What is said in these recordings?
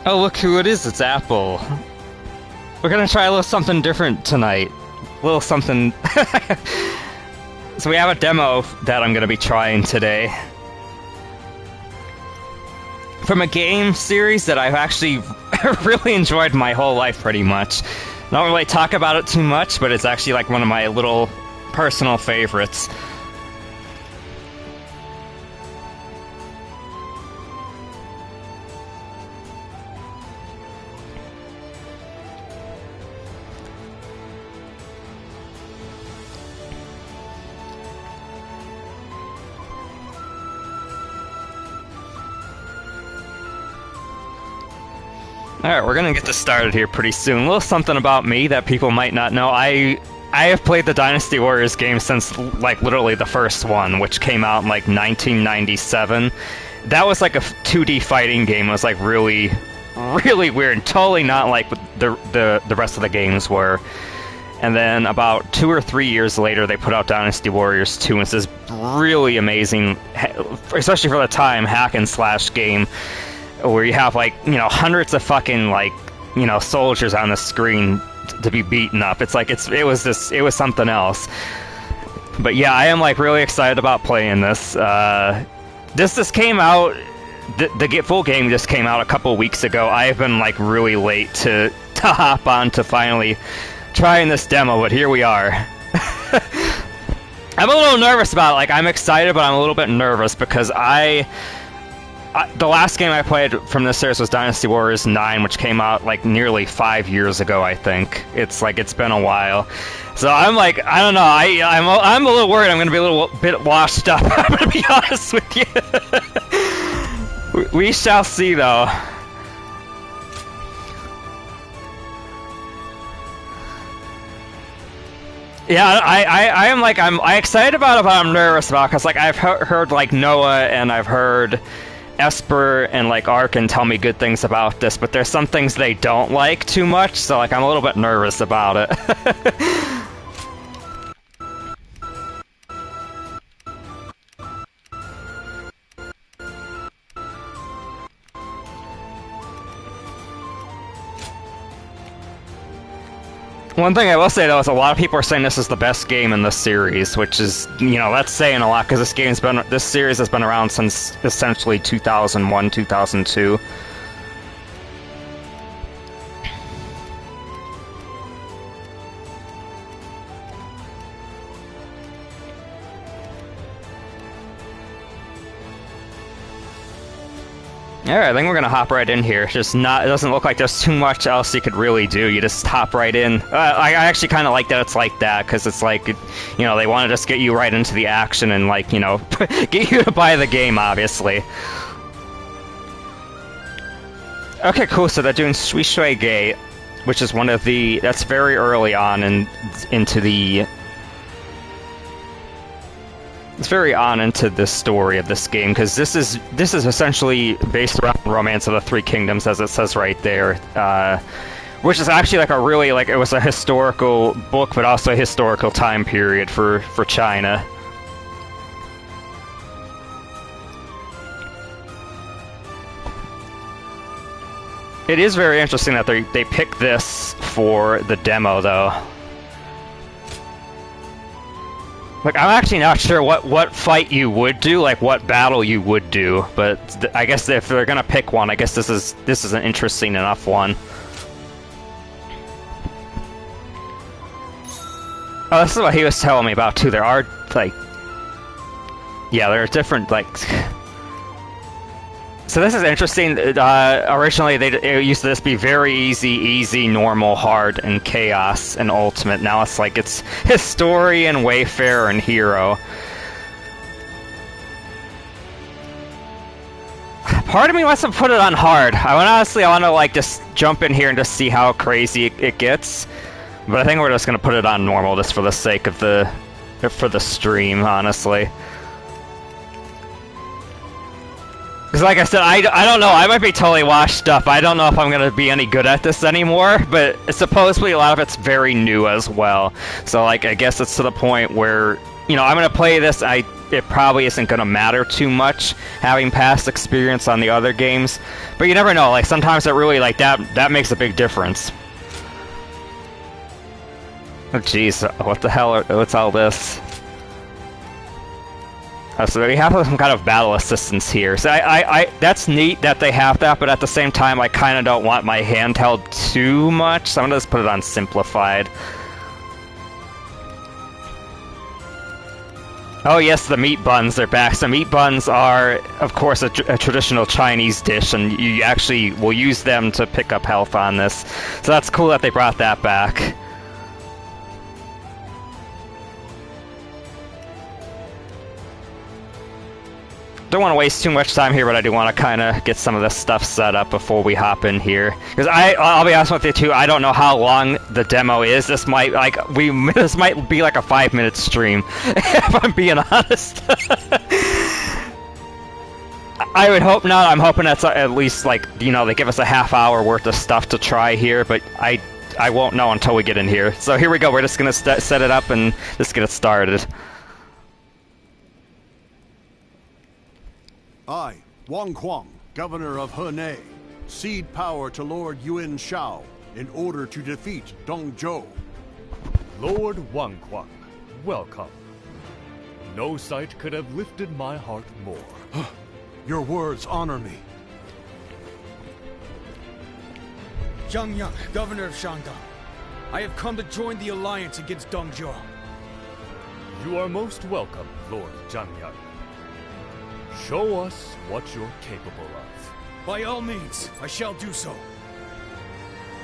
Oh, look who it is, it's Apple. We're gonna try a little something different tonight. A little something... So we have a demo that I'm gonna be trying today. From a game series that I've actually really enjoyed my whole life, pretty much. Don't really talk about it too much, but it's actually like one of my little personal favorites. Alright, we're gonna get this started here pretty soon. A little something about me that people might not know. I have played the Dynasty Warriors game since, like, literally the first one, which came out in, like, 1997. That was, like, a 2D fighting game. It was, like, really, really weird. Totally not like the rest of the games were. And then about 2 or 3 years later, they put out Dynasty Warriors 2, and it's this really amazing, especially for the time, hack-and-slash game, where you have, like, you know, hundreds of fucking, like, you know, soldiers on the screen to be beaten up. It's like, it was something else. But yeah, I am, like, really excited about playing this. This just came out, the full game just came out a couple weeks ago. I have been, like, really late to hop on to finally trying this demo, but here we are. I'm a little nervous about it. Like, I'm excited, but I'm a little bit nervous because the last game I played from this series was Dynasty Warriors 9, which came out like nearly 5 years ago, I think. It's like, it's been a while. So I'm like, I don't know, I'm a little worried I'm going to be a little bit washed up. I'm going to be honest with you. We shall see, though. Yeah, I am like, I'm excited about it, but I'm nervous about it, because like I've heard like Noah and I've heard Esper and like Arkin tell me good things about this, but there's some things they don't like too much, so like I'm a little bit nervous about it. One thing I will say though is a lot of people are saying this is the best game in the series, which is, you know, that's saying a lot because this series has been around since essentially 2001, 2002. Alright, I think we're gonna hop right in here. It doesn't look like there's too much else you could really do. You just hop right in. I actually kind of like that it's like that, because it's like, you know, they want to just get you right into the action and, like, you know, get you to buy the game, obviously. Okay, cool, so they're doing Shui Shui Gate, which is one of the... that's very early on into the... It's very on into the story of this game, because this is essentially based around Romance of the Three Kingdoms, as it says right there, which is actually like a really, like, it was a historical book, but also a historical time period for China. It is very interesting that they picked this for the demo, though. Like, I'm actually not sure what fight you would do, like what battle you would do, but I guess if they're gonna pick one, I guess this is an interesting enough one. Oh, this is what he was telling me about too. There are, like, yeah, there are different, like. So this is interesting. Originally, it used to just be very easy, normal, hard, and chaos, and ultimate. Now it's like it's historian, wayfarer, and hero. Part of me wants to put it on hard. I want to like just jump in here and just see how crazy it gets. But I think we're just gonna put it on normal just for the sake of the stream, honestly. Because like I said, I don't know, I might be totally washed up. I don't know if I'm going to be any good at this anymore, but supposedly a lot of it's very new as well. So like, I guess it's to the point where, you know, I'm going to play this, I it probably isn't going to matter too much having past experience on the other games. But you never know, like sometimes it really, like, that makes a big difference. Oh jeez, what the hell, what's all this? Oh, so we have some kind of battle assistance here. So that's neat that they have that, but at the same time I kind of don't want my handheld too much, so I'm going to just put it on simplified. Oh yes, the meat buns are back. So meat buns are, of course, a traditional Chinese dish, and you actually will use them to pick up health on this. So that's cool that they brought that back. Don't want to waste too much time here, but I do want to kind of get some of this stuff set up before we hop in here. Because I'll be honest with you too, I don't know how long the demo is. This might this might be like a 5-minute stream, if I'm being honest. I would hope not. I'm hoping that's at least, like, you know, they give us a half-hour worth of stuff to try here, but I won't know until we get in here. So here we go. We're just gonna set it up and just get it started. I, Wang Kuang, governor of Henei, cede power to Lord Yuan Shao in order to defeat Dong Zhou. Lord Wang Kuang, welcome. No sight could have lifted my heart more. Your words honor me. Zhang Yang, governor of Shandong. I have come to join the alliance against Dong Zhou. You are most welcome, Lord Zhang Yang. Show us what you're capable of. By all means, I shall do so.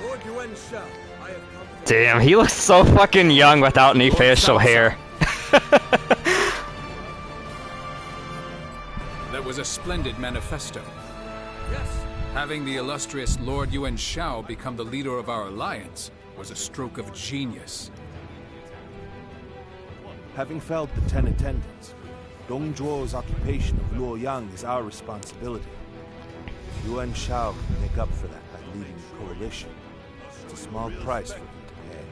Lord Yuan Shao, I have come to... Damn, he looks so fucking young without any facial hair. That was a splendid manifesto. Yes. Having the illustrious Lord Yuan Shao become the leader of our alliance was a stroke of genius. Having felled the 10 attendants, Dong Zhuo's occupation of Luoyang is our responsibility. Yuan Shao can make up for that by leading the coalition. It's a small price for him to pay.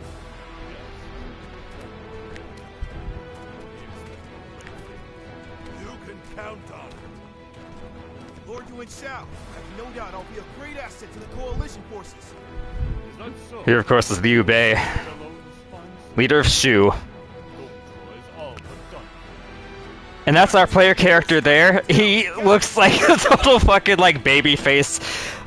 You can count on it. Lord Yuan Shao, I have no doubt I'll be a great asset to the coalition forces. Is that so? Here, of course, is Liu Bei, leader of Shu. And that's our player character there. He looks like a total fucking, like, baby face,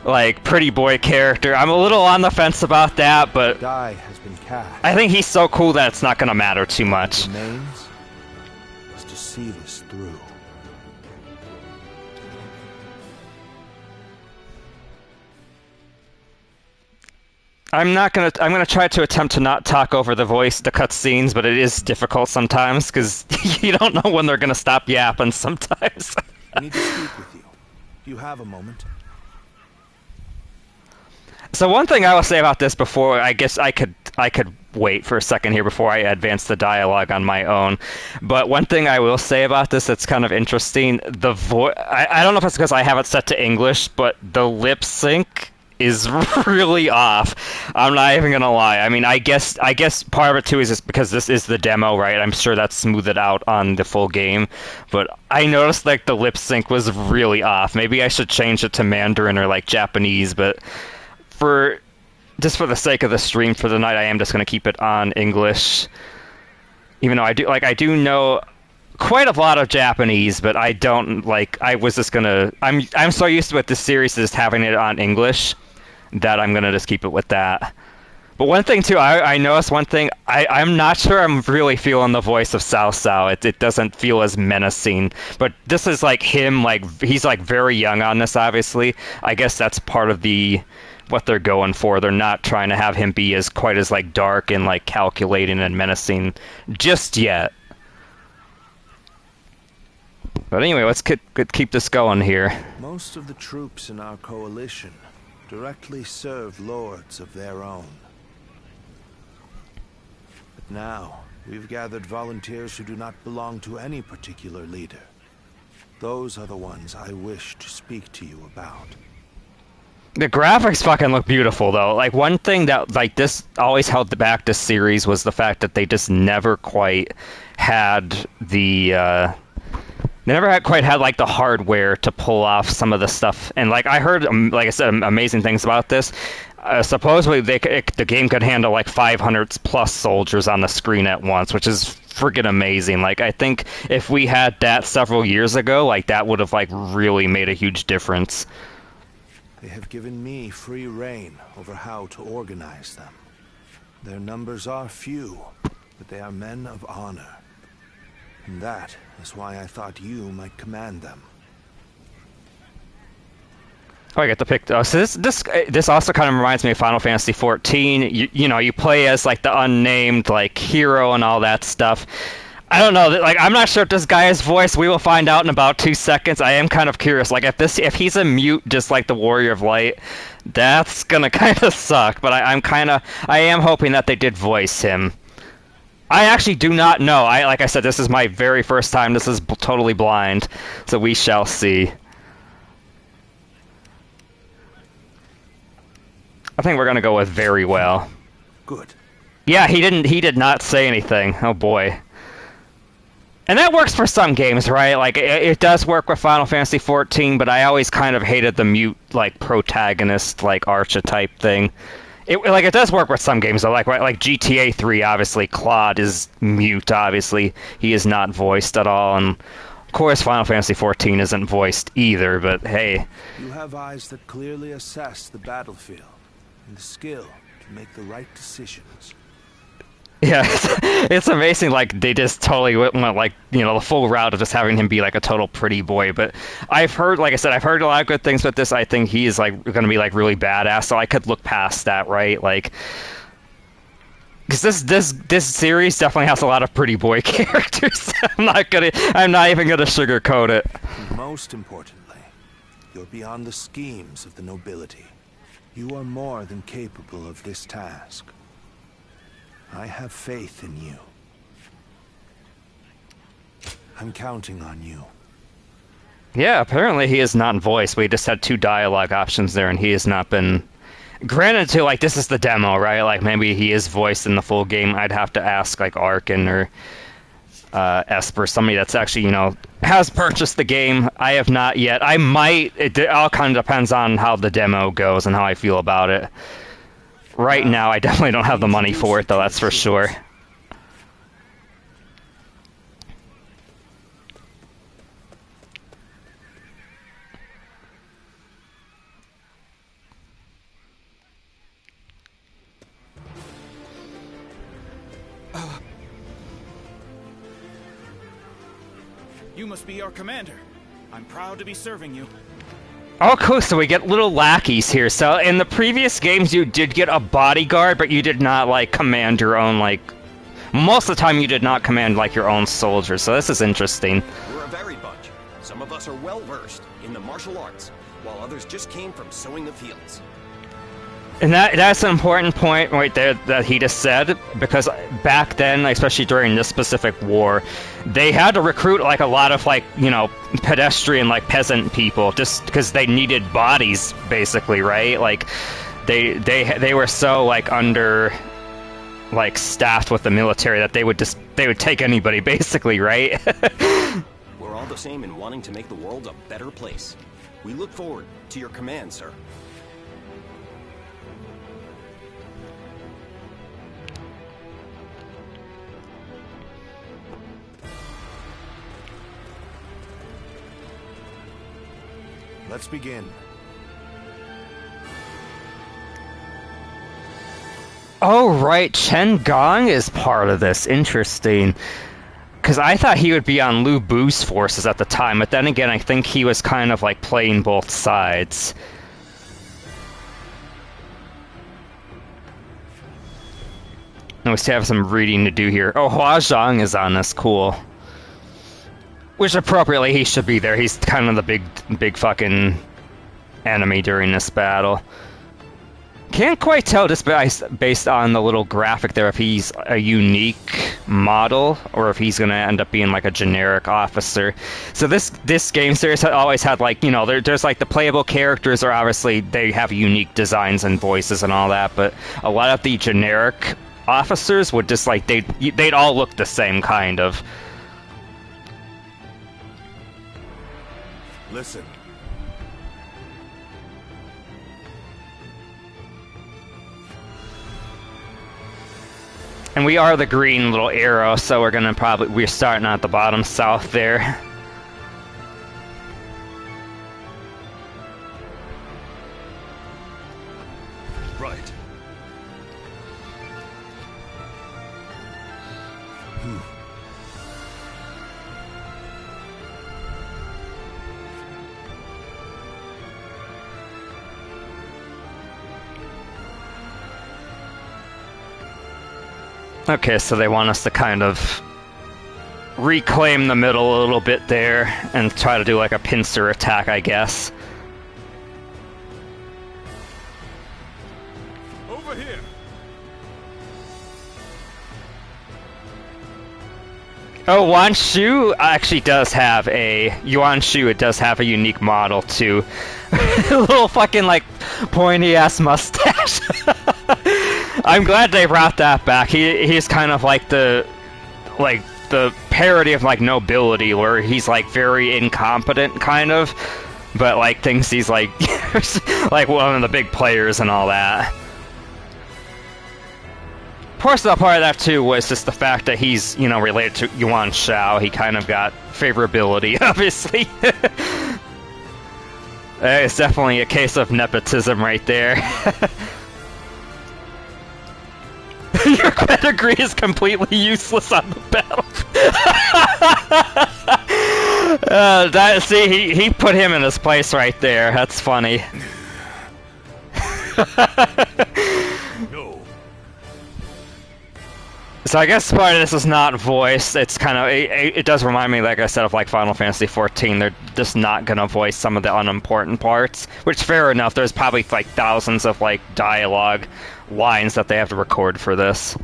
like, pretty boy character. I'm a little on the fence about that, but Die has been cast. I think he's so cool that it's not gonna matter too much. What remains is to see this through. I'm gonna try to attempt to not talk over the cutscenes, but it is difficult sometimes, because you don't know when they're gonna stop yapping sometimes. I need to speak with you. Do you have a moment? So one thing I will say about this before, I guess I could wait for a second here before I advance the dialogue on my own. But one thing I will say about this that's kind of interesting, the I don't know if it's because I have it set to English, but the lip sync is really off. I'm not even gonna lie. I mean, I guess part of it too is just because this is the demo, right? I'm sure that's smoothed out on the full game, but I noticed like the lip sync was really off. Maybe I should change it to Mandarin or like Japanese, but for the sake of the stream for the night, I am just gonna keep it on English. Even though I do know quite a lot of Japanese, but I don't I'm so used to with this series just having it on English that I'm gonna just keep it with that. But one thing too, I noticed one thing. I'm not sure I'm really feeling the voice of Cao Cao. It doesn't feel as menacing. But this is like him, like he's like very young on this. Obviously, I guess that's part of what they're going for. They're not trying to have him be as quite as like dark and like calculating and menacing just yet. But anyway, let's keep this going here. Most of the troops in our coalition directly serve lords of their own. But now, we've gathered volunteers who do not belong to any particular leader. Those are the ones I wish to speak to you about. The graphics fucking look beautiful, though. Like, one thing that, like, this always held back this series was the fact that they just never quite had the They never had quite had like the hardware to pull off some of the stuff, and like I heard, like I said, amazing things about this. Supposedly, the game could handle like 500 plus soldiers on the screen at once, which is friggin' amazing. Like I think if we had that several years ago, like that would have like really made a huge difference. They have given me free rein over how to organize them. Their numbers are few, but they are men of honor. And that is why I thought you might command them. Oh, I get to pick. Oh, so this also kind of reminds me of Final Fantasy XIV. You know, you play as like the unnamed like hero and all that stuff. I don't know. Like, I'm not sure if this guy has voice. We will find out in about 2 seconds. I am kind of curious. Like, if he's a mute, just like the Warrior of Light, that's gonna kind of suck. But I am hoping that they did voice him. I actually do not know. Like I said, this is my very first time. This is totally blind, so we shall see. I think we're gonna go with very well. Good. Yeah, he did not say anything. Oh boy. And that works for some games, right? Like, it does work with Final Fantasy XIV, but I always kind of hated the mute, like, protagonist, like, archetype thing. It does work with some games, though. Like GTA 3, obviously, Claude is mute, obviously. He is not voiced at all, and, of course, Final Fantasy XIV isn't voiced either, but hey. You have eyes that clearly assess the battlefield, and the skill to make the right decisions. Yeah, it's amazing, like, they just totally went, like, you know, the full route of just having him be, like, a total pretty boy, but I've heard, like I said, I've heard a lot of good things with this. I think he is, like, going to be, like, really badass, so I could look past that, right? Like, because this series definitely has a lot of pretty boy characters. I'm not even gonna sugarcoat it. And most importantly, you're beyond the schemes of the nobility. You are more than capable of this task. I have faith in you. I'm counting on you. Yeah, apparently he is not voiced. We just had 2 dialogue options there, and he has not been... Granted, too, like, this is the demo, right? Like, maybe he is voiced in the full game. I'd have to ask, like, Arkin or Esper, somebody that's actually, you know, has purchased the game. I have not yet. I might. It all kind of depends on how the demo goes and how I feel about it. Right now, I definitely don't have the money for it, though, that's for sure. You must be our commander. I'm proud to be serving you. Oh, cool. So we get little lackeys here. So in the previous games, you did get a bodyguard, but you did not, like, command your own, like... Most of the time, you did not command, like, your own soldiers. So this is interesting. We're a varied bunch. Some of us are well-versed in the martial arts, while others just came from sowing the fields. And that's an important point right there that he just said, because back then, especially during this specific war, they had to recruit, like, a lot of, like, you know, pedestrian, like, peasant people, just because they needed bodies, basically, right? Like, they were so, like, under, like, staffed with the military that they would take anybody, basically, right? We're all the same in wanting to make the world a better place. We look forward to your command, sir. Let's begin. Oh, right. Chen Gong is part of this. Interesting. Because I thought he would be on Lu Bu's forces at the time, but then again, I think he was kind of like playing both sides. And we still have some reading to do here. Oh, Hua Zhang is on this. Cool. Which appropriately he should be there. He's kind of the big fucking enemy during this battle. Can't quite tell just based on the little graphic there if he's a unique model or if he's gonna end up being like a generic officer. So this game series always had, like, you know, there's like the playable characters are obviously they have unique designs and voices and all that, but a lot of the generic officers would just like they'd all look the same kind of. Listen. And we are the green little arrow, so we're starting at the bottom south there. Right. Okay, so they want us to kind of reclaim the middle a little bit there and try to do like a pincer attack, I guess. Over here. Oh, Wanshu actually does have a... Yuanshu, it does have a unique model, too. A little fucking, like, pointy-ass mustache. I'm glad they brought that back. He's kind of like the parody of, like, nobility, where he's, like, very incompetent, kind of, but, like, thinks he's, like, like, one of the big players and all that. Of course, the part of that, too, was just the fact that he's, you know, related to Yuan Shao. He kind of got favorability, obviously. It's definitely a case of nepotism right there. Your pedigree is completely useless on the battle. See, he put him in his place right there. That's funny. No. So I guess part of this is not voiced. It's kind of it does remind me, like I said, of like Final Fantasy XIV. They're just not gonna voice some of the unimportant parts, which fair enough. There's probably like thousands of like dialogue lines that they have to record for this.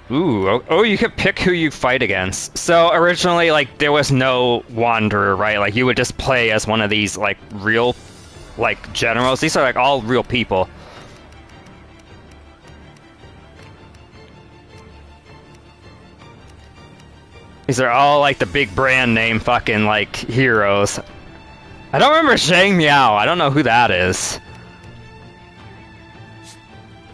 Ooh, oh, you could pick who you fight against. So originally, like, there was no Wanderer, right? Like, you would just play as one of these, like, real, like, generals. These are, like, all real people. These are all, like, the big brand name fucking, like, heroes. I don't remember Zhang Miao. I don't know who that is.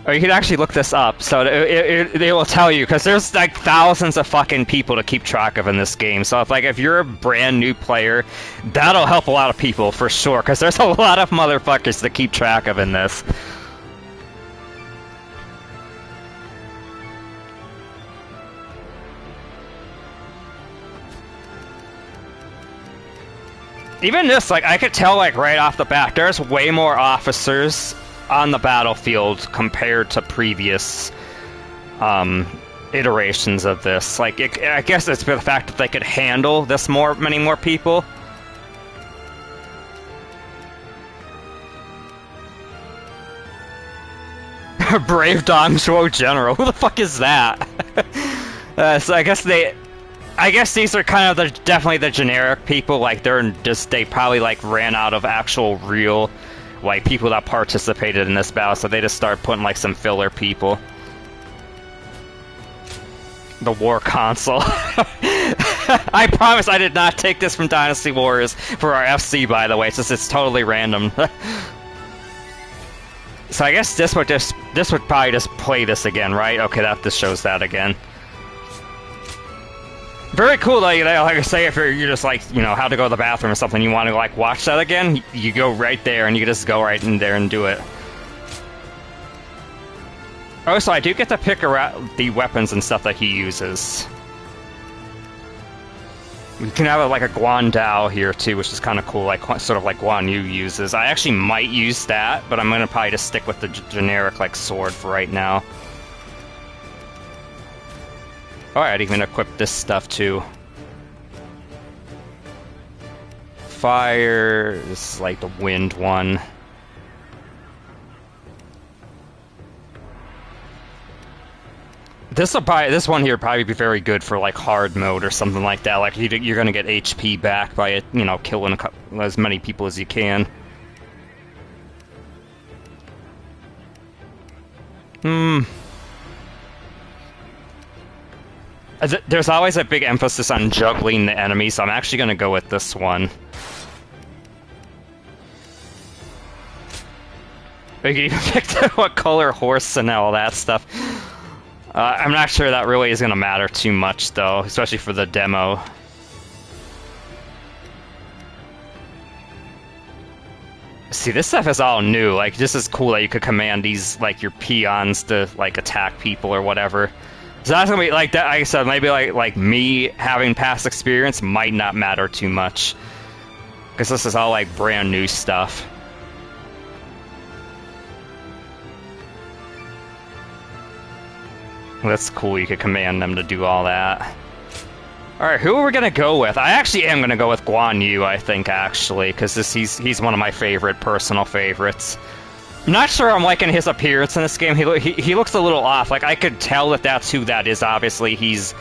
Or you could actually look this up, so it will tell you, because there's like thousands of fucking people to keep track of in this game. So if you're a brand new player, that'll help a lot of people for sure, because there's a lot of motherfuckers to keep track of in this. Even this, like, I could tell, like, right off the bat, there's way more officers on the battlefield compared to previous iterations of this. Like, I guess it's for the fact that they could handle this many more people. Brave Dongzhuo General. Who the fuck is that? So I guess these are kind of definitely the generic people. Like, they probably like ran out of actual real, like, people that participated in this battle, so they just start putting, like, some filler people. The war console. I promise I did not take this from Dynasty Warriors for our FC, by the way, since it's totally random. So I guess this would probably just play this again, right? Okay, that just shows that again. Very cool, though, like I say, if you're just like, you know, how to go to the bathroom or something, you want to, like, watch that again, you go right there, and you can just go right in there and do it. Oh, so I do get to pick around the weapons and stuff that he uses. We can have, like, a Guandao here, too, which is kind of cool, like, sort of like Guan Yu uses. I actually might use that, but I'm going to probably just stick with the generic, like, sword for right now. Alright, even equip this stuff too. Fire, this is like the wind one. This one here would probably be very good for like hard mode or something like that. Like you're gonna get HP back by it, you know, killing as many people as you can. There's always a big emphasis on juggling the enemy, so I'm actually going to go with this one. We can even pick what color horse and all that stuff. I'm not sure that really is going to matter too much, though, especially for the demo. See, this stuff is all new. Like, this is cool that you could command these, like, your peons to, like, attack people or whatever. So that's gonna be, like, that. Like I said, maybe, like me having past experience might not matter too much. Because this is all, like, brand new stuff. That's cool, you could command them to do all that. Alright, who are we gonna go with? I actually am gonna go with Guan Yu, I think, actually, because he's one of my personal favorites. I'm not sure I'm liking his appearance in this game. He looks a little off. Like, I could tell that that's who that is. Obviously, he's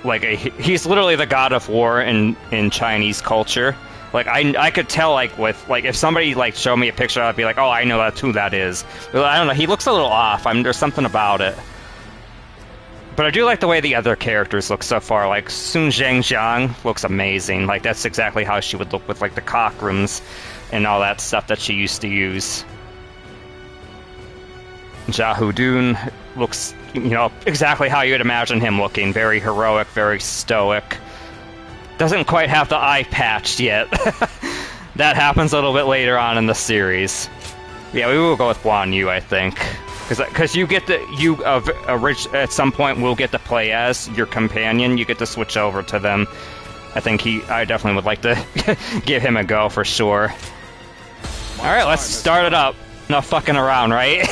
literally the god of war in Chinese culture. Like, I could tell, like, with, like, if somebody, like, showed me a picture, I'd be like, oh, I know that's who that is. But I don't know, he looks a little off. There's something about it. But I do like the way the other characters look so far. Like, Sun Zhengjiang looks amazing. Like, that's exactly how she would look with, like, the cockrooms and all that stuff that she used to use. Jahudun looks, you know, exactly how you'd imagine him looking. Very heroic, very stoic. Doesn't quite have the eye patched yet. That happens a little bit later on in the series. Yeah, we will go with Guan Yu, I think. Because you get at some point will get to play as your companion. You get to switch over to them. I definitely would like to give him a go for sure. Alright, let's start it up. No fucking around, right?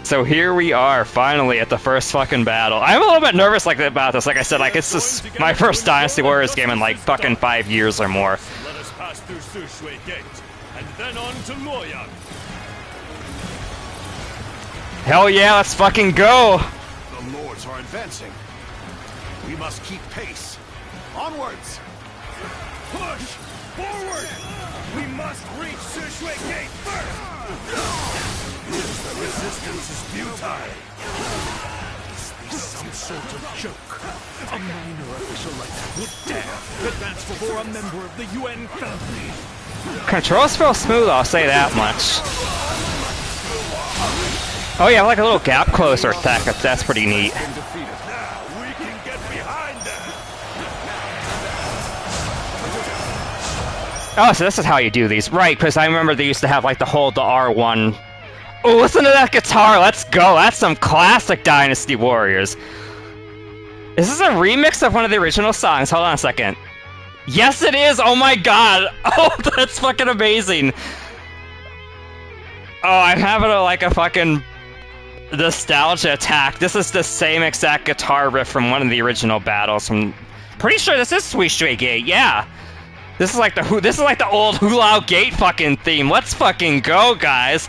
So here we are, finally, at the first fucking battle. I'm a little bit nervous about this. Like I said, like, it's just my first Dynasty Warriors game in, like, fucking 5 years or more. Let us pass through Sushui Gate, and then on to Luoyang. Hell yeah, let's fucking go! The lords are advancing. We must keep pace. Onwards! Push! Forward! We must reach Sushui Gate first! The resistance is futile. This is some sort of joke. A minor official like that would dare advance before a member of the UN family. Controls feel smooth, I'll say that much. Oh yeah, like a little gap closer attack, that's pretty neat. Now we can get behind them. Oh, so this is how you do these. Right, because I remember they used to have, like, the hold the R1. Oh, listen to that guitar, let's go! That's some classic Dynasty Warriors. Is this a remix of one of the original songs? Hold on a second. Yes, it is! Oh my god! Oh, that's fucking amazing! Oh, I'm having a fucking nostalgia attack. This is the same exact guitar riff from one of the original battles. Pretty sure this is Sushui Gate, yeah! This is like the old Hulao Gate fucking theme. Let's fucking go, guys!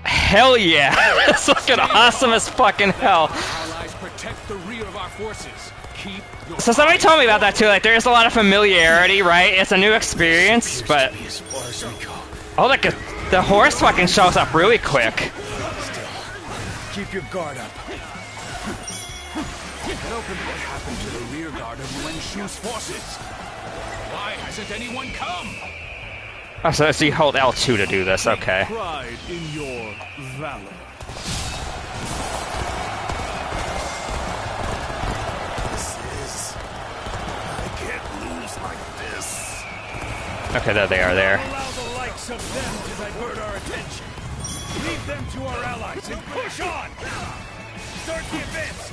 Hell yeah! It's fucking awesome as fucking hell! Allies protect the rear of our forces. Keep your So somebody told me about that too, like there's a lot of familiarity, right? It's a new experience, but... Oh, look, the horse fucking shows up really quick. Keep your guard up. What happened to the rear guard of Wen Shu's forces? Why hasn't anyone come? Oh, so you hold L2 to do this, okay. Pride in your valor. I can't lose like this. Okay, there they are there. Allow the likes of them to divert our attention. Lead them to our allies and push on! Start the advance!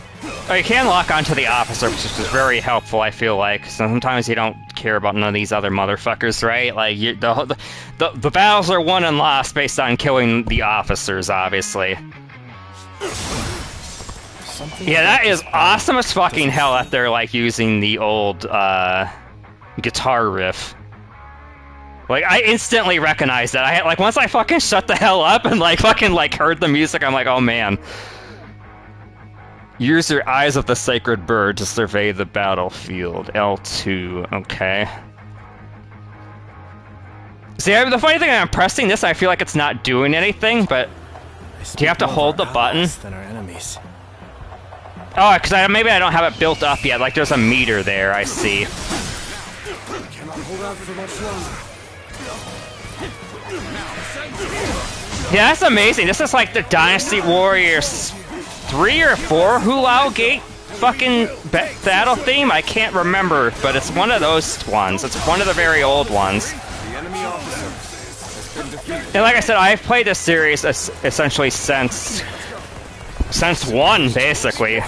Oh, you can lock onto the officer, which is very helpful, I feel like. Sometimes you don't care about none of these other motherfuckers, right? Like, the battles are won and lost based on killing the officers, obviously. Yeah, that is awesome as fucking hell that they're, like, using the old, guitar riff. Like, I instantly recognized that. Like, once I fucking shut the hell up and, like, fucking, like, heard the music, I'm like, oh, man. Use your eyes of the sacred bird to survey the battlefield. L2, okay. See, the funny thing, I'm pressing this, I feel like it's not doing anything, but do you have to hold the button? Than our enemies. Oh, because maybe I don't have it built up yet. Like, there's a meter there, I see. Cannot hold out for much longer. Yeah, that's amazing. This is like the Dynasty Warriors 3 or 4 Hulao Gate fucking battle theme. I can't remember, but it's one of those ones. It's one of the very old ones. The enemy officer has been defeated. And like I said, I've played this series essentially since 1, basically.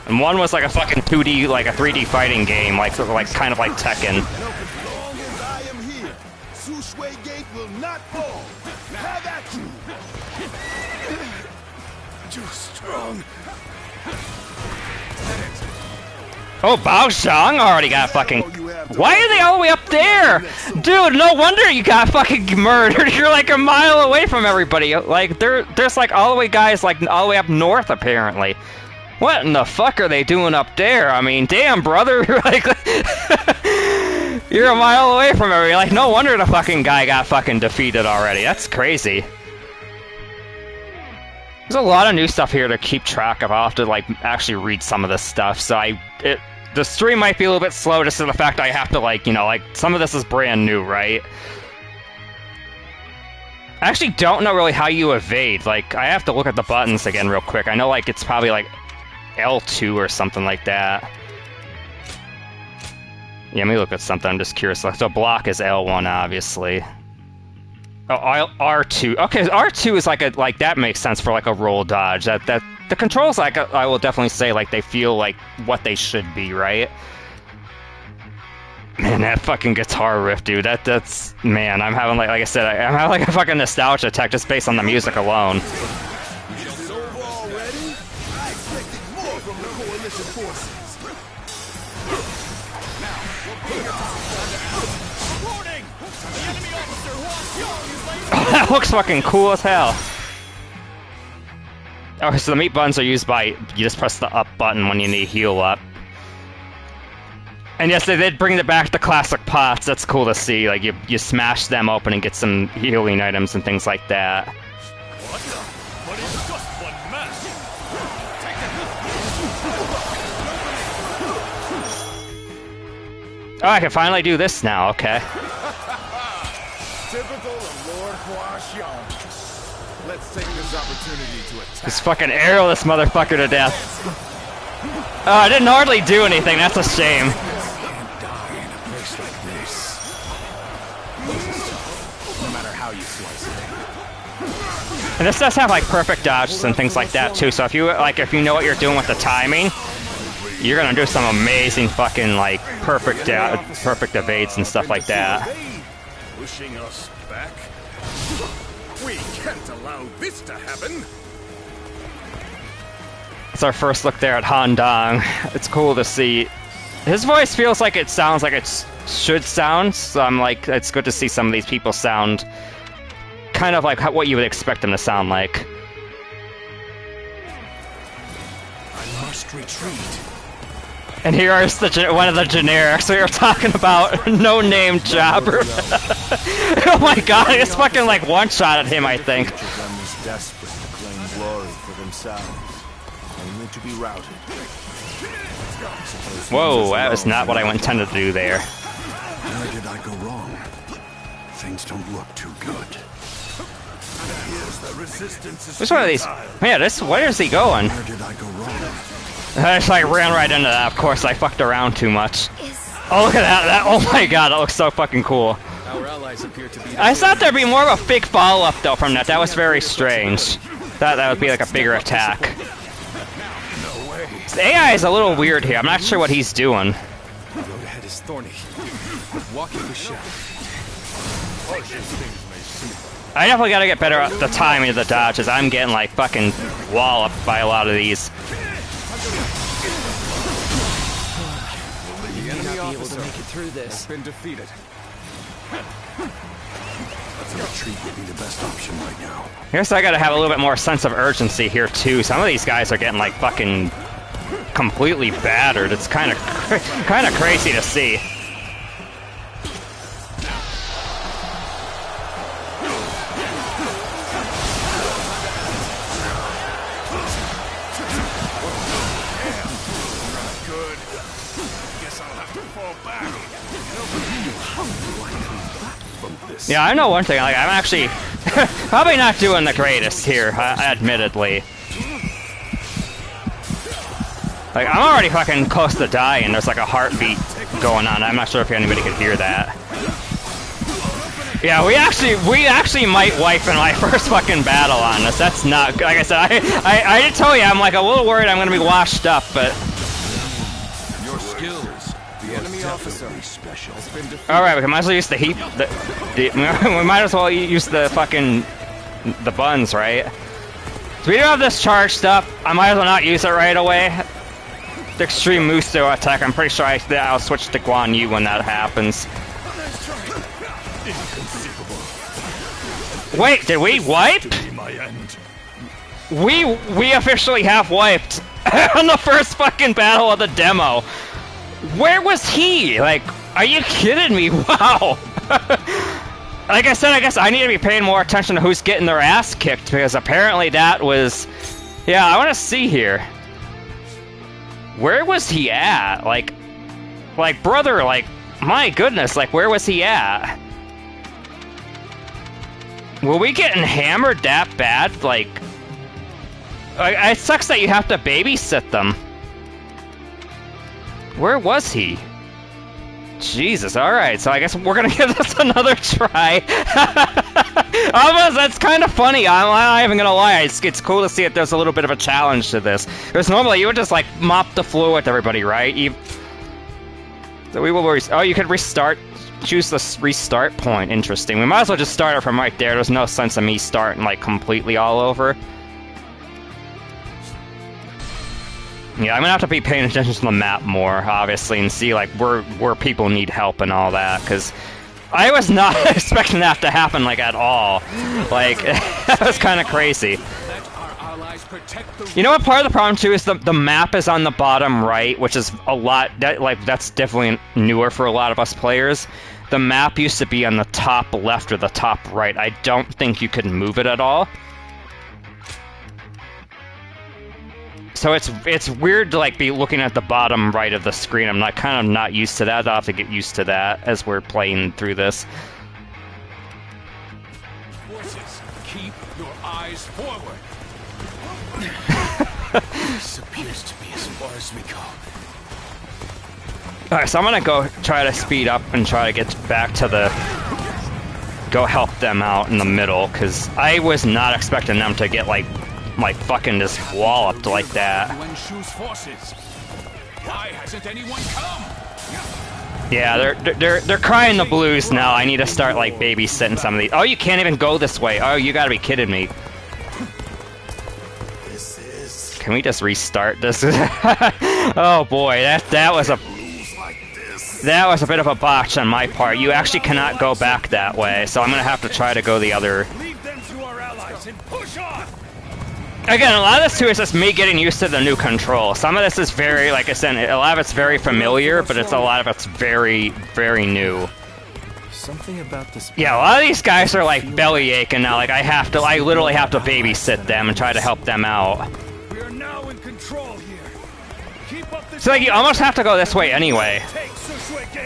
And 1 was like a fucking 2D, like a 3D fighting game, like kind of like Tekken. As long as I am here, Sushui Gate will not fall. Have at you. Too strong. Oh, Bao Zhang already got fucking... Why are they all the way up there? Dude, no wonder you got fucking murdered. You're like a mile away from everybody. Like, there's like all the way guys like all the way up north, apparently. What in the fuck are they doing up there? I mean, damn, brother. Like, you're a mile away from everybody. Like, no wonder the fucking guy got fucking defeated already. That's crazy. There's a lot of new stuff here to keep track of. I'll have to, like, actually read some of this stuff. So the stream might be a little bit slow just to the fact I have to, like, you know, like, some of this is brand new, right? I actually don't know really how you evade. Like, I have to look at the buttons again real quick. I know, like, it's probably, like, L2 or something like that. Yeah, let me look at something. I'm just curious. So block is L1, obviously. Oh, R2. Okay, R2 is like that makes sense for like a roll dodge. That the controls, like, I will definitely say, like, they feel like what they should be, right? Man, that fucking guitar riff, dude. That's man. I'm having like I said, I'm having like a fucking nostalgia attack just based on the music alone. It's over already? I expected more from the coalition forces. Warning! The enemy officer Huang Xiong is laying Oh, that looks fucking cool as hell. Okay, so the meat buttons are used by, you just press the up button when you need heal up. And yes, they did bring it back to classic pots. That's cool to see. Like, you smash them open and get some healing items and things like that. What? But it's just one match. Oh, I can finally do this now, okay. Typical of Lord Hua Xiong. Let's take this opportunity to attack. Just fucking arrow this motherfucker to death. Oh, I didn't hardly do anything. That's a shame. Can't die in a place like this. No matter how you slice it. And this does have like perfect dodges and things like that too. So if you know what you're doing with the timing, you're gonna do some amazing fucking like perfect evades and stuff like that. Pushing us back? We can't allow this to happen. It's our first look there at Han Dong. It's cool to see. His voice feels like it sounds like it should sound, so I'm like, it's good to see some of these people sound kind of like what you would expect them to sound like. I must retreat. And here is one of the generics we were talking about. No-name jobber. Oh my god, it's fucking like one-shot at him, I think. Each of them is desperate to claim glory for themselves, only to be routed. Whoa, that was not what I intended to do there. Where did I go wrong? Things don't look too good. Here's the resistance is Which one of these? Man, where is he going? Where did I go wrong? I just like ran right into that. Of course, I fucked around too much. Oh, look at that! Oh my god, that looks so fucking cool. Our allies appear to be... I thought there'd be more of a big follow-up though from that. That was very strange. That would be like a bigger attack. The AI is a little weird here. I'm not sure what he's doing. The road ahead is thorny. Walking with shadow. I definitely gotta get better at the timing of the dodges. I'm getting like fucking walloped by a lot of these. the enemy officer to make it through this. Has been defeated. Retreat would be the best option right now. I guess I gotta have a little bit more sense of urgency here too. Some of these guys are getting like fucking completely battered. It's kind of crazy to see. Yeah, I know one thing. Like, I'm actually probably not doing the greatest here, admittedly. Like, I'm already fucking close to dying. There's like a heartbeat going on. I'm not sure if anybody could hear that. Yeah, we actually might wipe in my first fucking battle on this. That's not good. Like I said, I did tell you, I'm like a little worried I'm gonna be washed up, but. Your skills. The enemy officer special has been defeated. All right, we might as well use the heat. We might as well use the fucking the buns, right? So we do have this charged up. I might as well not use it right away. The extreme Musto attack. I'm pretty sure I'll switch to Guan Yu when that happens. Wait, did we wipe? We officially have wiped on the first fucking battle of the demo. Where was he? Like, are you kidding me? Wow. Like I said, I guess I need to be paying more attention to who's getting their ass kicked, because apparently that was... Yeah, I want to see here. Where was he at? Like, brother, like, my goodness, like, where was he at? Were we getting hammered that bad? Like, it sucks that you have to babysit them. Where was he? Jesus, alright, so I guess we're gonna give this another try. Almost, that's kind of funny, I'm not even gonna lie. It's cool to see that there's a little bit of a challenge to this. Because normally you would just, like, mop the floor with everybody, right? So we will oh, you could restart. Choose the restart point. Interesting. We might as well just start it from right there. There's no sense of me starting, like, completely all over. Yeah, I'm gonna have to be paying attention to the map more, obviously, and see, like, where people need help and all that, because I was not expecting that to happen, like, at all. Like, that was kind of crazy. You know what part of the problem, too, is the map is on the bottom right, which is a lot, that's definitely newer for a lot of us players. The map used to be on the top left or the top right. I don't think you could move it at all. So it's weird to, like, be looking at the bottom right of the screen. I'm kind of not used to that. I'll have to get used to that as we're playing through this. Forces, keep your eyes forward. This appears to be as far as we go. Alright, so I'm gonna go try to speed up and try to get back to the... Go help them out in the middle, because I was not expecting them to get, like fucking just walloped like that. Why hasn't anyone come? Yeah, they're crying the blues now. I need to start, like, babysitting some of these. Oh, you can't even go this way. Oh, you gotta be kidding me. Can we just restart this? Oh boy, that was a bit of a botch on my part. You actually cannot go back that way, so I'm gonna have to try to go the other. Lead them to our allies and push on. Again, a lot of this too is just me getting used to the new control. Some of this is very, like I said, a lot of it's very familiar, but a lot of it's very, very new. Something about this. Yeah, a lot of these guys are, like, belly aching now. Like, I literally have to babysit them and try to help them out. We are now in control here. Keep up this. So, like, you almost have to go this way anyway.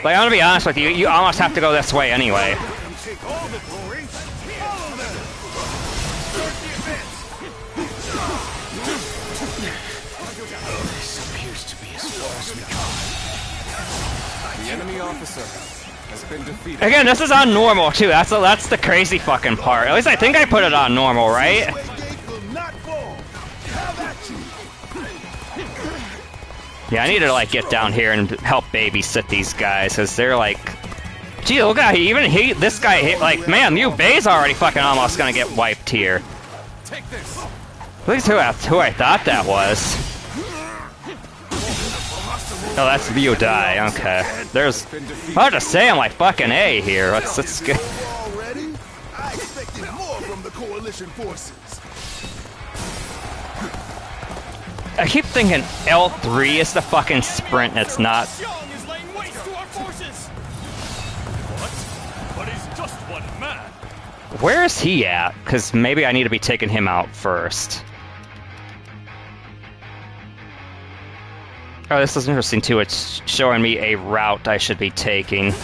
Like, I'm gonna be honest with you, you almost have to go this way anyway. Take all the glory. Follow them. Start the advance. This appears to be as far as we go. The enemy officer has been defeated. Again, this is on normal too. That's the crazy fucking part. At least I think I put it on normal, right? Yeah, I need to, like, get down here and help babysit these guys, because they're like... Gee, look at this guy, like, man, Liu Bei's already fucking almost gonna get wiped here. Take this. Look at who I thought that was. Oh, that's Liu Dai, okay. There's... Hard to say, I'm like fucking A here. Let's get... I expected more from the coalition forces. I keep thinking L3 is the fucking sprint, it's not. Xiong is laying waste to our forces. What? But he's just one man. Where is he at? Because maybe I need to be taking him out first. Oh, this is interesting too. It's showing me a route I should be taking.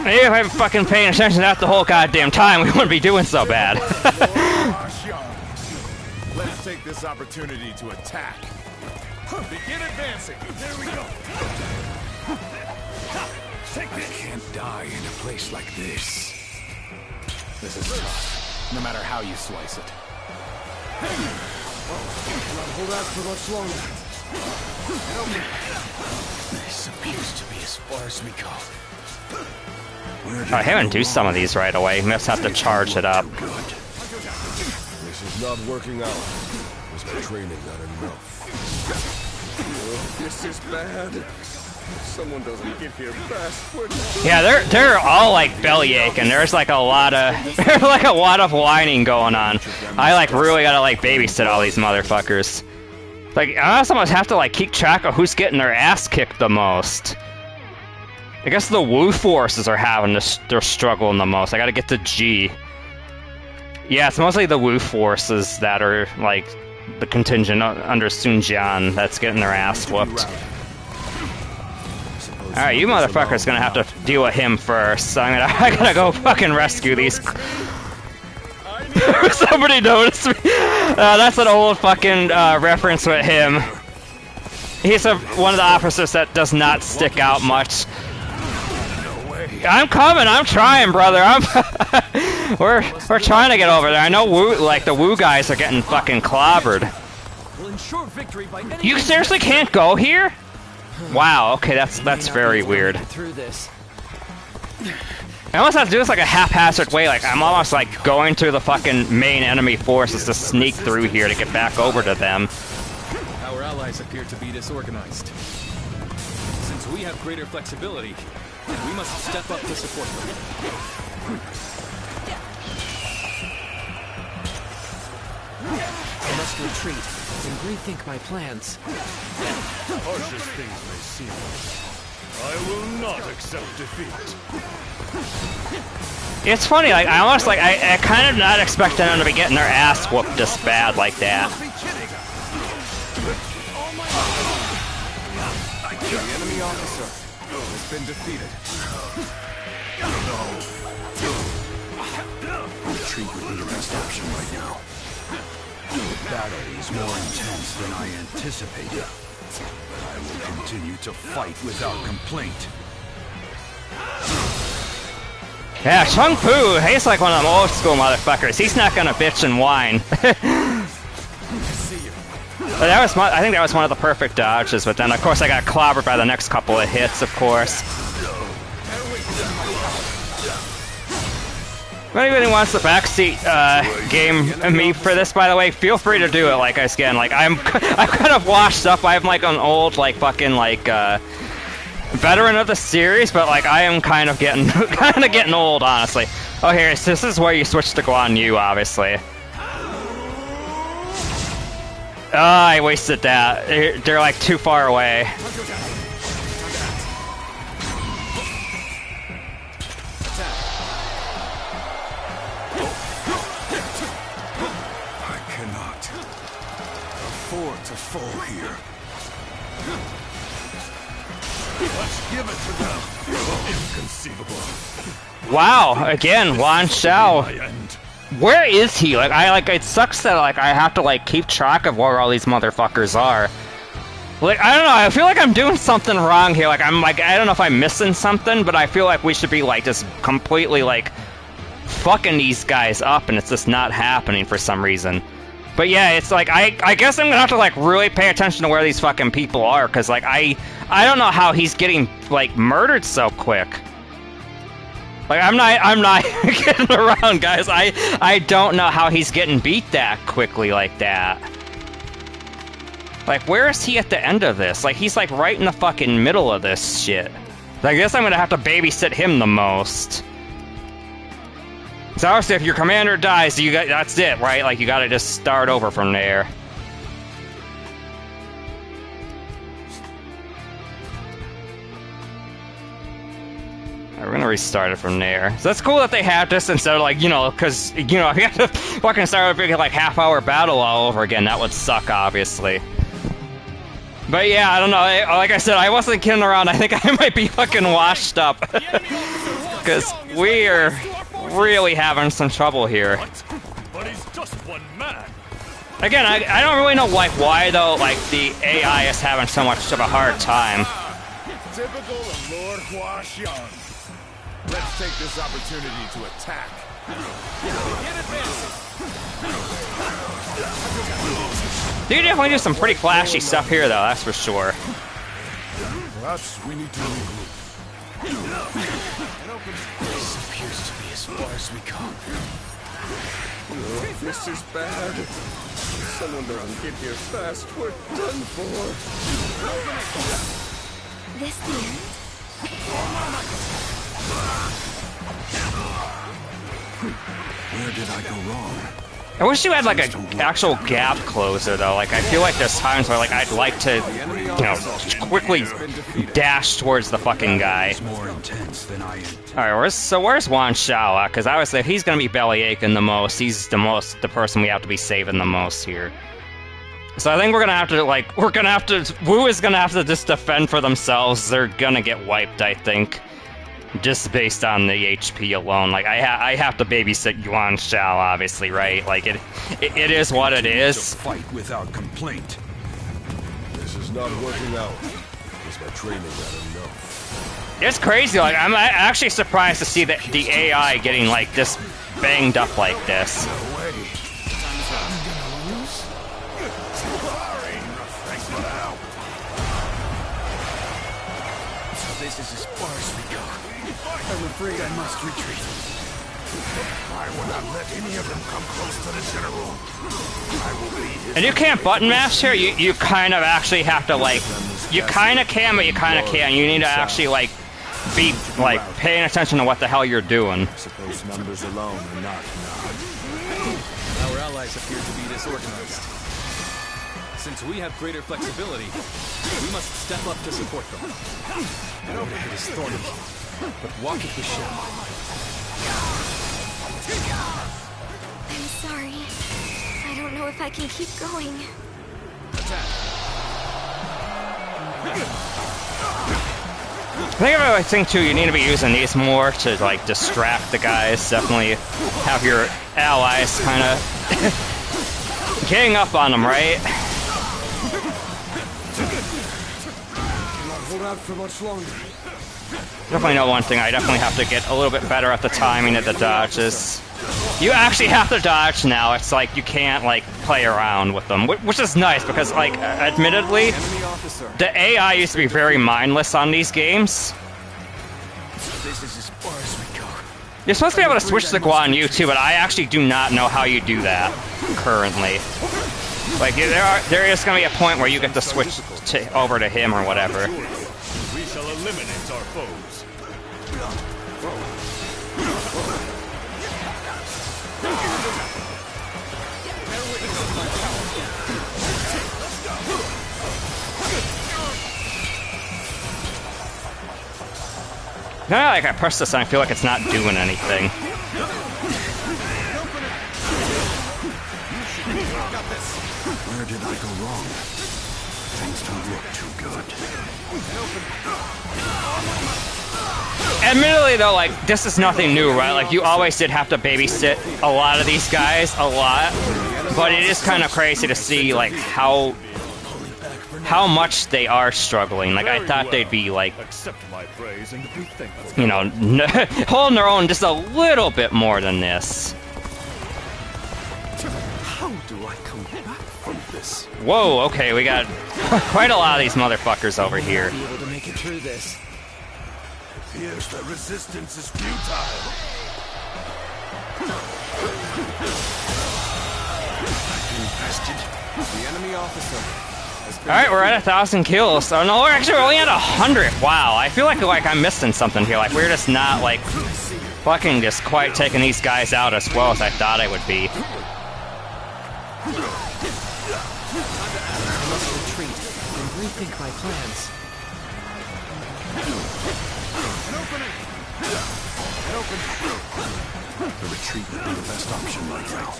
Maybe if I'm fucking paying attention to that the whole goddamn time, we wouldn't be doing so bad. Let's take this opportunity to attack. Begin advancing. There we go. I can't die in a place like this. This is tough, no matter how you slice it. Not hold out for much longer. This appears to be as far as we go. I haven't do some of these right away. Must have to charge it up. This is not working out. Was my training not enough? This is bad. Someone doesn't get here fast. Yeah, they're all like belly aching. There's like a lot of whining going on. I like really gotta like babysit all these motherfuckers. Like I almost have to like keep track of who's getting their ass kicked the most. I guess the Wu forces are having this. They're struggling the most. I gotta get to G. Yeah, it's mostly the Wu forces that are like the contingent under Sun Jian that's getting their ass whooped. Alright, you motherfuckers gonna have to deal with him first. So I gotta go fucking rescue these. Somebody noticed me. That's an old fucking reference with him. He's one of the officers that does not stick out much. I'm coming. I'm trying, brother. We're trying to get over there. I know the Wu guys are getting fucking clobbered. You seriously can't go here? Wow. Okay, that's very weird. I almost have to do this like a haphazard way. Like I'm almost like going through the fucking main enemy forces to sneak through here to get back over to them. Our allies appear to be disorganized. Since we have greater flexibility, we must step up to support them. I must retreat and rethink my plans. Harsh as things may seem, I will not accept defeat. It's funny, like I almost like I kind of not expecting them to be getting their ass whooped this bad like that. The enemy officer has been defeated. Retreat would be the best option right now. The battle is more intense than I anticipated. But I will continue to fight without complaint. Yeah, Chung Fu, he's like one of them old school motherfuckers. He's not gonna bitch and whine. But I think that was one of the perfect dodges, but then of course I got clobbered by the next couple of hits, of course. If anybody wants the backseat game me for this, by the way, feel free to do it. Like again, like I'm kind of washed up. I'm like an old like fucking like veteran of the series, but like I am kind of getting old, honestly. Oh, here, so this is where you switch to Guan Yu, obviously. I wasted that. They're like too far away. I cannot afford to fall here. Let's give it to them. Inconceivable. Wow, again, Wan Xiao. Where is he? Like, it sucks that, like, I have to, like, keep track of where all these motherfuckers are. Like, I don't know, I feel like I'm doing something wrong here. Like, I don't know if I'm missing something, but I feel like we should be, like, just completely, like, fucking these guys up, and it's just not happening for some reason. But yeah, it's like, I guess I'm gonna have to, like, really pay attention to where these fucking people are, because, like, I don't know how he's getting, like, murdered so quick. Like, I'm not getting around, guys. I don't know how he's getting beat that quickly like that. Like, where is he at the end of this? Like, he's, like, right in the fucking middle of this shit. I guess I'm gonna have to babysit him the most. So obviously, if your commander dies, that's it, right? Like, you gotta just start over from there. We're gonna restart it from there. So that's cool that they have this instead of, like, you know, because, you know, if you have to fucking start a big, like, half-hour battle all over again, that would suck, obviously. But yeah, I don't know. Like I said, I wasn't kidding around. I think I might be fucking washed up. Because we are really having some trouble here. But he's just one man. Again, I don't really know like why though. Like the AI is having so much of a hard time. Typical of Lord Hua Xiong. Let's take this opportunity to attack. You definitely do some pretty flashy stuff here, though. That's for sure. Perhaps we need to regroup. This appears to be as far as we come. Oh, this is bad. Someone around get here fast. We're done for. This the end? Where did I go wrong? I wish you had like an actual gap closer though. Like I feel like there's times where like I'd like to, you know, quickly dash towards the fucking guy. More intense than I intended. All right, where's Wan Shao? Because obviously if he's gonna be belly aching the most, he's the person we have to be saving the most here. So I think we're gonna have to Wu is gonna have to just defend for themselves. They're gonna get wiped, I think. Just based on the HP alone, like I have to babysit Yuan Shao, obviously, right? Like it is what it is. Fight without complaint. This is not working out. Is my training not enough? It's crazy. Like I'm actually surprised to see the AI getting like this banged up like this. This is as far as we go. I'm afraid I must retreat. I will not let any of them come close to the general. I will be his... And you can't button mash here. You kind of actually have to like, you kind of can, but you kind of can't. You need to actually like be like paying attention to what the hell you're doing. I suppose numbers alone are not enough. Our allies appear to be disorganized. Since we have greater flexibility, we must step up to support them. The road ahead is thorny, but walk it with shall. I'm sorry. I don't know if I can keep going. I think too, you need to be using these more to like distract the guys. Definitely have your allies kind of getting up on them, right? Hold out for much longer. Definitely know one thing, I definitely have to get a little bit better at the timing of the dodges. You actually have to dodge now, it's like you can't like play around with them, which is nice because like admittedly, the AI used to be very mindless on these games. This is as far as we go. You're supposed to be able to switch to Guan Yu too, but I actually do not know how you do that currently. Like there is going to be a point where you get to switch over to him or whatever. We shall eliminate our foes. Now, like I press this and I feel like it's not doing anything. Where did I go wrong? Things don't look too good. Admittedly though, like, this is nothing new, right? Like, you always did have to babysit a lot of these guys, a lot. But it is kind of crazy to see, like, how much they are struggling. Like, I thought they'd be, like, Accept my praise and be thankful. you know, holding their own just a little bit more than this. How do I come back from this? Whoa, okay, we got quite a lot of these motherfuckers over here. Be able to make it through this. Appears that resistance is futile. Infested. The enemy officer. Alright, we're at 1,000 kills. So no, we're actually only at 100. Wow, I feel like I'm missing something here. Like, we're just not, like, fucking just quite taking these guys out as well as I thought I would be. I must retreat and rethink my plans. The retreat would be the best option right now.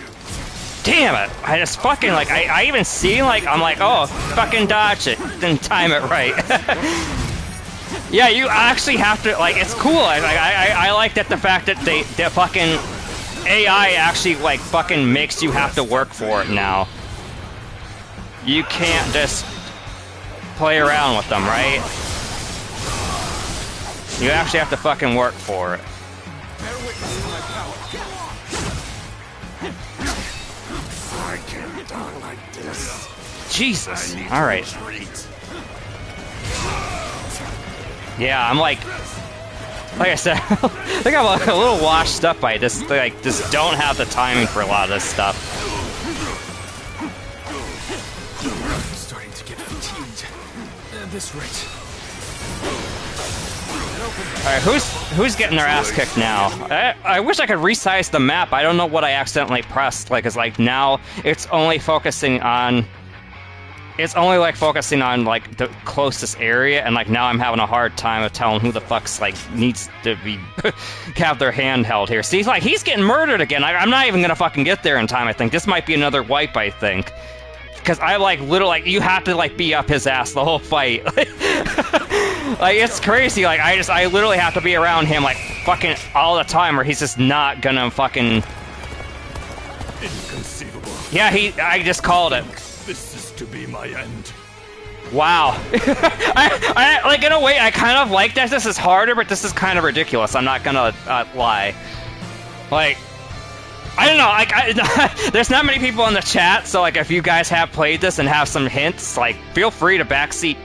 Damn it! I just fucking like I even see like I'm like, oh, fucking dodge it, then time it right. Yeah, you actually have to like. It's cool. I like that the fact that the fucking AI actually like fucking makes you have to work for it now. You can't just play around with them, right? You actually have to fucking work for it. I can't die like this. Jesus. All right. Yeah, I'm like I said, I think I'm like a little washed up. I just don't have the timing for a lot of this stuff. I'm starting to get fatigued. At this rate. Alright, who's getting their ass kicked now? I wish I could resize the map. I don't know what I accidentally pressed. Like, it's like now it's only focusing on... It's only like focusing on like the closest area, and like now I'm having a hard time of telling who the fuck's like needs to be have their hand held here. See, like he's getting murdered again. I'm not even gonna fucking get there in time. I think this might be another wipe. I think because I like literally like you have to like be up his ass the whole fight. Like it's crazy. Like I literally have to be around him like fucking all the time, or he's just not gonna fucking. Inconceivable. Yeah, I just called it. This is to be my end. Wow. I like in a way I kind of like that this is harder, but this is kind of ridiculous. I'm not gonna lie. Like, I don't know. Like, there's not many people in the chat, so like if you guys have played this and have some hints, like feel free to backseat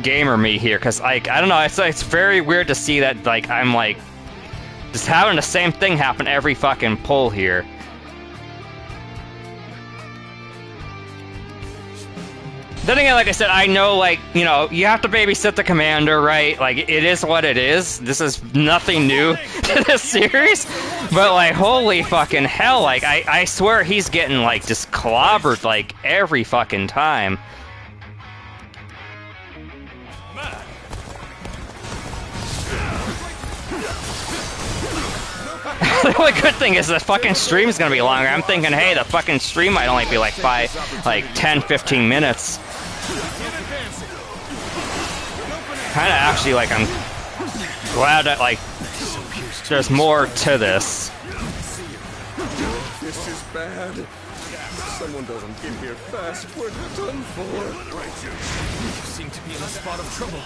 gamer me here, because like I don't know. It's very weird to see that like I'm like just having the same thing happen every fucking pull here. Then again, like I said, I know, like, you know, you have to babysit the commander, right? Like, it is what it is. This is nothing new to this series. But, like, holy fucking hell, like, I swear he's getting, like, just clobbered, like, every fucking time. The only good thing is the fucking stream is gonna be longer. I'm thinking, hey, the fucking stream might only be like 10, 15 minutes. Kinda actually, like, I'm glad that, like, there's more to this. This is bad. If someone doesn't get here fast, we're done for. You seem to be in a spot of trouble.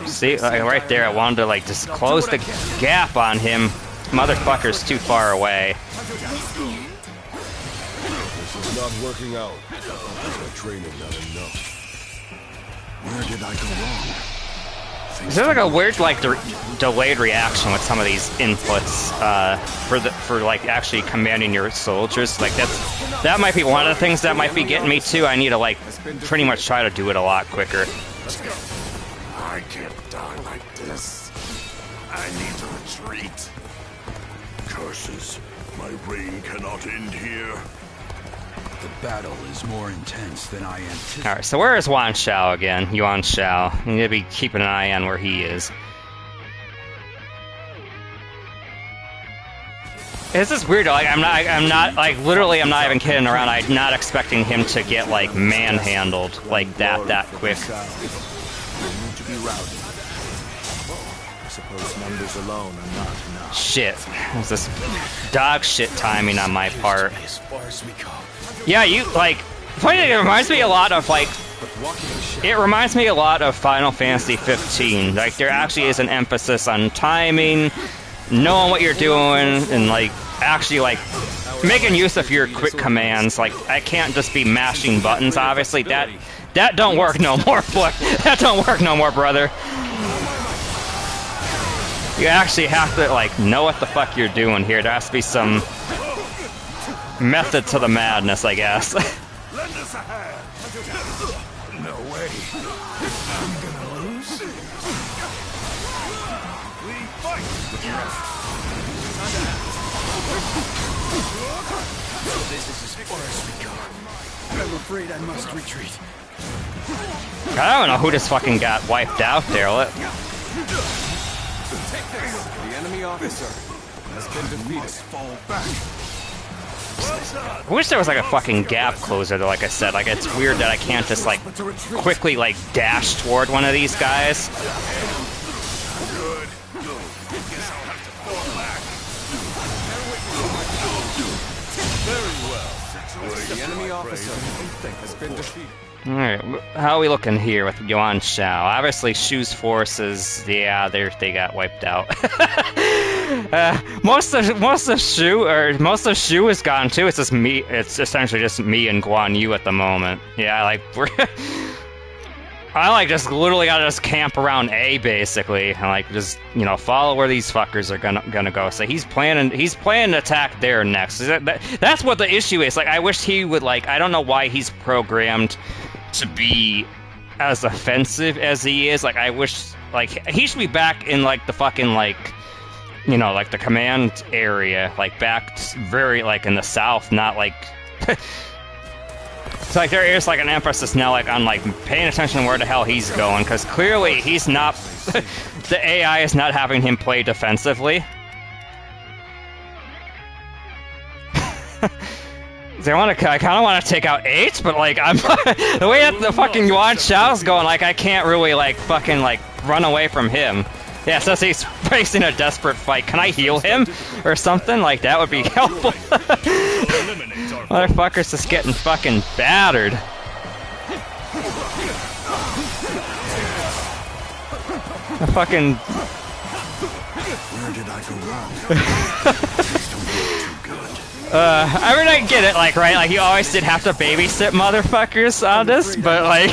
See, like, right there, I wanted to, like, just close the gap on him. Motherfucker's too far away. This is not working out. My training not enough. Where did I go wrong? Is there like a weird like delayed reaction with some of these inputs for like actually commanding your soldiers? Like that might be one of the things that might be getting me too. I need to like pretty much try to do it a lot quicker. I can't die like this. I need to retreat. Curses, my reign cannot end here. The battle is more intense than I anticipated. Alright, so where is Yuan Shao again? Yuan Shao. You need to be keeping an eye on where he is. This is weird. Like I'm not like literally. I'm not even kidding around. I'm not expecting him to get like manhandled like that quick. Need to be routed. I suppose numbers alone are not enough. Shit. There's this dog shit timing on my part. As far as we go. Yeah, you like. Funny thing, it reminds me a lot of like. It reminds me a lot of Final Fantasy 15. Like there actually is an emphasis on timing, knowing what you're doing, and like actually like making use of your quick commands. Like I can't just be mashing buttons. Obviously, that don't work no more. That don't work no more, brother. You actually have to like know what the fuck you're doing here. There has to be some method to the madness, I guess. Lend us a hand. No way. I'm gonna lose. We fight. This is as far as we go. I'm afraid I must retreat. I don't know who just fucking got wiped out there. The enemy officer has been defeated. Fall back. I wish there was like a fucking gap closer though, like I said. Like, it's weird that I can't just like quickly like dash toward one of these guys. The enemy officer has been defeated. Alright, how are we looking here with Yuan Shao? Obviously, Shu's forces, yeah, they got wiped out. Most of Shu is gone too. It's just me. It's essentially just me and Guan Yu at the moment. Yeah, like I like just literally gotta just camp around A basically, and like just follow where these fuckers are gonna go. So he's planning to attack there next. That's what the issue is. Like, I wish he would like. I don't know why he's programmed to be as offensive as he is. Like, I wish like he should be back in like the fucking like like the command area, like back very like in the south, not like. So like there is like an emphasis now like on like paying attention to where the hell he's going, because clearly he's not. The AI is not having him play defensively. I kind of want to take out 8, but like I'm the way that the fucking Yuan Shao's going, like I can't really like fucking like run away from him. Yeah, so he's facing a desperate fight. Can I heal him or something? Like that would be helpful. Motherfucker's just getting fucking battered. The fucking. Where did I go wrong? I mean, I get it, like, right? Like, you always did have to babysit motherfuckers on this, but, like...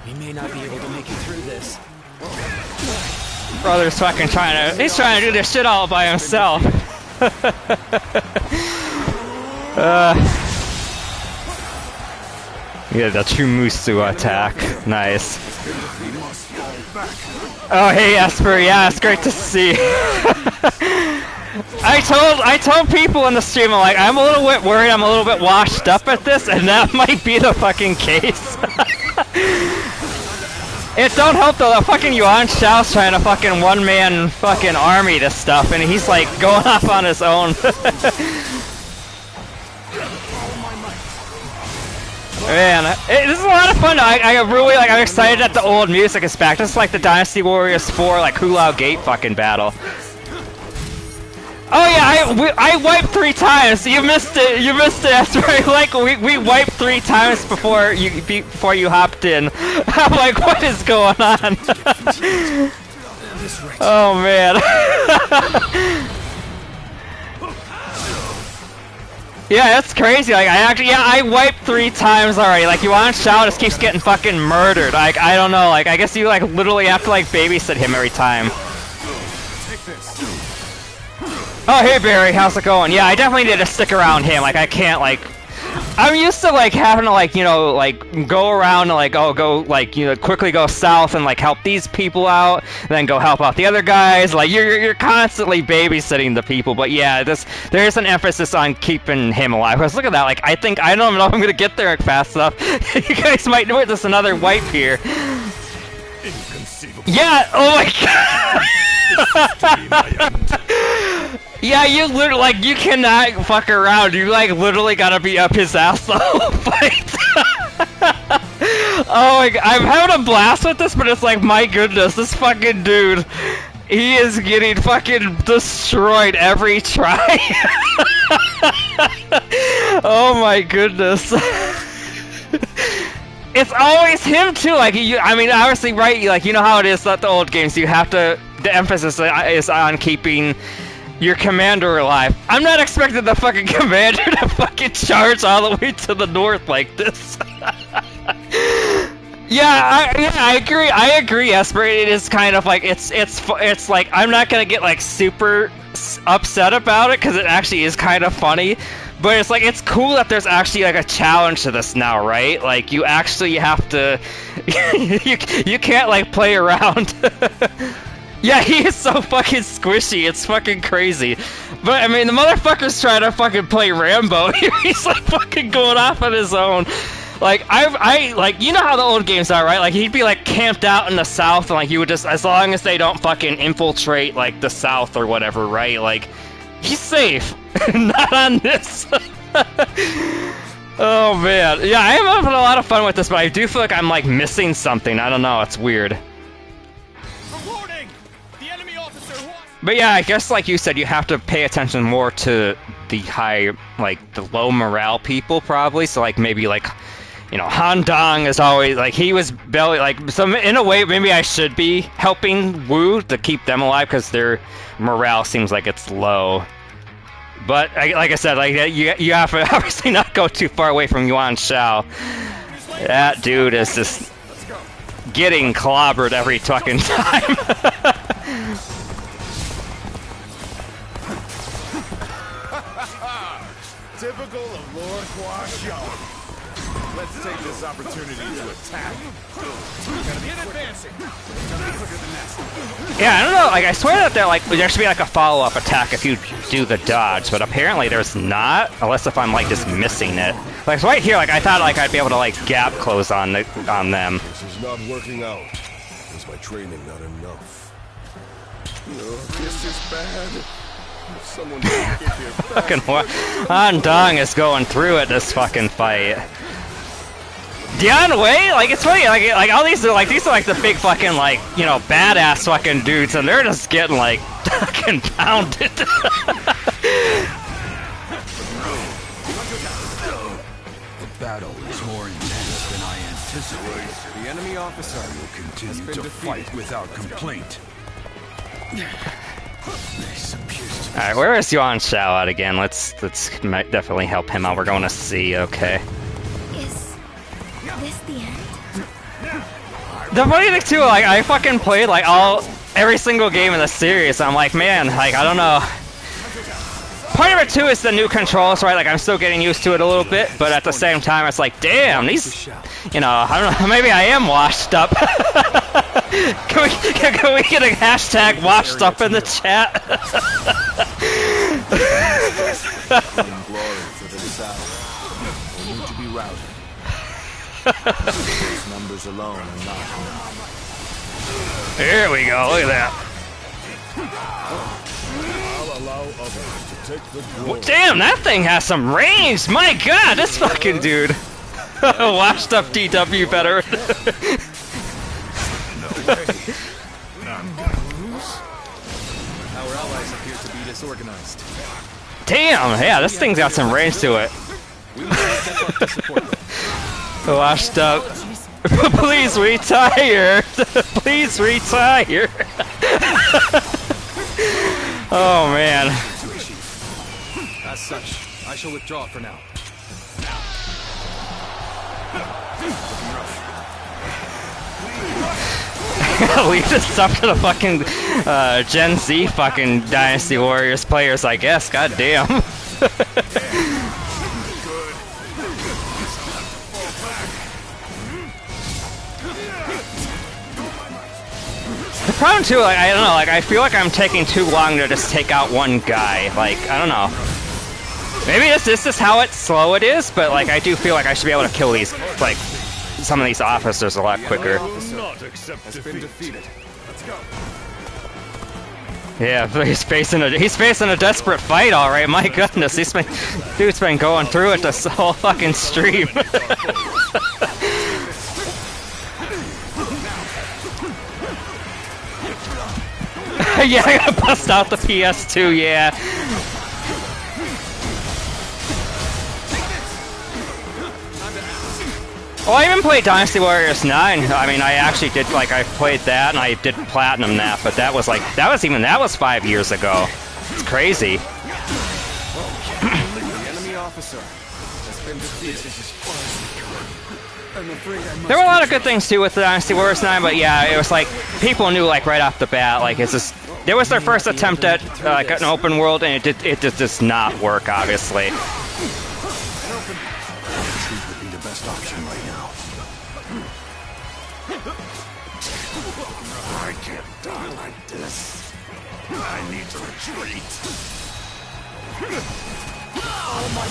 We may not be able to make it through this. Brother's fucking he's trying to do this shit all by himself. Yeah, the Chumusu attack. Nice. Oh, hey, Esper, yeah, it's great to see. I told people in the stream, I'm like, I'm a little bit worried, I'm a little bit washed up at this, and that might be the fucking case. It don't help though, the fucking Yuan Shao's trying to fucking one-man fucking army this stuff, and he's like going off on his own. Man, this is a lot of fun. I really like. I'm excited that the old music is back. Just like the Dynasty Warriors 4 like Hulao Gate fucking battle. Oh yeah, I wiped 3 times. You missed it. You missed it. That's right. Like we wiped 3 times before you hopped in. I'm like, what is going on? Oh man. Yeah, that's crazy. Like I wiped 3 times already. Like Yuan Shao just keeps getting fucking murdered. Like I don't know. Like I guess you like literally have to like babysit him every time. Oh hey Barry, how's it going? Yeah, I definitely need to stick around him. Like I can't like. I'm used to like having to like like go around and like go like quickly go south and like help these people out, and then go help out the other guys. Like you're constantly babysitting the people. But yeah, there's an emphasis on keeping him alive. Because look at that. Like I don't know if I'm gonna get there fast enough. You guys might witness another wipe here. Yeah. Oh my god. Yeah, you literally, like, you cannot fuck around. You, like, literally gotta be up his ass the whole fight. Oh my god, I'm having a blast with this, but it's like, my goodness, this fucking dude, he is getting fucking destroyed every try. Oh my goodness. It's always him too, like, I mean, obviously, right, like, you know how it is, like the old games, you have to, the emphasis is on keeping your commander alive. I'm not expecting the fucking commander to fucking charge all the way to the north like this. Yeah, I agree, Esper. It is kind of like it's like I'm not gonna get like super upset about it because it actually is kind of funny. But it's like it's cool that there's actually like a challenge to this now, right? Like you actually have to, you can't like play around. Yeah, he is so fucking squishy, it's fucking crazy. But, I mean, the motherfucker's trying to fucking play Rambo. He's, like, fucking going off on his own. Like, like, you know how the old games are, right? Like, he'd be, like, camped out in the south, and, like, you would just, as long as they don't fucking infiltrate, like, the south or whatever, right? Like, He's safe. Not on this. Oh man, yeah, I am having a lot of fun with this, but I do feel like I'm like missing something. I don't know, it's weird. But yeah, I guess like you said, you have to pay attention more to the high, like the low morale people probably. So like maybe like, you know, Han Dong is always like he was barely like some in a way maybe I should be helping Wu to keep them alive because their morale seems like it's low. But like I said, like you have to obviously not go too far away from Yuan Shao. That dude is just getting clobbered every fucking time. Typical of Lord Guasho. Let's take this opportunity to attack. Gotta be advancing. Gotta be quicker than that. Yeah, I don't know. Like I swear that there should be like a follow-up attack if you do the dodge, but apparently there's not, unless if I'm like just missing it. Like right here, like I thought like I'd be able to like gap close on them. This is not working out. Is my training not enough? No, this is bad. Someone get here Fucking Han Dong is going through it this fucking fight. Dian Wei, like it's funny, like all these are like the big fucking like, you know, badass fucking dudes, and they're just getting like fucking pounded. The battle is more intense than I anticipated. The enemy officer will continue to fight without complaint. Alright, where is Yuan Shao at again? Let's definitely help him out. We're going to C, okay. Is this the end? The funny thing too, like I fucking played like every single game in the series. I'm like, man, like I don't know. Part of it too is the new controls, right? Like I'm still getting used to it a little bit, but at the same time, it's like, damn, these, you know, I don't know, maybe I am washed up. Can we get a hashtag washed up in the chat? Numbers alone are not enough. Here we go, look at that. I'll allow others to take the glory. Damn, that thing has some range! My god, this fucking dude! Washed up DW better. No way. I'm gonna lose. Our allies appear to be disorganized. Damn, yeah, this thing's got some range to it. We must step up to support them. Washed up. Please retire! Please retire! Oh man. As such, I shall withdraw for now. Leave this stuff to the fucking Gen Z fucking Dynasty Warriors players, I guess. God damn. The problem too, like I don't know, like I feel like I'm taking too long to just take out one guy. Like I don't know. Maybe this is how slow it is, but like I do feel like I should be able to kill these like some of these officers a lot quicker. Yeah, he's facing a desperate fight, all right. My goodness, dude's been going through it this whole fucking stream. Yeah, I gotta bust out the PS2, yeah. Oh, I even played Dynasty Warriors 9. I mean, I actually did, like, I played that, and I did Platinum that, but that was, like, that was 5 years ago. It's crazy. The enemy officer has been defeated. There were a lot of good things, too, with the Dynasty Warriors 9, but yeah, it was like, people knew, like, right off the bat, like, it's just, there was their first attempt at, like, an open world, and it just does not work, obviously. Retreat would be the best option right now. I can't die like this. I need to retreat. Oh my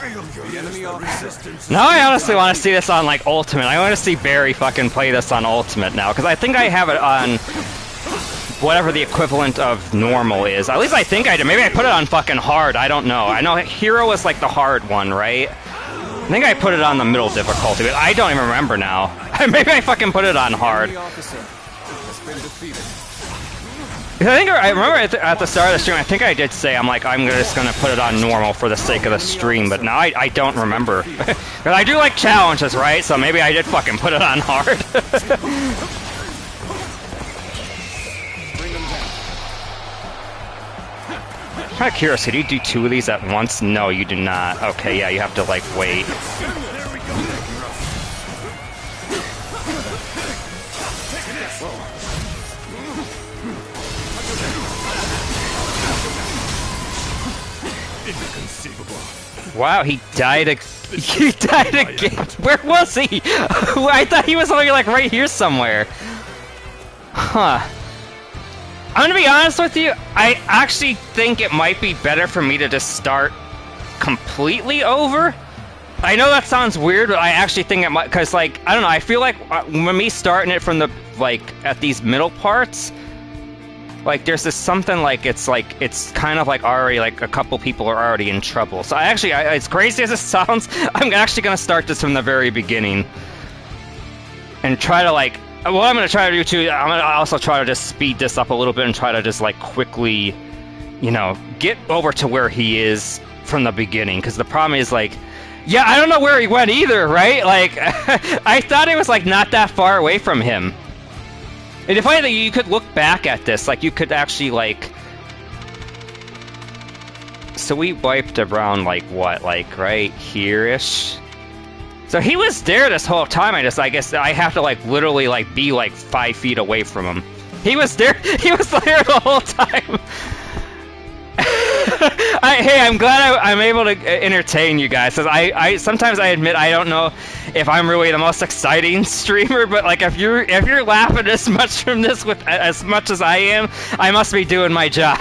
The enemy officer. Now I honestly want to see this on, like, Ultimate. I want to see Barry fucking play this on Ultimate now, because I think I have it on whatever the equivalent of normal is. At least I think I did. Maybe I put it on fucking hard. I don't know. I know hero is like the hard one, right? I think I put it on the middle difficulty, but I don't even remember now. Maybe I fucking put it on hard. I remember at the start of the stream, I think I did say, I'm just gonna put it on normal for the sake of the stream, but now I don't remember. Because I do like challenges, right? So maybe I did fucking put it on hard. I'm kind of curious, did you do 2 of these at once? No, you do not. Okay, yeah, you have to, like, wait. Wow, he died again. Where was he? I thought he was only, like, right here somewhere. Huh. I'm gonna be honest with you, I actually think it might be better for me to just start completely over. I know that sounds weird, but I actually think it might, because, like, I don't know, I feel like when me starting it from the, like, at these middle parts, like, there's this something, like, it's kind of, like, already, like, a couple people are already in trouble. So I actually, as crazy as it sounds, I'm actually gonna start this from the very beginning. And try to, like, what I'm gonna try to do, too, I'm gonna also try to just speed this up a little bit and try to just, like, quickly, you know, get over to where he is from the beginning. Because the problem is, like, yeah, I don't know where he went either, right? Like, I thought it was, like, not that far away from him. And if anything, you could look back at this, like, you could actually, like... So we wiped around, like, what, like, right here-ish? So he was there this whole time, I guess I have to, like, literally, like, be, like, 5 feet away from him. He was there the whole time! Hey, I'm glad I'm able to entertain you guys, because sometimes I admit I don't know if I'm really the most exciting streamer, but like if you're laughing as much from this with as much as I am, I must be doing my job.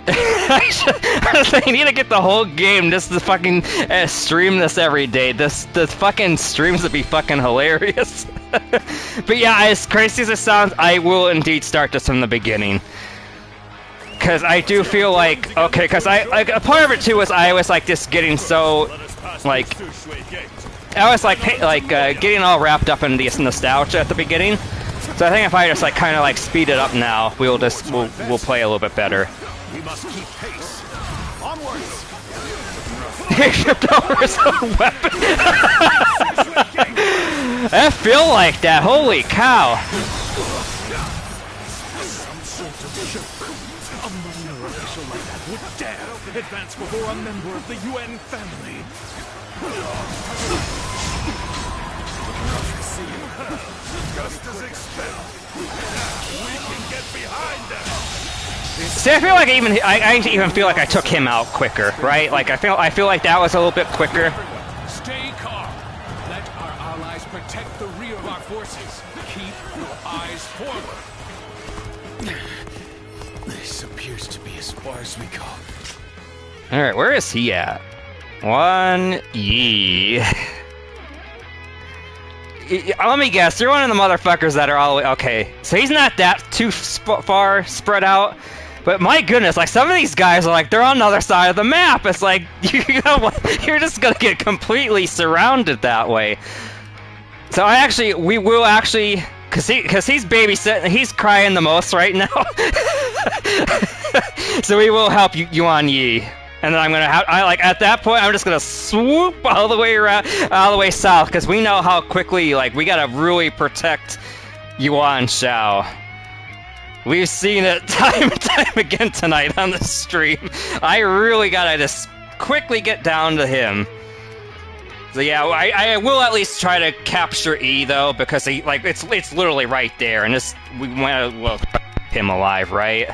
I need to get the whole game just to fucking stream this every day. The fucking streams would be fucking hilarious. But yeah, as crazy as it sounds, I will indeed start this from the beginning. Because I do feel like, okay, because a part of it too was I was like just getting so, like, I was like getting all wrapped up in this nostalgia at the beginning. So I think if I just like kind of like speed it up now, we'll play a little bit better. We must keep pace. Onwards. He tripped over his own weapon. I feel like that. Holy cow. Some sort of joke. A minor official like that would dare advance before a member of the UN family. Just as expelled. We can get behind them. See, I feel like I even feel like I took him out quicker, right? Like I feel like that was a little bit quicker. Stay calm. Let our allies protect the rear of our forces. Keep your eyes forward. This appears to be as far as we go. All right, where is he at? 1 Yi. Let me guess, you're one of the motherfuckers that are all the way... Okay, so he's not that too far spread out, but my goodness, like, some of these guys are like, they're on the other side of the map. It's like, you know, you're just gonna get completely surrounded that way. So we will actually... Because he's babysitting, he's crying the most right now. So we will help Yuan Yi. And then I'm gonna at that point I'm just gonna swoop all the way around, all the way south, because we know how quickly, like, we gotta really protect Yuan Shao. We've seen it time and time again tonight on the stream. I really gotta just quickly get down to him. So yeah, I will at least try to capture E though, because he, like, it's literally right there, and we want to keep him alive, right?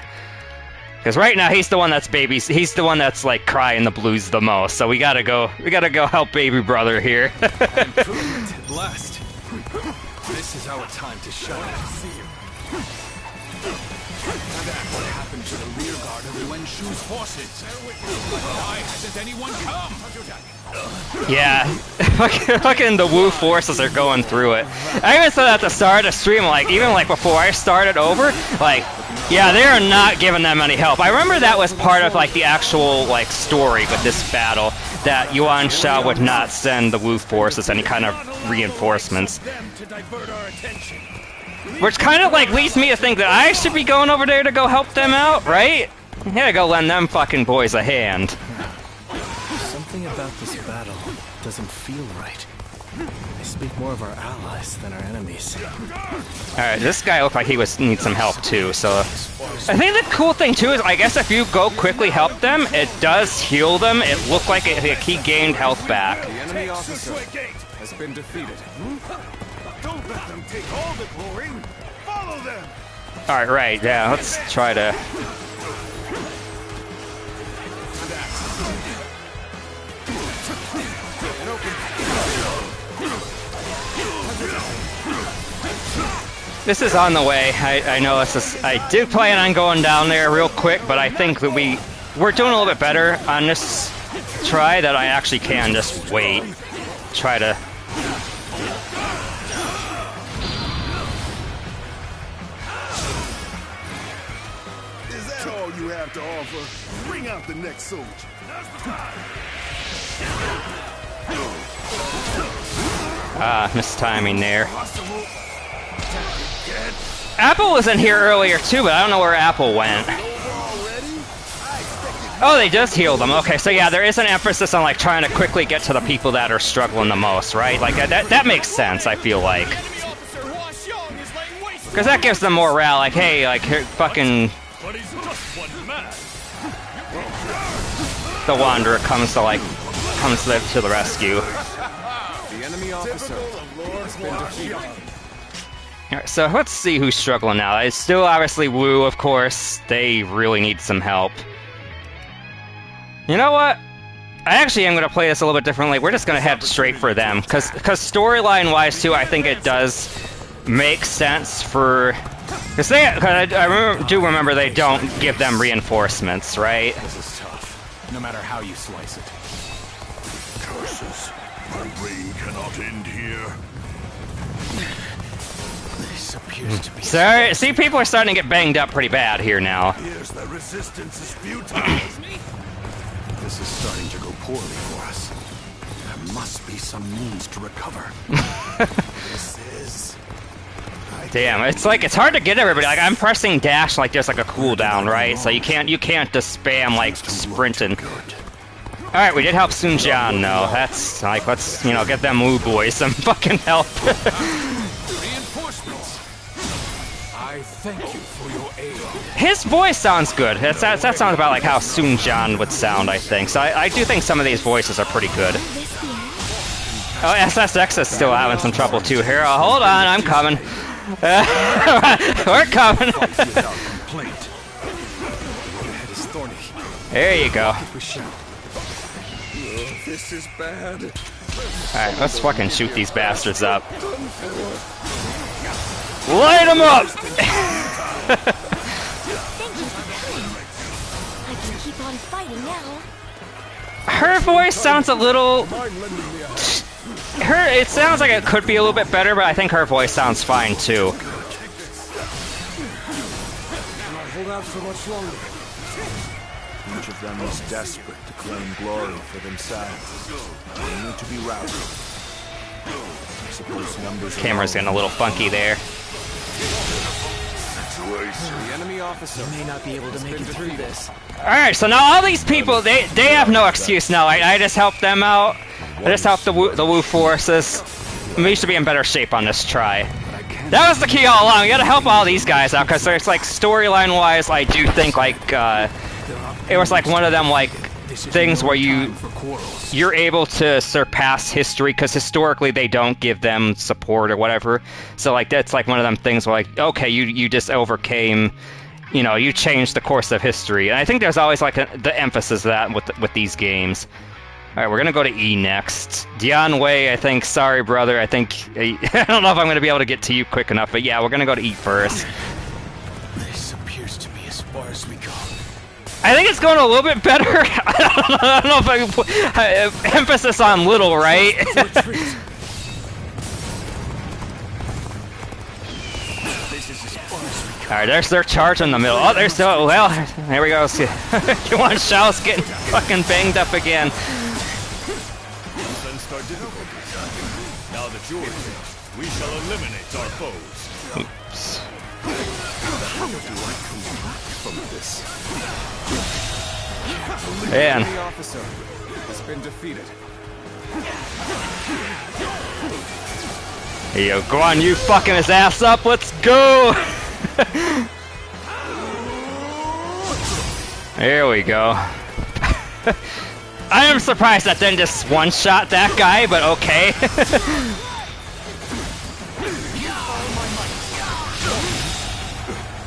Because right now he's the one that's he's the one that's like crying the blues the most. So we gotta go help baby brother here. Improvement at last. This is our time to shine. What happened to the rear guard of Yuan Shu's forces. Why hasn't anyone come? Yeah, fucking the Wu forces are going through it. I even said at the start of the stream, like, even like before I started over, like, yeah, they are not giving them any help. I remember that was part of like the actual like story with this battle, that Yuan Shao would not send the Wu forces any kind of reinforcements. Which kind of like leads me to think that I should be going over there to go help them out, right? Yeah, go lend them fucking boys a hand. Something about this battle doesn't feel right. They speak more of our allies than our enemies. Alright, this guy looked like he needs some help too, so... I think the cool thing too is, I guess if you go quickly help them, it does heal them. It looked like he gained health back. The enemy officer has been defeated. Don't let them take all the glory. Follow them. Alright, right, yeah, let's try to... This is on the way. I know this is... I did plan on going down there real quick, but I think that we're doing a little bit better on this try that I actually can just wait. Try to... Is that all you have to offer? Bring out the next soldier. Mistiming there. Apple was in here earlier too, but I don't know where Apple went. Oh, they just healed them. Okay, so yeah, there is an emphasis on like trying to quickly get to the people that are struggling the most, right? Like that makes sense, I feel like. Because that gives them morale, like, hey, like, here, fucking... The Wanderer comes to the rescue. The enemy officer has been defeated. Alright, so let's see who's struggling now. It's still obviously Wu, of course. They really need some help. You know what? I actually am going to play this a little bit differently. We're just going to head straight for them. Because storyline-wise, too, I think it does make sense for... Because I do remember they don't give them reinforcements, right? This is tough, no matter how you slice it. Curses. My reign cannot end here. This appears to be... So, see, people are starting to get banged up pretty bad here now. Here's the resistance is futile. This is starting to go poorly for us. There must be some means to recover. This is... Damn, it's like, it's hard to get everybody. Like, I'm pressing dash like there's like a cooldown, right? So you can't just spam like sprinting. Alright, we did help Sun Jian, though. That's like, let's, you know, get them Wu boys some fucking help. Reinforcements. I thank you for your aid. His voice sounds good. That sounds about like how Sun Jian would sound, I think. So I do think some of these voices are pretty good. Oh, SSX is still having some trouble too here. Oh, hold on, I'm coming. We're coming. There you go. This is bad. Alright, let's fucking shoot these bastards up. Light them up! I can keep on fighting now. Her voice sounds a little... It sounds like it could be a little bit better, but I think her voice sounds fine too. Hold out for much longer. Each of them is desperate to claim glory for themselves. They need to be routed. I suppose numbers... Camera's getting a little funky there. The enemy officer may not be able to make it through this. Alright, so now all these people, they have no excuse now. I just helped them out. I just helped the Wu forces. We should be in better shape on this try. That was the key all along. You gotta help all these guys out, because there's like, storyline-wise, I do think like, it was like one of them like things where you're able to surpass history, because historically they don't give them support or whatever. So like that's like one of them things where like, okay, you just overcame, you know, you changed the course of history. And I think there's always like the emphasis of that with these games. All right, we're gonna go to E next. Dian Wei, I think. Sorry, brother. I think I don't know if I'm gonna be able to get to you quick enough, but yeah, we're gonna go to E first. This appears appears to be as far as we go. I think it's going a little bit better. I don't know if I can put emphasis on little, right? Alright, there's their charge in the middle. Oh, there's so well. There we go. Yuan Shao's getting fucking banged up again. Now that you're here, we shall eliminate our foes. Oops. How do I come back from this? Man. The officer has been defeated. Here you go on, you fucking his ass up. Let's go. There we go. I am surprised that didn't just one-shot that guy, but okay.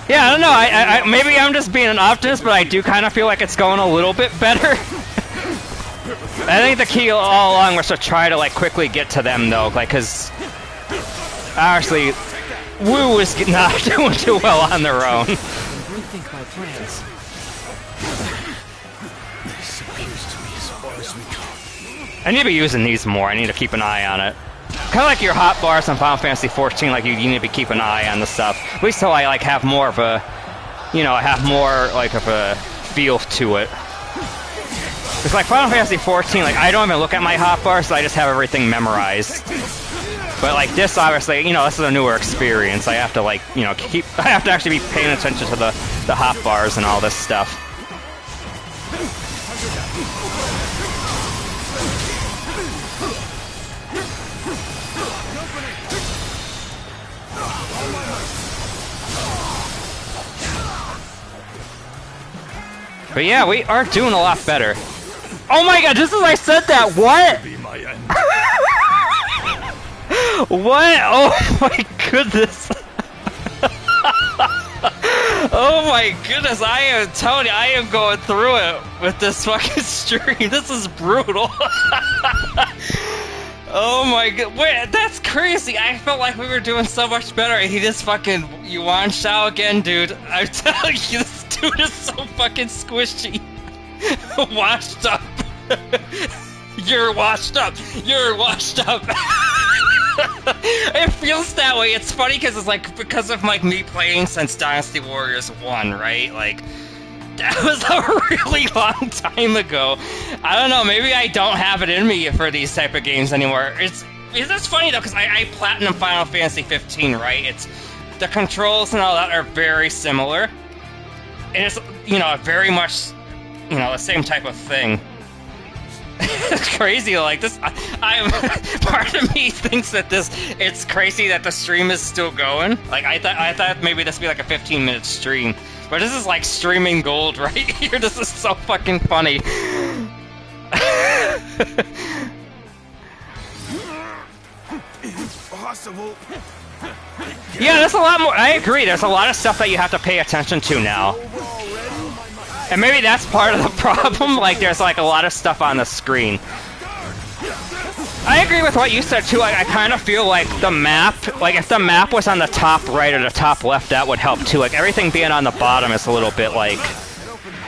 Yeah, I don't know. I maybe I'm just being an optimist, but I do kind of feel like it's going a little bit better. I think the key all along was to try to like quickly get to them though, like because honestly, Wu was not doing too well on their own. Rethink my plans. This appears to be as far as we go. I need to be using these more. I need to keep an eye on it. Kind of like your hot bars in Final Fantasy 14, like you need to be keeping an eye on the stuff. At least till I like have more of a, you know, have more like of a feel to it. It's like Final Fantasy 14, like I don't even look at my hot bars, so I just have everything memorized. But like this, obviously, you know, this is a newer experience. I have to like, you know, I have to actually be paying attention to the hot bars and all this stuff. But yeah, we are doing a lot better. Oh my god, just as I said that, what? What? Oh my goodness. Oh my goodness, I am telling you, I am going through it with this fucking stream. This is brutal. Oh my god, wait, that's crazy. I felt like we were doing so much better, and he just fucking Yuan Shao again, dude. I'm telling you, this dude is so fucking squishy. Washed up. You're washed up. You're washed up. It feels that way. It's funny because it's like because of like me playing since Dynasty Warriors 1, right? Like that was a really long time ago. I don't know. Maybe I don't have it in me for these type of games anymore. It's funny though because I platinum Final Fantasy 15, right? It's the controls and all that are very similar. And it's, you know, very much, you know, the same type of thing. It's crazy, like this. I'm part of me thinks that it's crazy that the stream is still going. Like I thought maybe this would be like a 15-minute stream, but this is like streaming gold right here. This is so fucking funny. Impossible. Yeah, there's a lot more. I agree. There's a lot of stuff that you have to pay attention to now. And maybe that's part of the problem, like there's like a lot of stuff on the screen. I agree with what you said too, I kind of feel like the map, like if the map was on the top right or the top left, that would help too. Like everything being on the bottom is a little bit like,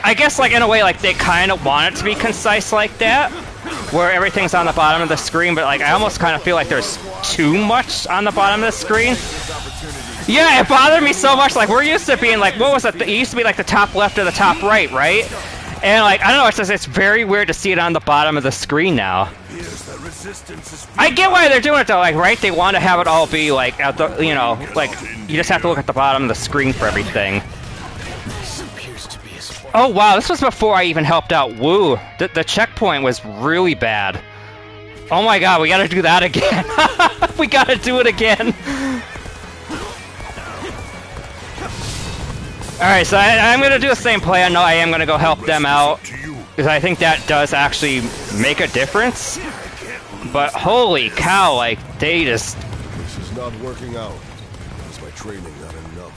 I guess like in a way like they kind of want it to be concise like that, where everything's on the bottom of the screen, but like I almost kind of feel like there's too much on the bottom of the screen. Yeah, it bothered me so much. Like, we're used to being like, what was it? It used to be like the top left or the top right, right? And like, I don't know, it's very weird to see it on the bottom of the screen now. I get why they're doing it though, like, right? They want to have it all be like, at the, you know, like, you just have to look at the bottom of the screen for everything. Oh wow, this was before I even helped out Wu. The checkpoint was really bad. Oh my god, we gotta do that again. We gotta do it again. Alright, so I'm gonna do the same play. I know I am gonna go help them out, because I think that does actually make a difference. But holy cow, like, they just... This is not working out. Is my training not enough?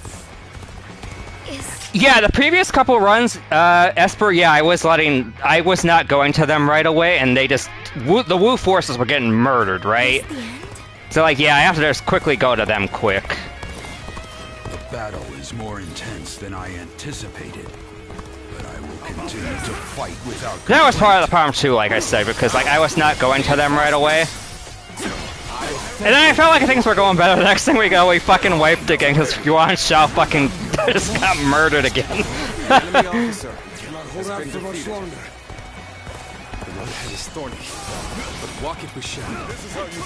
Yeah, the previous couple runs, Esper, yeah, I was not going to them right away, and they just... the Wu forces were getting murdered, right? So, like, yeah, I have to just quickly go to them quick. The battle is is more intense than I anticipated. But I will continue to fight without complaint. That was part of the problem too, like I said, because like I was not going to them right away. And then I felt like things were going better. The next thing we go, we fucking wiped again because Yuan Shao fucking just got murdered again. Enemy officer. Hold out for much longer. The road ahead is thorny, but walk it with shall. This is how you do it.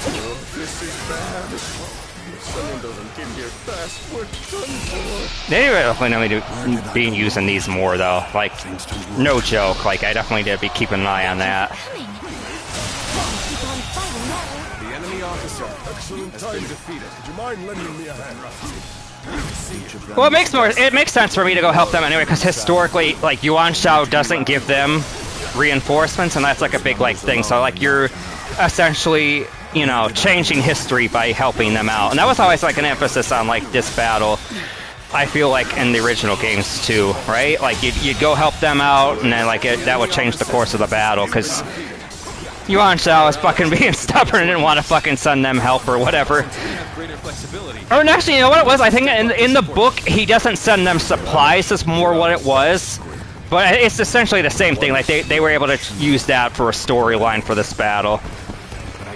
Oh, this is bad. If someone doesn't get here fast, we're done for. They definitely need to be using these more though. Like, no joke. Like, I definitely did be keeping an eye on that. The enemy officer has been defeated. Would you mind lending me a hand? Well, it makes sense for me to go help them anyway, because historically, like, Yuan Shao doesn't give them reinforcements, and that's like a big like thing. So like you're essentially, you know, changing history by helping them out, and that was always like an emphasis on like this battle. I feel like in the original games too, right? Like you'd go help them out, and then like that would change the course of the battle, because Yuan Shao was fucking being stubborn and didn't want to fucking send them help or whatever. Or actually, you know what it was? I think in the book, he doesn't send them supplies, is more what it was. But it's essentially the same thing, like they were able to use that for a storyline for this battle.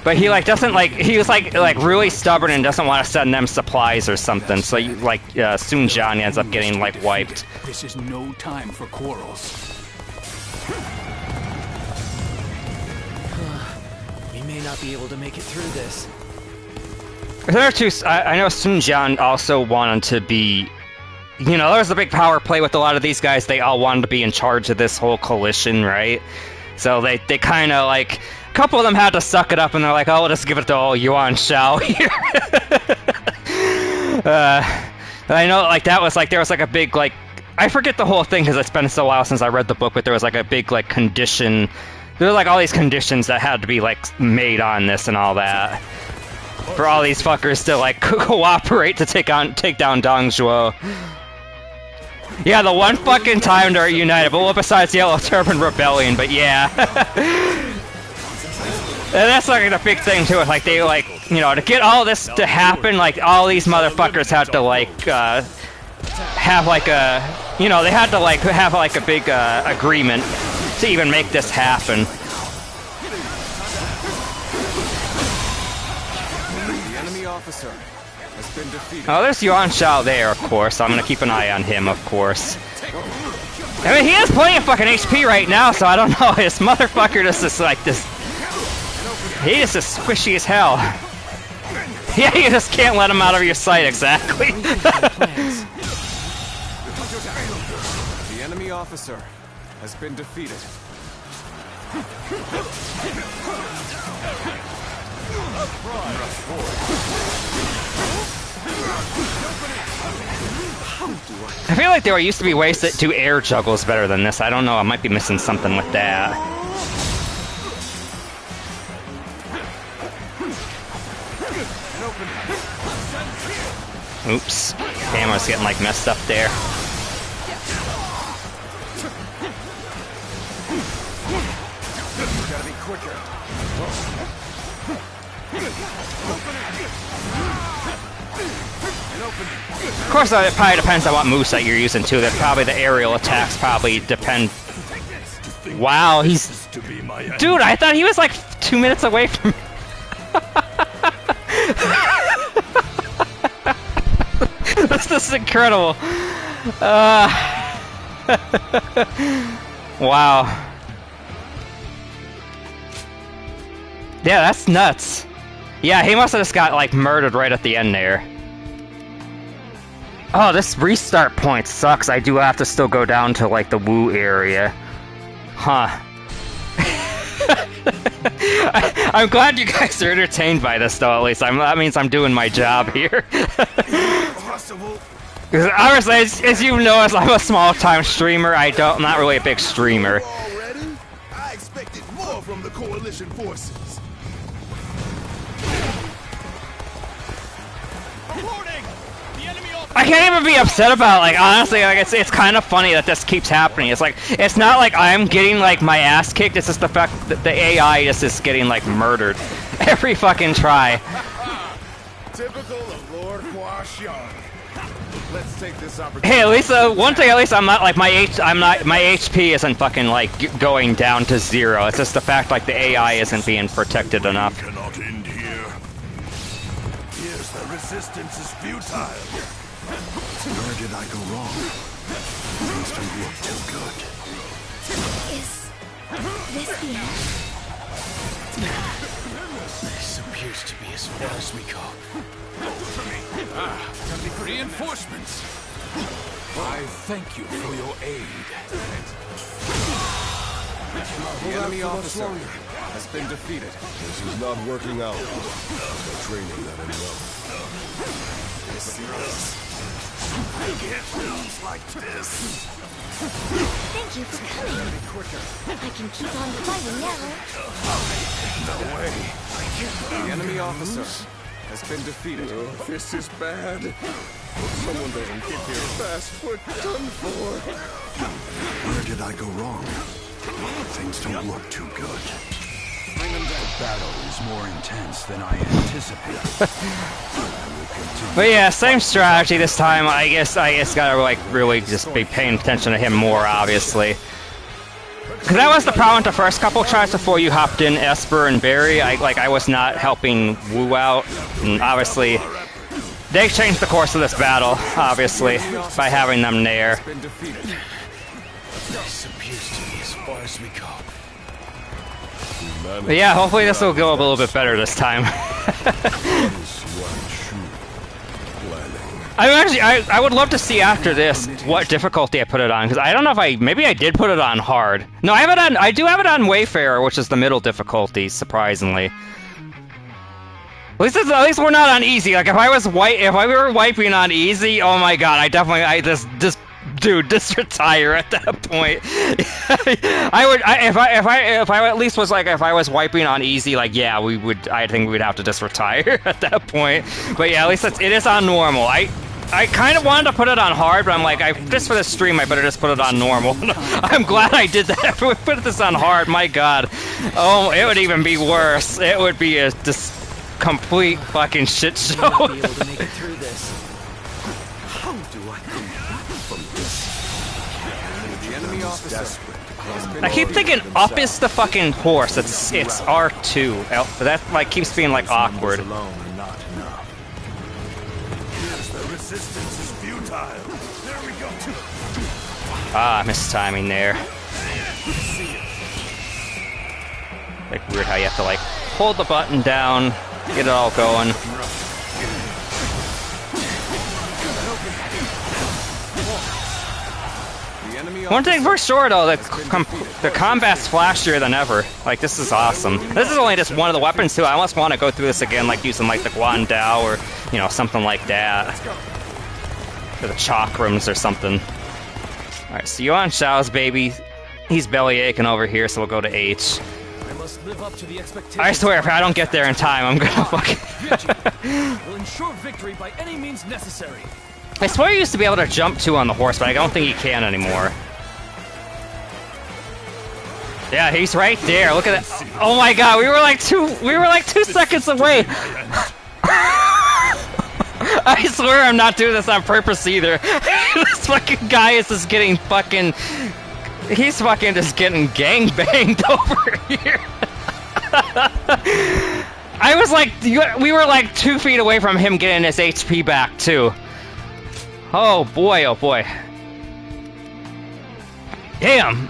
But he like doesn't like, he was like really stubborn and doesn't want to send them supplies or something, so like Sun Jian ends up getting like wiped. This is no time for quarrels. We may not be able to make it through this. There are two. I know Sun Jian also wanted to be, you know, there was a big power play with a lot of these guys. They all wanted to be in charge of this whole coalition, right? So they kind of like, a couple of them had to suck it up, and they're like, oh, we'll just give it to all Yuan Shao here. I know, like, that was like, there was like a big, like, I forget the whole thing because it's been so while since I read the book, but there was like a big, like, condition. There were like all these conditions that had to be like made on this and all that. For all these fuckers to like cooperate to take down Dongzhuo. Yeah, the one fucking time they're united, but well, besides Yellow Turban Rebellion, but yeah. And that's like the big thing too, like they like, you know, to get all this to happen, like all these motherfuckers had to like have like a, you know, they had to like have like a big agreement to even make this happen. Officer has been defeated. Oh, there's Yuan Shao there, of course. So I'm gonna keep an eye on him, of course. I mean, he has plenty of fucking HP right now, so I don't know. This motherfucker just is like this. He just is squishy as hell. Yeah, you just can't let him out of your sight, exactly. The enemy officer has been defeated. I feel like there used to be ways that do air juggles better than this. I don't know, I might be missing something with that. Oops. Camera's getting like messed up there. Gotta be quicker. Of course, it probably depends on what moveset you're using too. That probably the aerial attacks probably depend. Wow, he's. Dude, I thought he was like 2 minutes away from. This is incredible. Wow. Yeah, that's nuts. Yeah, he must have just got like murdered right at the end there. Oh, this restart point sucks. I do have to still go down to like the Wu area. Huh. I'm glad you guys are entertained by this though, at least. That means I'm doing my job here. Because honestly, as you know, as I'm a small-time streamer, I'm not really a big streamer. I expected more from the coalition forces. I can't even be upset about it. Like, honestly, like it's kind of funny that this keeps happening. It's like, it's not like I'm getting like my ass kicked, it's just the fact that the AI just is getting like murdered every fucking try. Typical of Lord Hua Xiong. Let's take this opportunity. Hey, at least one thing. At least I'm not like my HP isn't fucking like going down to 0. It's just the fact like the AI isn't being protected enough. We cannot end here. Yes, the resistance is futile. Where did I go wrong? Things don't look too good. Is this the end? This appears to be as far as we go. Reinforcements. I thank you for your aid. The enemy officer has been defeated. This is not working out. The training that enough. I get feels like this. Thank you for coming. I can keep on fighting now. No way. The enemy officer has been defeated. Oh, this is bad. If someone doesn't get here fast, we're done for. Where did I go wrong? Things don't look too good. The battle is more intense than I anticipated. But yeah, same strategy this time. I guess gotta like really just be paying attention to him more, obviously. Because that was the problem with the first couple tries before you hopped in Esper and Barry. I was not helping Wu out, and obviously they changed the course of this battle, obviously, by having them there. This appears to be as far as we go. But yeah, hopefully this will go a little bit better this time. I would love to see after this what difficulty I put it on, because I don't know if maybe I did put it on hard. No, I do have it on Wayfarer, which is the middle difficulty, surprisingly. At least we're not on easy. Like if I were wiping on easy, oh my god, I just retire at that point. If I at least was like, if I was wiping on easy, like yeah, I think we would have to just retire at that point. But yeah, at least it is on normal. I kind of wanted to put it on hard, but I'm like, just for this stream, I better just put it on normal. I'm glad I did that. If we put this on hard, my god. Oh, it would even be worse. It would be a just complete fucking shit show. I'll be able to make it through this. How do I come back from this? The enemy officer. I keep thinking up is the fucking horse. It's R2. That like keeps being like awkward. Resistance is futile. There we go. Ah, mistiming there. Like weird how you have to like hold the button down, get it all going. One thing for sure though, the combat's flashier than ever. Like this is awesome. This is only just one of the weapons too. I almost want to go through this again, like using like the Guandao or something like that. Or the chakrams or something. Alright, so Yuan Shao's baby, he's belly aching over here, so we'll go to H. I must live up to the expectations. I swear, if I don't get there in time, I'm gonna fucking... We'll ensure victory by any means necessary. I swear you used to be able to jump too on the horse, but I don't think you can anymore. Yeah, he's right there. Look at that. Oh my god, we were like 2 seconds away. I swear I'm not doing this on purpose either. This fucking guy is just getting fucking... He's fucking just getting gangbanged over here. I was like... We were like 2 feet away from him getting his HP back, too. Oh boy, oh boy. Damn.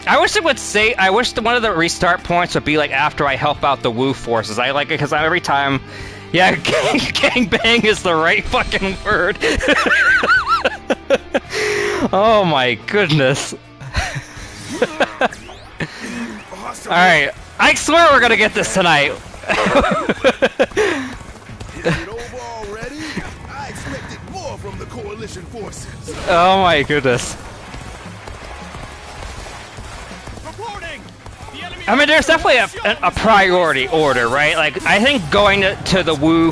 I wish it would say... I wish one of the restart points would be like after I help out the Wu forces. I like it because every time... Yeah, gangbang is the right fucking word. Oh my goodness. Alright, I swear we're gonna get this tonight. Is it over already? I expected more from the coalition forces. Oh my goodness. I mean, there's definitely a priority order, right? Like, I think going to the Wu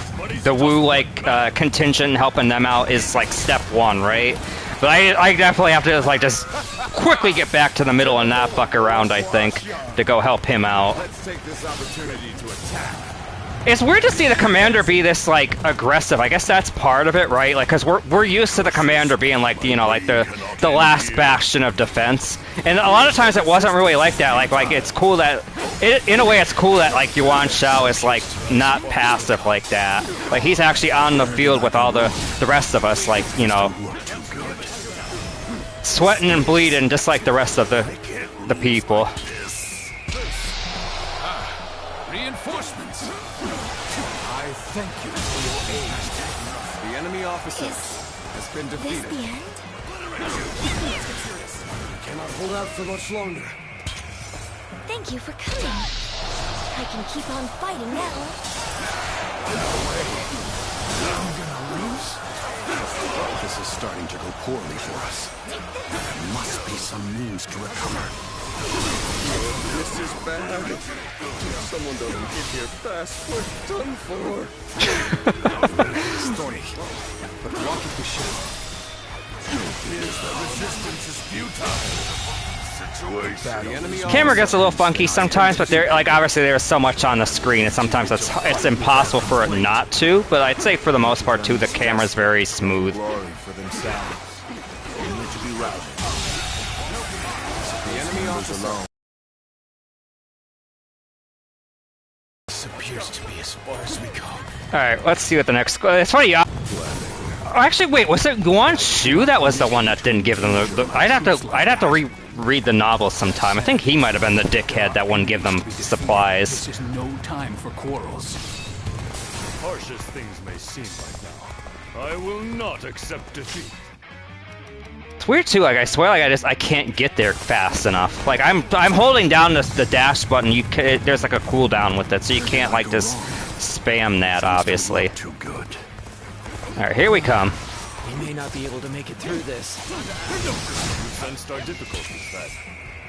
like contingent and helping them out is like step 1, right? But I definitely have to just quickly get back to the middle and not fuck around. I think to go help him out. Let's take this opportunity to attack. It's weird to see the commander be this like aggressive. I guess that's part of it, right? Like, cause we're used to the commander being like, you know, like the last bastion of defense, and a lot of times it wasn't really like that. Like it's cool that, in a way, it's cool that like Yuan Shao is like not passive like that. Like he's actually on the field with all the rest of us, like, you know, sweating and bleeding just like the rest of the people. Reinforcements. I thank you for your aid. The enemy officer has been defeated. This the end? We cannot hold out for much longer. Thank you for coming. I can keep on fighting now. I'm gonna lose? This is starting to go poorly for us. There must be some means to recover. This is bad. If someone doesn't get here fast, we're done for. It's thorny, but walk it we shall. Appears the resistance is futile. Situation. Camera gets a little funky sometimes, but there, like, obviously there's so much on the screen, and sometimes it's impossible for it not to. But I'd say for the most part too, the camera's very smooth. Glory for themselves. Only to be routed. The enemy officer alone. This appears to be as far as we go. All right, let's see what the next. It's funny. Oh, actually, wait, was it Yuan Shu that was the one that didn't give them the I'd have to read the novel sometime. I think he might have been the dickhead that wouldn't give them supplies. This is no time for quarrels. Harsh as things may seem right now, I will not accept defeat. It's weird too. Like I swear, like I can't get there fast enough. Like I'm holding down the dash button. There's like a cooldown with it, so you can't like just spam that. Obviously. Too good. All right, here we come. We may not be able to make it through this. You sensed our difficulties, then.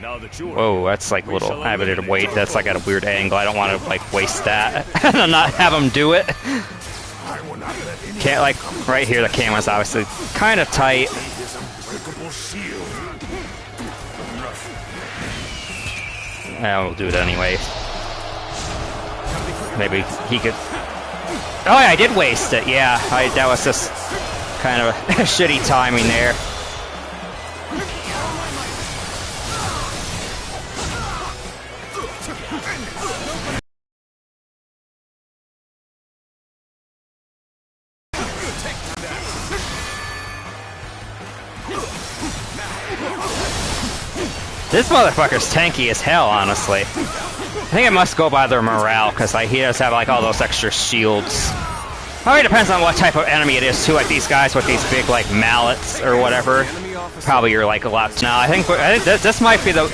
Now that you're Whoa, that's like a little. I have to wait. That's like at a weird angle. I don't want to like waste that and not have them do it. Can't like right here. The camera's obviously kind of tight. Yeah, we'll do it anyway. Maybe he could. Oh yeah, I did waste it. Yeah, that was just kind of shitty timing there. This motherfucker's tanky as hell, honestly. I think it must go by their morale, because like, he does have like all those extra shields. Probably depends on what type of enemy it is too. Like these guys with these big like mallets or whatever. Probably you're like a lot. Now I think this might be the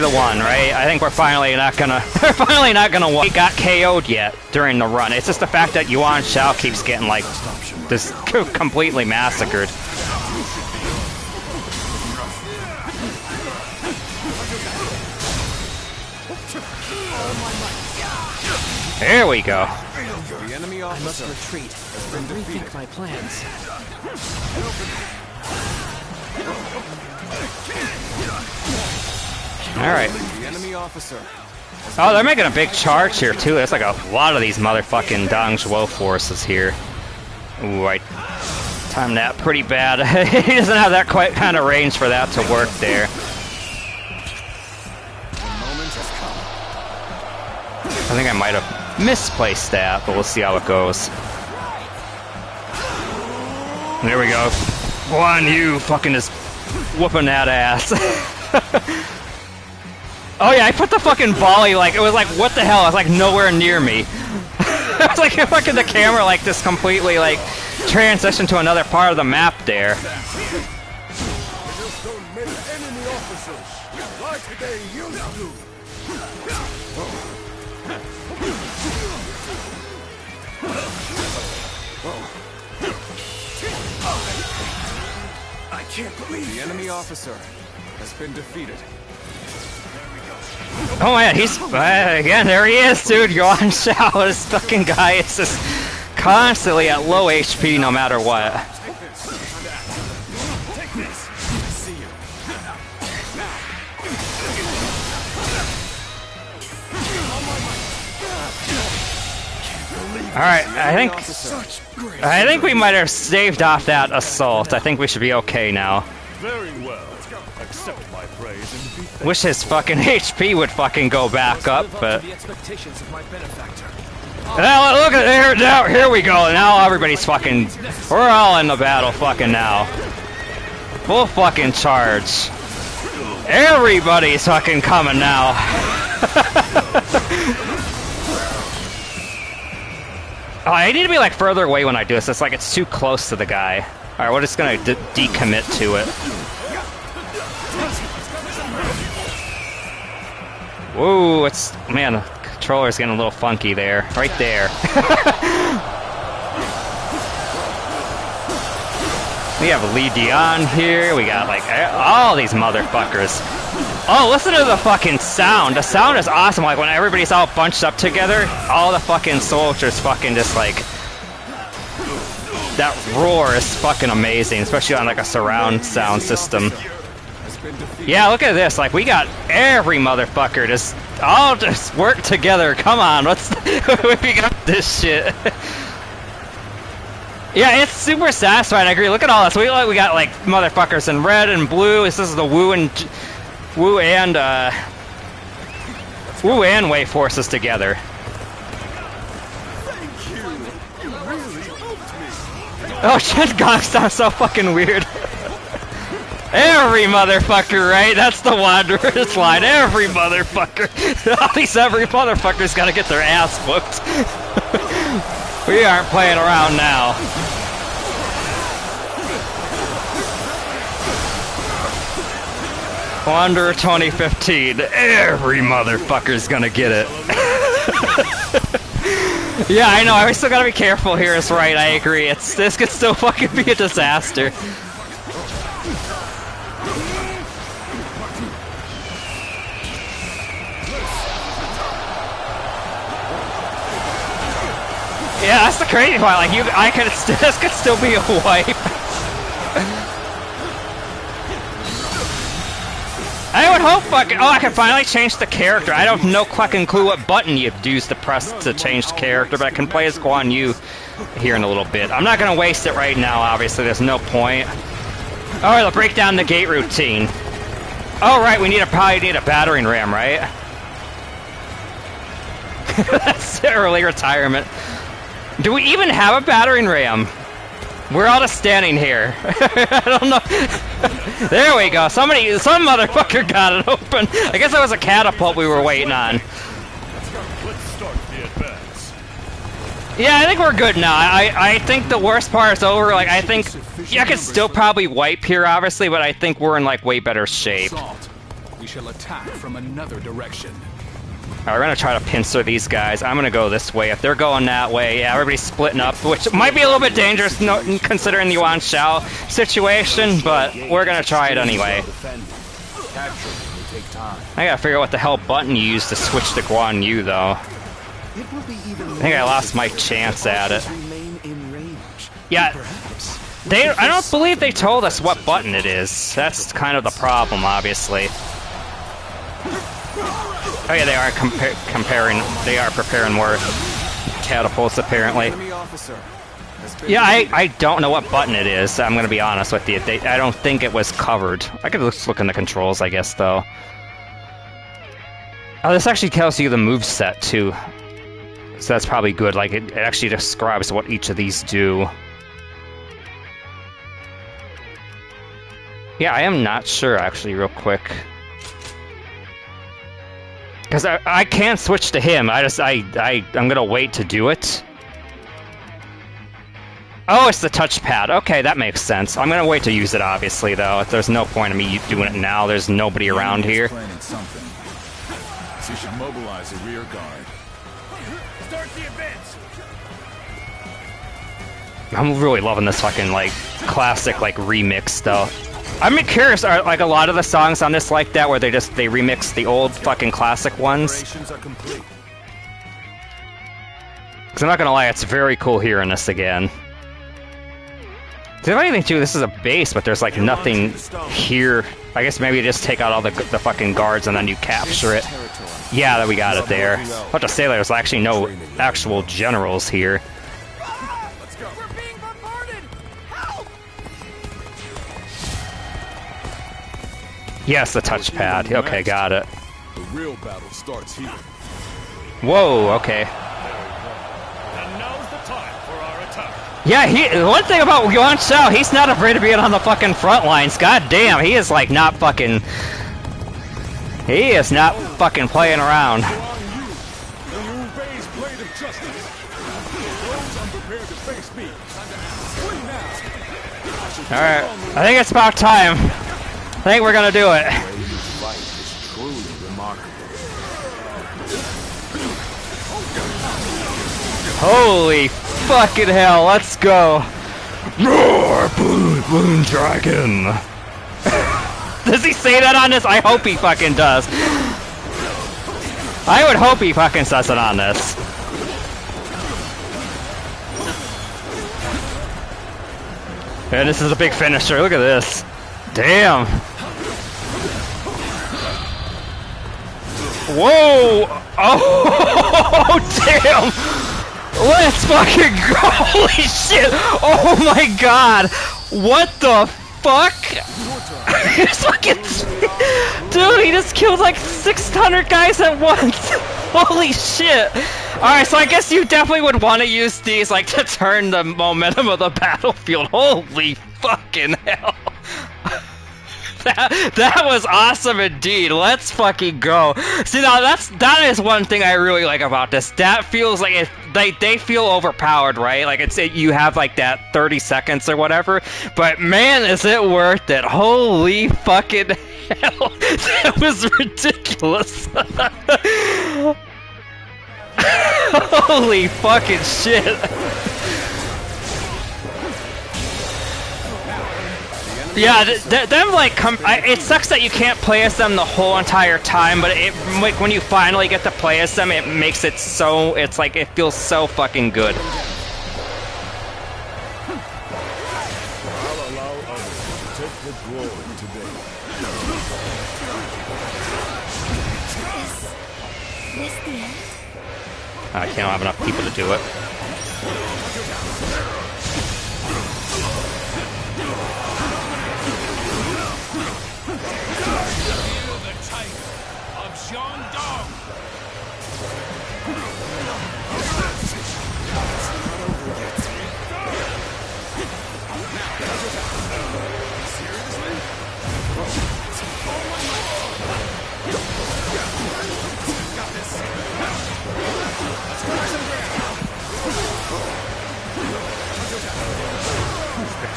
one, right? I think we're finally not gonna win. He got KO'd yet during the run. It's just the fact that Yuan Shao keeps getting like just completely massacred. There we go. The enemy I must officer retreat and rethink my plans. Alright. The enemy officer. Oh, they're making a big charge here too. There's like a lot of these motherfucking Dong Zhuo forces here. Ooh, I timed that pretty bad. He doesn't have that quite kind of range for that to work there. I think I might have misplaced that, but we'll see how it goes. There we go. One, you fucking just whooping that ass. Oh yeah, I put the fucking volley, like, it was like, what the hell? It was like nowhere near me. It was like fucking the camera like just completely like transitioned to another part of the map there. I can't believe the enemy officer has been defeated. Oh man, he's again. There he is, dude. Yuan Shao, this fucking guy is just constantly at low HP, no matter what. Alright, I think we might have staved off that assault. I think we should be okay now. Very well. Accept my praise and be thankful. Wish his fucking HP would fucking go back up, but... Now, look at here, now, here we go. Now everybody's fucking... We're all in the battle fucking now. Full fucking charge. Everybody's fucking coming now. Oh, I need to be like further away when I do this. It's like it's too close to the guy. Alright, we're just gonna decommit to it. Whoa, it's... Man, the controller's getting a little funky there. Right there. We have Lee Dion here. We got like all these motherfuckers. Oh, listen to the fucking sound. The sound is awesome. Like when everybody's all bunched up together, all the fucking soldiers fucking just like... That roar is fucking amazing, especially on like a surround sound system. Yeah, look at this. Like we got every motherfucker just all just work together. Come on, let's we got this shit. Yeah, it's super satisfying. I agree. Look at all this. We got like motherfuckers in red and blue. This is the Wu and Wei forces together. Oh shit, God, sounds so fucking weird. Every motherfucker, right? That's the Wanderer's line. Every motherfucker. At least every motherfucker's gotta get their ass whooped. We aren't playing around now. Wanderer 2015. Every motherfucker's gonna get it. Yeah, I know. We still gotta be careful here. It's right. I agree. This could still fucking be a disaster. Yeah, that's the crazy part. Like this could still be a wipe. I would hope fucking... Oh, I can finally change the character. I don't know fucking clue what button you use to press to change the character, but I can play as Guan Yu here in a little bit. I'm not gonna waste it right now, obviously. There's no point. Alright, let's break down the gate routine. Oh, right, we probably need a battering ram, right? That's early retirement. Do we even have a battering ram? We're all just standing here. I don't know. There we go. Some motherfucker got it open. I guess that was a catapult we were waiting on. Let's start the advance. Yeah, I think we're good now. I think the worst part is over. Like, I think I could still probably wipe here, obviously, but I think we're in like way better shape. We shall attack from another direction. Alright, we're gonna try to pincer these guys. I'm gonna go this way. If they're going that way, yeah, everybody's splitting up, which might be a little bit dangerous considering the Yuan Shao situation, but we're gonna try it anyway. I gotta figure out what the hell button you use to switch to Guan Yu, though. I think I lost my chance at it. Yeah, I don't believe they told us what button it is. That's kind of the problem, obviously. Oh yeah, they are preparing more catapults, apparently. Yeah, I don't know what button it is, I'm gonna be honest with you. I don't think it was covered. I could just look in the controls, I guess, though. Oh, this actually tells you the moveset, too. So that's probably good, like, it actually describes what each of these do. Yeah, I am not sure, actually, real quick. Because I can't switch to him, I'm gonna wait to do it. Oh, it's the touchpad. Okay, that makes sense. I'm gonna wait to use it, obviously, though. There's no point in me doing it now. There's nobody around here. We shall mobilize a rear guard. Start the advance. I'm really loving this fucking, like, classic, like, remix, though. I'm curious, are like a lot of the songs on this like that, where they remix the old fucking classic ones? Because I'm not gonna lie, it's very cool hearing this again. If anything, too, this is a base, but there's like nothing here. I guess maybe you just take out all the fucking guards and then you capture it. Yeah, that we got it there. I was about to say there's actually no actual generals here. Let's go. We're being bombarded. Help! Yes, the touchpad. Okay, got it. The real battle starts here. Whoa, okay. And now's the time for our attack. Yeah, one thing about Yuan Shao, he's not afraid of being on the fucking front lines. God damn, he is like not fucking... He is not fucking playing around. Alright, I think it's about time. I think we're gonna do it. Holy fucking hell, let's go. Roar, Moon Dragon. Does he say that on this? I hope he fucking does. I would hope he fucking says it on this. And this is a big finisher. Look at this. Damn. Whoa! Oh, damn! Let's fucking go! Holy shit! Oh my god! What the fuck? It's fucking... Dude, he just killed like 600 guys at once! Holy shit! Alright, so I guess you definitely would want to use these like to turn the momentum of the battlefield. Holy fucking hell! That was awesome indeed. Let's fucking go. See, now that is one thing I really like about this. That feels like they feel overpowered, right? Like you have like that 30 seconds or whatever. But man, is it worth it? Holy fucking hell! That was ridiculous. Holy fucking shit. Yeah, them like it sucks that you can't play as them the whole entire time, but like when you finally get to play as them, it makes it so it feels so fucking good. I'll allow others to take the glory today. Is this the end? I can't have enough people to do it.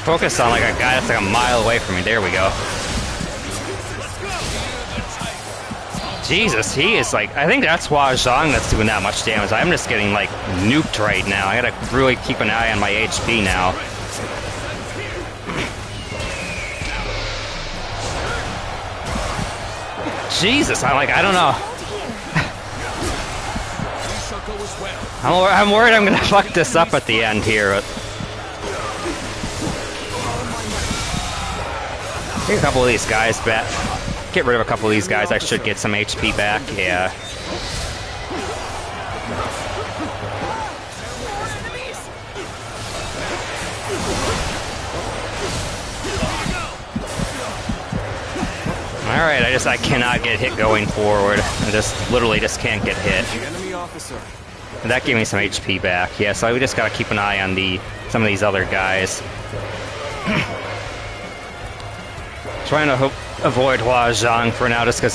Focus on like a guy that's like a mile away from me. There we go. Jesus, he is like... I think that's Hua Zhang that's doing that much damage. I'm just getting like nuked right now. I gotta really keep an eye on my HP now. Jesus, I don't know. I'm worried I'm gonna fuck this up at the end here. Get a couple of these guys back. Get rid of a couple of these guys. I should get some HP back. Yeah. Alright, I cannot get hit going forward. I literally just can't get hit. And that gave me some HP back. Yeah, so we just gotta keep an eye on some of these other guys. Trying to avoid Hua Zhang for now, just because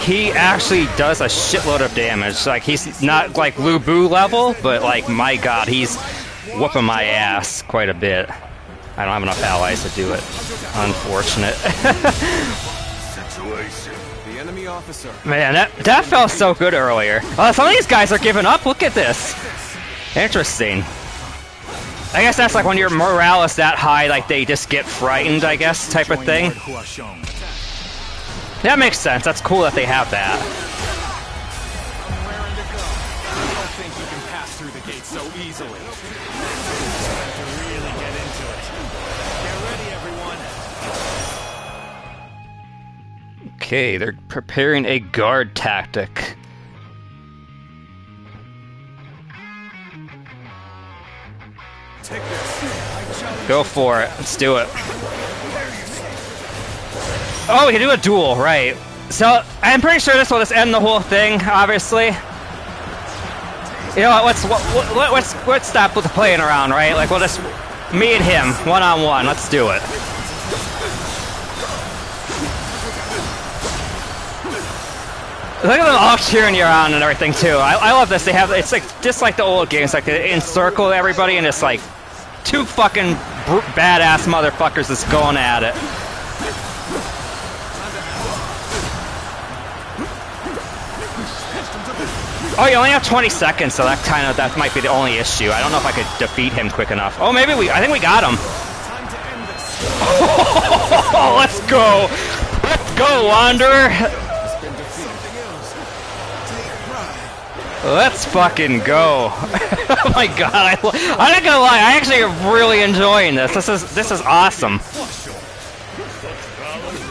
he actually does a shitload of damage. Like, he's not like Lu Bu level, but like, my god, he's whooping my ass quite a bit. I don't have enough allies to do it. Unfortunate. The enemy officer. Man, that felt so good earlier. Some of these guys are giving up. Look at this. Interesting. I guess that's like when your morale is that high, like they just get frightened, I guess, type of thing. That makes sense. That's cool that they have that. I don't think you can pass through the gate so easily. Time to really get into it. Get ready, everyone. Okay, they're preparing a guard tactic. Go for it. Let's do it. Oh, we can do a duel, right. So, I'm pretty sure this will just end the whole thing, obviously. You know what, let's stop with the playing around, right? Like, we'll just... Me and him, one-on-one, let's do it. Look at them all cheering you on and everything, too. I love this. They have... It's like just like the old games, like they encircle everybody and it's like... Two fucking badass motherfuckers just going at it. Oh, you only have 20 seconds, so that might be the only issue. I don't know if I could defeat him quick enough. Oh, maybe I think we got him. Oh, let's go. Let's go, Wanderer. Let's fucking go. Oh my god, I'm not gonna lie, I actually am really enjoying this. This is awesome.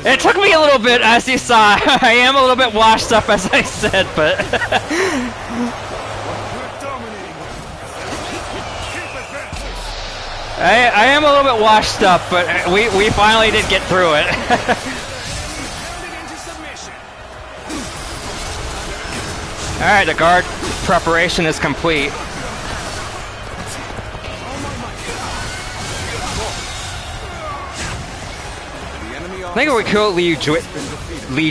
It took me a little bit, as you saw. I am a little bit washed up, as I said, but... I am a little bit washed up, but we finally did get through it. Alright, the guard preparation is complete. I think we killed Li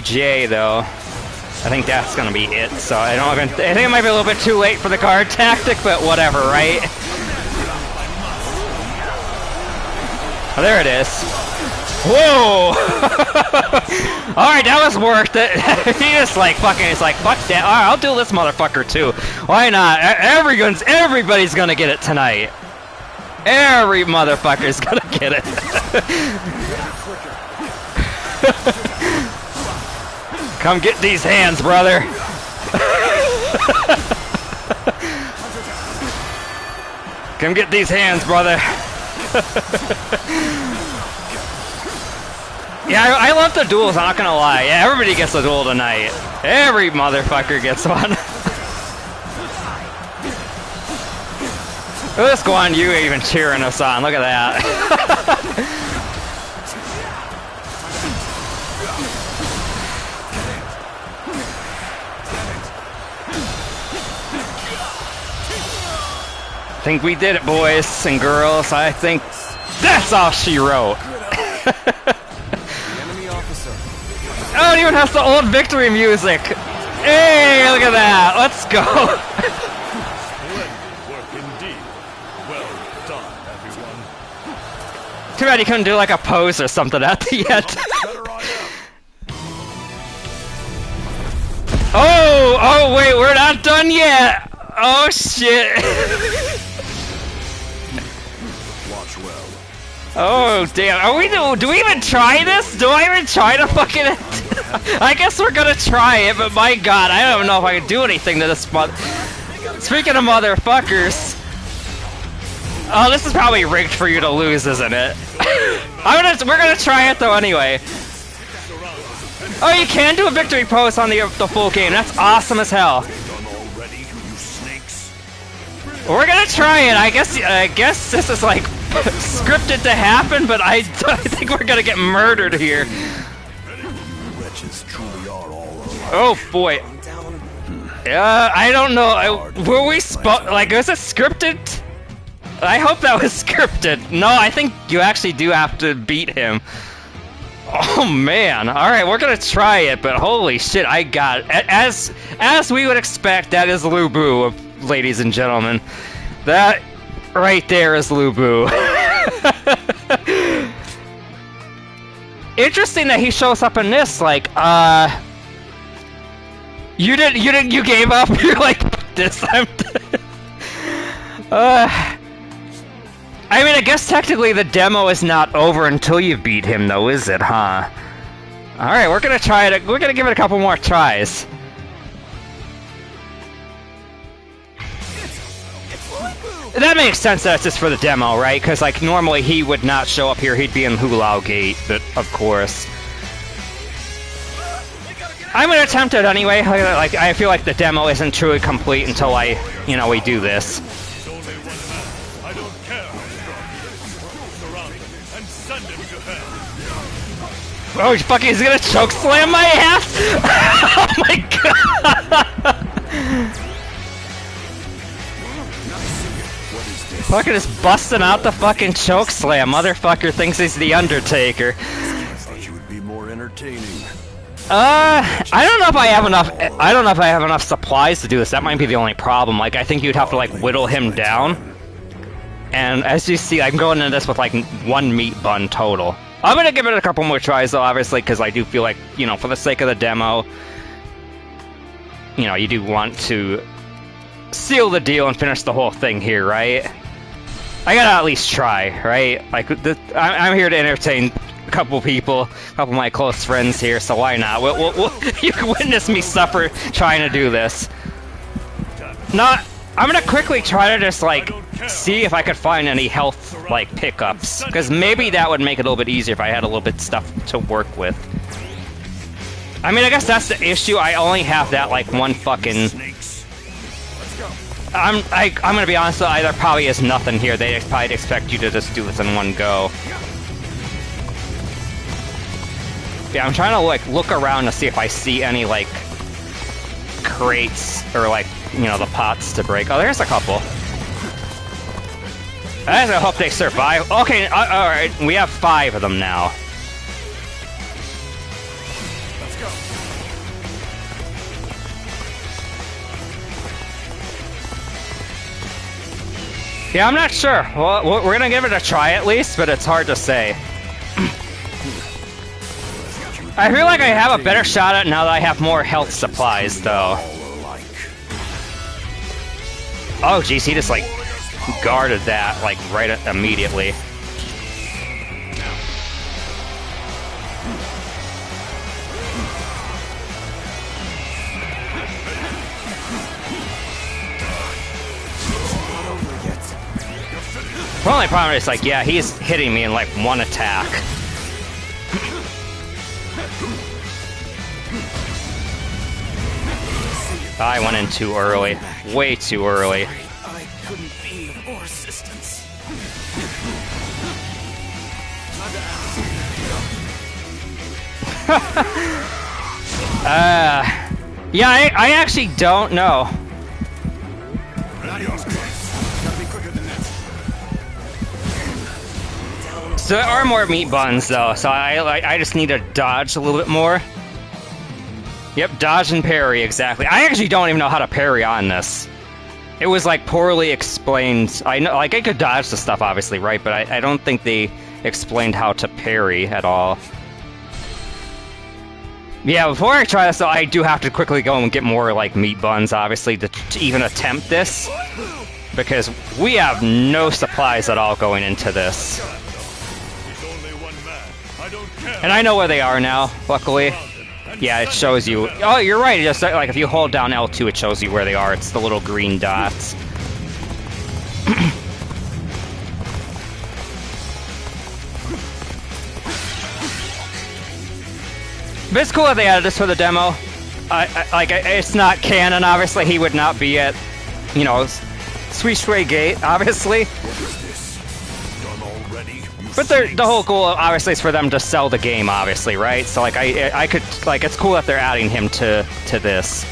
Jie, though. I think that's gonna be it, so I think it might be a little bit too late for the guard tactic, but whatever, right? Oh, there it is. Whoa! Alright, that was worth it. He just like fucking, it's like, fuck that. Alright, I'll do this motherfucker too. Why not? Everybody's gonna get it tonight. Every motherfucker's gonna get it. Come get these hands, brother. Come get these hands, brother. Yeah, I love the duels, I'm not gonna lie. Yeah, everybody gets a duel tonight. Every motherfucker gets one. Look at this Guan Yu even cheering us on. Look at that. I think we did it, boys and girls. I think that's all she wrote. Oh, it even has the old victory music. Hey, look at that. Let's go. Work indeed. Well done, everyone. Too bad you couldn't do like a pose or something at the end. Oh, wait, we're not done yet. Oh, shit. Watch well. Oh, damn. Do we even try this? Do I even try to fucking... I guess we're gonna try it, but my god, I don't know if I can do anything to this Speaking of motherfuckers... Oh, this is probably rigged for you to lose, isn't it? We're gonna try it though anyway. Oh, you can do a victory pose on the full game. That's awesome as hell. We're gonna try it. I guess this is like scripted to happen, but I think we're gonna get murdered here. Oh boy. I don't know. Were we like, was it scripted? I hope that was scripted. No, I think you actually do have to beat him. Oh man. Alright, we're gonna try it, but holy shit, I got it. As we would expect, that is Lu Bu, ladies and gentlemen. That right there is Lu Bu. Interesting that he shows up in this, like, you gave up? You're like, this time. I mean, I guess technically the demo is not over until you beat him, though, is it, huh? Alright, we're gonna try it. We're gonna give it a couple more tries. That makes sense that it's just for the demo, right? Because, like, normally he would not show up here. He'd be in Hulao Gate, but of course. I'm gonna attempt it anyway. Like, I feel like the demo isn't truly complete until we do this. Oh, he's gonna choke slam my ass! Oh my god! Fucking just busting out the fucking choke slam. Motherfucker thinks he's the Undertaker. Thought you would be more entertaining. I don't know if I have enough. I don't know if I have enough supplies to do this. That might be the only problem. Like, I think you'd have to like whittle him down. And as you see, I'm going into this with like 1 meat bun total. I'm gonna give it a couple more tries though, obviously, because I do feel like, you know, for the sake of the demo, you know, you do want to seal the deal and finish the whole thing here, right? I gotta at least try, right? Like, I'm here to entertain a couple people, a couple of my close friends here, so why not? You can witness me suffer trying to do this. I'm gonna quickly try to just, like, see if I could find any health, like, pickups. Because maybe that would make it a little bit easier if I had a little bit stuff to work with. I mean, I guess that's the issue. I only have that, like, one fucking... I'm gonna be honest, though, there probably is nothing here. They probably expect you to just do this in one go. Yeah, I'm trying to, like, look around to see if I see any, like, crates or, like, you know, the pots to break. Oh, there's a couple. I hope they survive. Okay, alright, we have 5 of them now. Let's go. Yeah, I'm not sure. Well, we're gonna give it a try at least, but it's hard to say. I feel like I have a better shot at it now that I have more health supplies, though. Oh, jeez, he just, like, guarded that, like, right immediately. The only problem is, like, yeah, he's hitting me in, like, 1 attack. I went in too early. Way too early. I couldn't be of more assistance. Yeah, I actually don't know. So there are more meat buns, though, so I just need to dodge a little bit more. Yep, dodge and parry, exactly. I actually don't even know how to parry on this. It was, like, poorly explained. I know, like, I could dodge the stuff, obviously, right? But I don't think they explained how to parry at all. Yeah, before I try this, though, I do have to quickly go and get more, like, meat buns, obviously, to even attempt this. Because we have no supplies at all going into this. And I know where they are now, luckily. Yeah, it shows you. Oh, you're right. Just like if you hold down L2, it shows you where they are. It's the little green dots. But it's cool that they added this for the demo. It's not canon, obviously. He would not be at, you know, Sweet Sway Gate, obviously. But the whole goal, obviously, is for them to sell the game, obviously, right? So, like, I could, like, it's cool that they're adding him to this.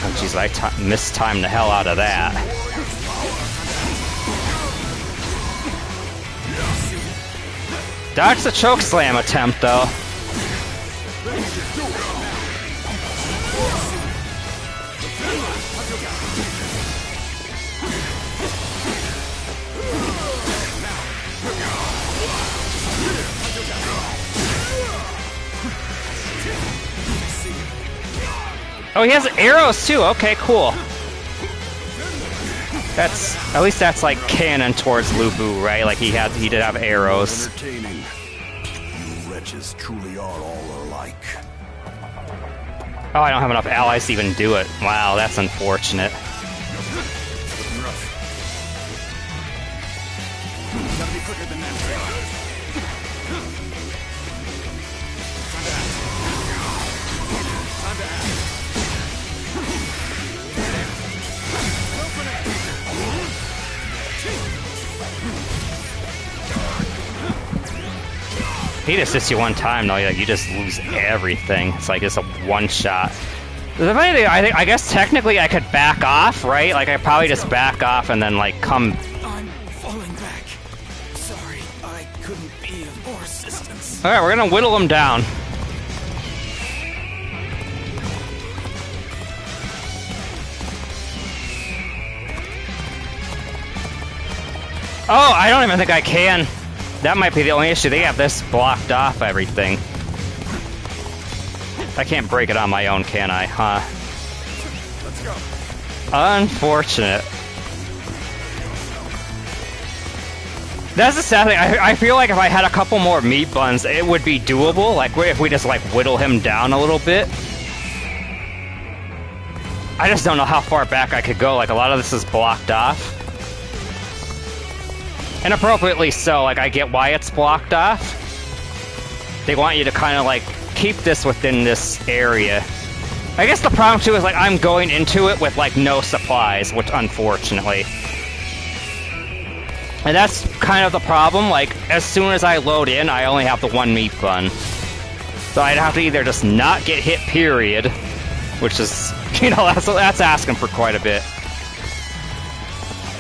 Oh, jeez, I mistimed the hell out of that. Dodge the choke slam attempt, though. Oh, he has arrows too. Okay, cool. That's at least that's like canon towards Lu Bu, right? Like he did have arrows. Entertaining. You wretches truly are all alike. Oh, I don't have enough allies to even do it. Wow, that's unfortunate. Gotta be quicker than that. He just hits you one time, though, like, you just lose everything. It's like it's a one-shot. The funny thing, I guess technically I could back off, right? Like, I probably just back off and then, like, come... I'm falling back. Sorry, I couldn't be of more assistance. Alright, we're gonna whittle him down. Oh, I don't even think I can. That might be the only issue. They have this blocked off everything. I can't break it on my own, can I? Huh? Let's go. Unfortunate. That's the sad thing. I feel like if I had a couple more meat buns, it would be doable. Like, if we just, like, whittle him down a little bit. I just don't know how far back I could go. Like, a lot of this is blocked off. And appropriately so, like, I get why it's blocked off. They want you to kind of, like, keep this within this area. I guess the problem, too, is, like, I'm going into it with, like, no supplies, which, unfortunately. And that's kind of the problem, like, as soon as I load in, I only have the one meat bun. So I'd have to either just not get hit, period, which is, you know, that's asking for quite a bit.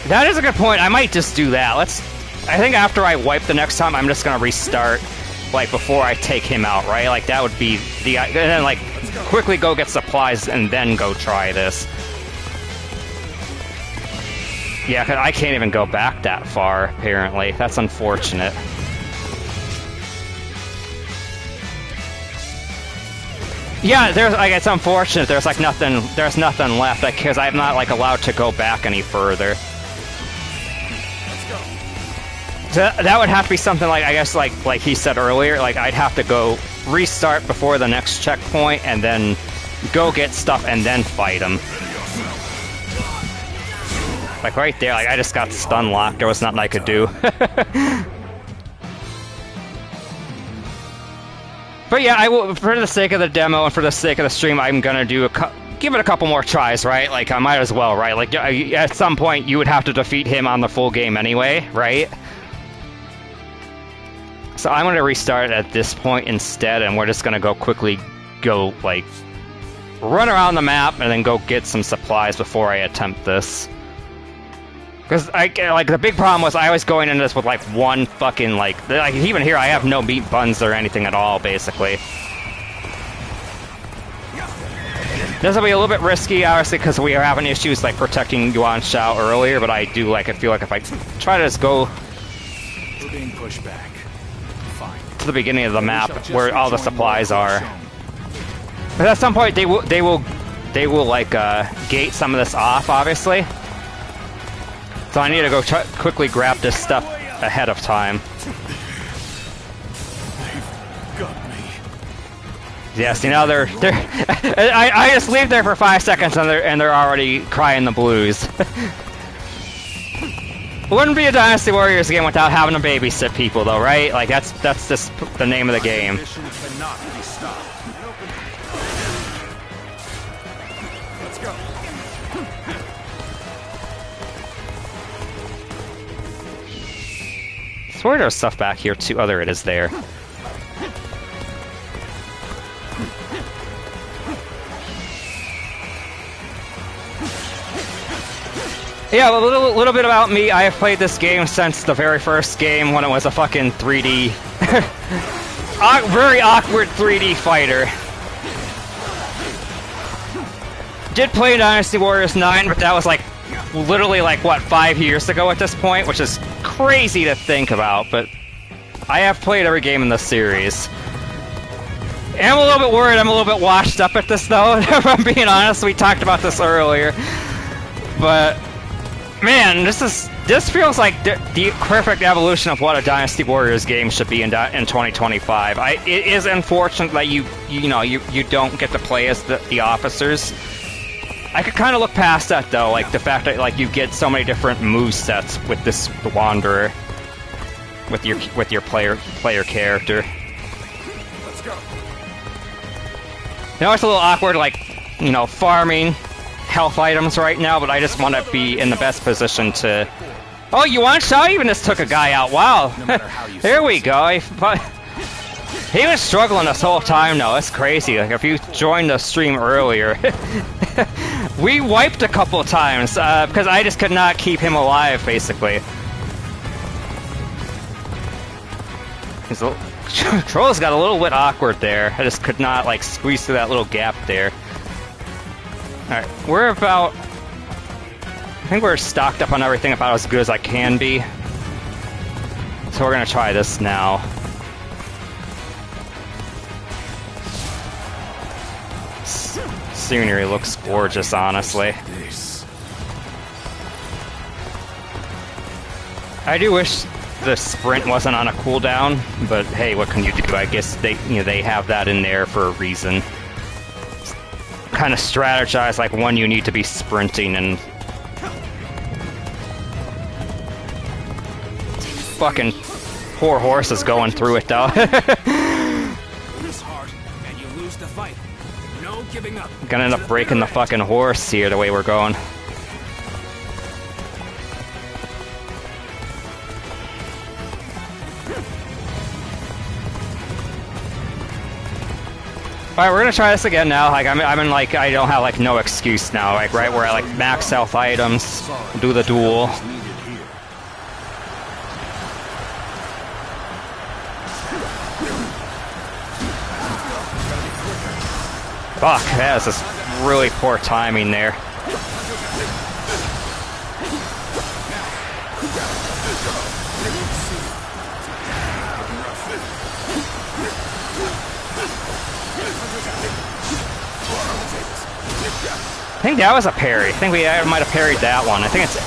That is a good point. I might just do that. I think after I wipe the next time, I'm just gonna restart, like, before I take him out, right? Like, that would be the... And then, like, quickly go get supplies and then go try this. Yeah, 'cause I can't even go back that far, apparently. That's unfortunate. Yeah, like, it's unfortunate. There's nothing left, because I'm not, like, allowed to go back any further. So that would have to be something like, I guess, like he said earlier, like, I'd have to go restart before the next checkpoint and then go get stuff and then fight him. Like, right there, like, I just got stun locked. There was nothing I could do. But yeah, I will, for the sake of the demo and for the sake of the stream, I'm gonna do give it a couple more tries, right? Like, I might as well, right? Like, at some point, you would have to defeat him on the full game anyway, right? So I'm going to restart at this point instead, and we're just going to quickly go, like, run around the map and then go get some supplies before I attempt this. Because, like, the big problem was I was going into this with, like, one fucking, like, even here I have no meat buns or anything at all, basically. This will be a little bit risky, obviously, because we are having issues, like, protecting Yuan Shao earlier, but I do, like, I feel like if I try to just go... We're being pushed back. To the beginning of the map where all the supplies are. But at some point they will like gate some of this off, obviously. So I need to go quickly grab this stuff ahead of time. Yeah, see, now they're I just leave there for 5 seconds and they're already crying the blues. It wouldn't be a Dynasty Warriors game without having to babysit people, though, right? Like, that's just the name of the game. Let's go. I swear there's stuff back here, too. Oh, there it is there. Yeah, a little bit about me. I have played this game since the very first game when it was a fucking 3D... very awkward 3D fighter. Did play Dynasty Warriors 9, but that was like, literally like, what, 5 years ago at this point? Which is crazy to think about, but I have played every game in the series. And I'm a little bit worried, I'm a little bit washed up at this though, if I'm being honest. We talked about this earlier. But... man, this feels like the perfect evolution of what a Dynasty Warriors game should be in 2025. It is unfortunate that you don't get to play as the officers. I could kind of look past that though, like the fact that like you get so many different move sets with this Wanderer, with your player character. Let's go. You know, it's a little awkward, like, you know, farming health items right now, but I just want to be in the best position to... Oh, Yuan Shao even just took a guy out. Wow. There we go. He was struggling this whole time though, it's crazy. Like if you joined the stream earlier, we wiped a couple times because I just could not keep him alive basically. Controls got a little bit awkward there. I just could not like squeeze through that little gap there. Alright, we're about... I think we're stocked up on everything about as good as I can be. So we're gonna try this now. Scenery looks gorgeous, honestly. I do wish the sprint wasn't on a cooldown, but hey, what can you do? I guess they have that in there for a reason. Kind of strategize like when you need to be sprinting and fucking poor horse is going through it though. This hard, and you lose the fight. No giving up. Gonna end up breaking the fucking horse here the way we're going. Alright, we're gonna try this again now. Like I'm in like I don't have like no excuse now. Like right where I like max health items, do the duel. Fuck, that was just really poor timing there. I think that was a parry. I think we might have parried that one. I think it's...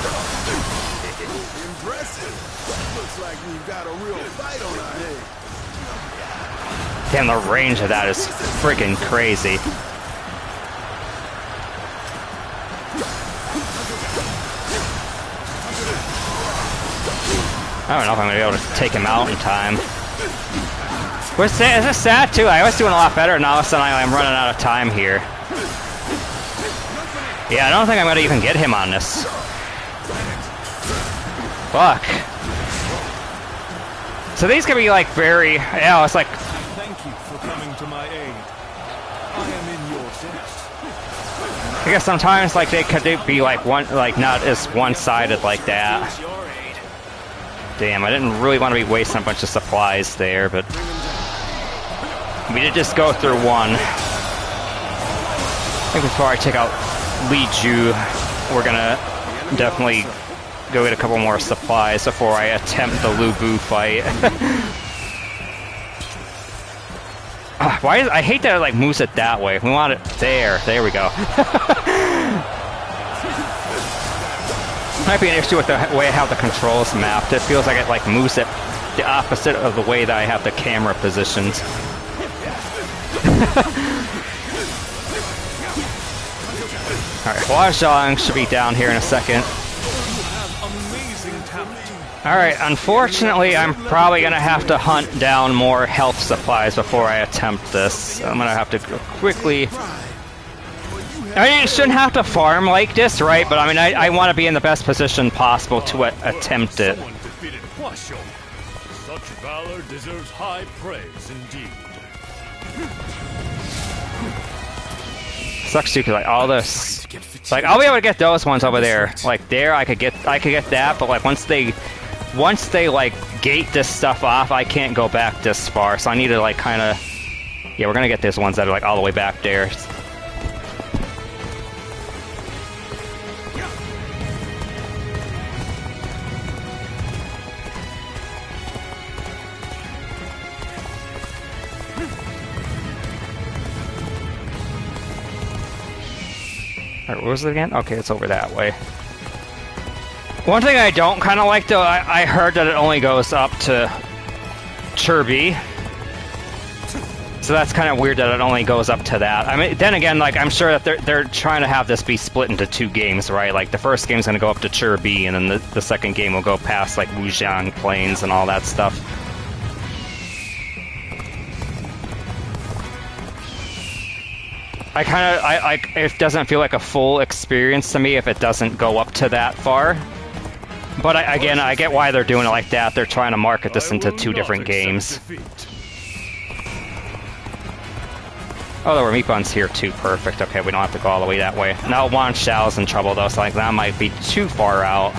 Impressive. Looks like we've got a real fight on our hands. Damn, the range of that is freaking crazy. I don't know if I'm going to be able to take him out in time. It's just sad too. I was doing a lot better, and all of a sudden I'm running out of time here. Yeah, I don't think I'm going to even get him on this. Fuck. So these could be like very... Yeah, it's like... Thank you for coming to my aid. I am in your debt. I guess sometimes like they could be like not as one-sided like that. Damn, I didn't really want to be wasting a bunch of supplies there, but we did just go through one. I think before I take out Li Ju, we're gonna definitely go get a couple more supplies before I attempt the Lu Bu fight. Why is I hate that it like moves it that way. We want it there. There we go. Might be an issue with the way I have the controls mapped. It feels like it like moves it the opposite of the way that I have the camera positioned. Alright, Huazhang should be down here in a second. Alright, unfortunately I'm probably gonna have to hunt down more health supplies before I attempt this. I'm gonna have to go quickly. I mean, you shouldn't have to farm like this, right? But I mean, I want to be in the best position possible to attempt it. Such valor deserves high praise indeed. Sucks too, cause like all this, like I'll be able to get those ones over there. Like there, I could get that, but like once they like gate this stuff off, I can't go back this far. So I need to like kind of, yeah, we're gonna get these ones that are like all the way back there. Alright, where was it again? Okay, it's over that way. One thing I don't kind of like, though, I heard that it only goes up to Chirby. So that's kind of weird that it only goes up to that. I mean, then again, like, I'm sure that they're trying to have this be split into two games, right? Like, the first game's going to go up to Chirby, and then the second game will go past, like, Wujiang Plains and all that stuff. It doesn't feel like a full experience to me if it doesn't go up to that far. But again, I get why they're doing it like that. They're trying to market this into two different games. Oh, there were meat buns here too. Perfect. Okay, we don't have to go all the way that way. Now Wan Shao's in trouble though, so like that might be too far out.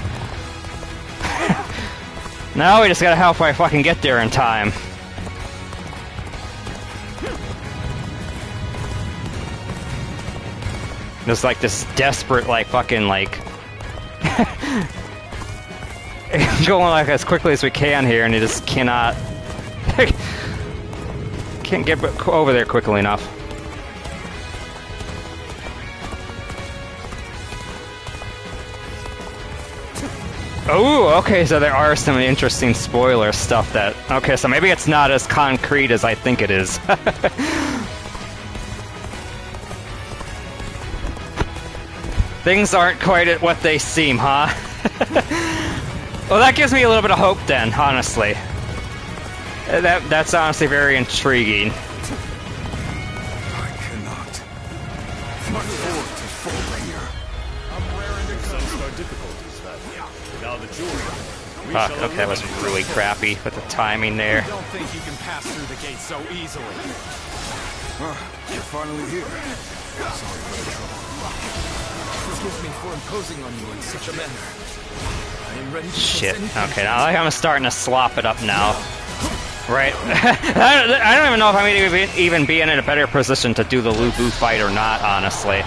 Now we just gotta help if I can get there in time. There's like this desperate, like fucking like going like as quickly as we can here, and it just cannot can't get over there quickly enough. Oh, okay, so there are some interesting spoiler stuff that... Okay, so maybe it's not as concrete as I think it is. Things aren't quite at what they seem, huh? Well, that gives me a little bit of hope then, honestly. That's honestly very intriguing. I cannot. Much forward to falling here. I'm raring to sensed our difficulties, that. Now the jury. Fuck, okay, that was really crappy with the timing there. I don't think you can pass through the gate so easily. You're finally here. Sorry for the trouble. Forgive me for imposing on you in such a manner. I am ready to Shit. Okay, now I'm starting to slop it up now. Right. I don't even know if I'm gonna even be in a better position to do the Lu Bu fight or not, honestly.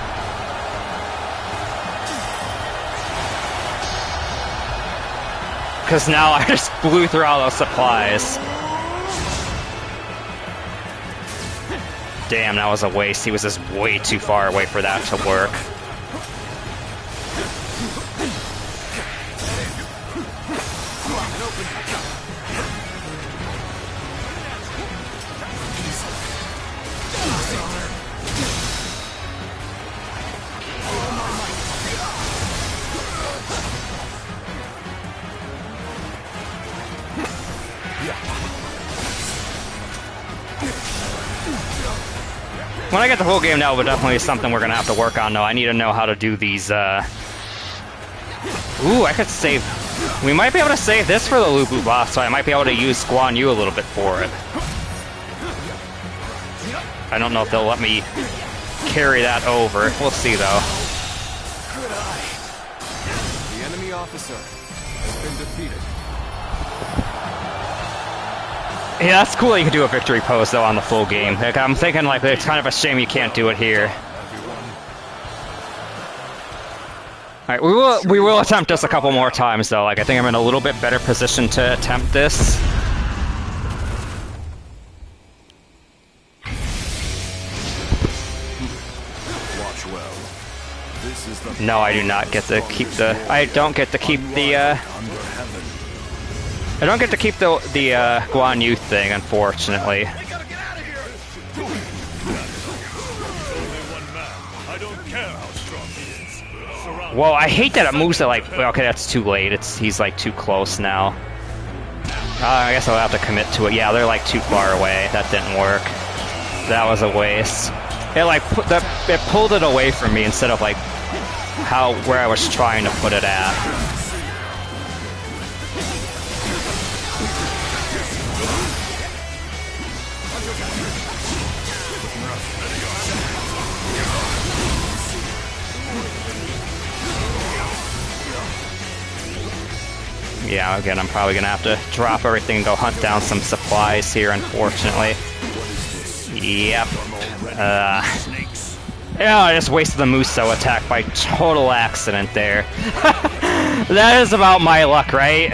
Because now I just blew through all those supplies. Damn, that was a waste. He was just way too far away for that to work. When I get the full game, that will definitely be something we're going to have to work on, though. I need to know how to do these, Ooh, I could save... We might be able to save this for the Lu Bu boss, so I might be able to use Guan Yu a little bit for it. I don't know if they'll let me carry that over. We'll see, though. Good eye. The enemy officer has been defeated. Yeah, that's cool that you can do a victory pose, though, on the full game. Like, I'm thinking, like, it's kind of a shame you can't do it here. Alright, we will attempt this a couple more times, though. Like, I think I'm in a little bit better position to attempt this. Watch well. This is the No, I do not get to keep the... I don't get to keep the, I don't get to keep the Guan Yu thing, unfortunately. Whoa, I hate that it moves it like... Okay, that's too late. He's like too close now. I guess I'll have to commit to it. Yeah, they're like too far away. That didn't work. That was a waste. It like it pulled it away from me instead of like where I was trying to put it at. Yeah, again, I'm probably gonna have to drop everything and go hunt down some supplies here, unfortunately. Yep. Yeah, I just wasted the Muso attack by total accident there. That is about my luck, right?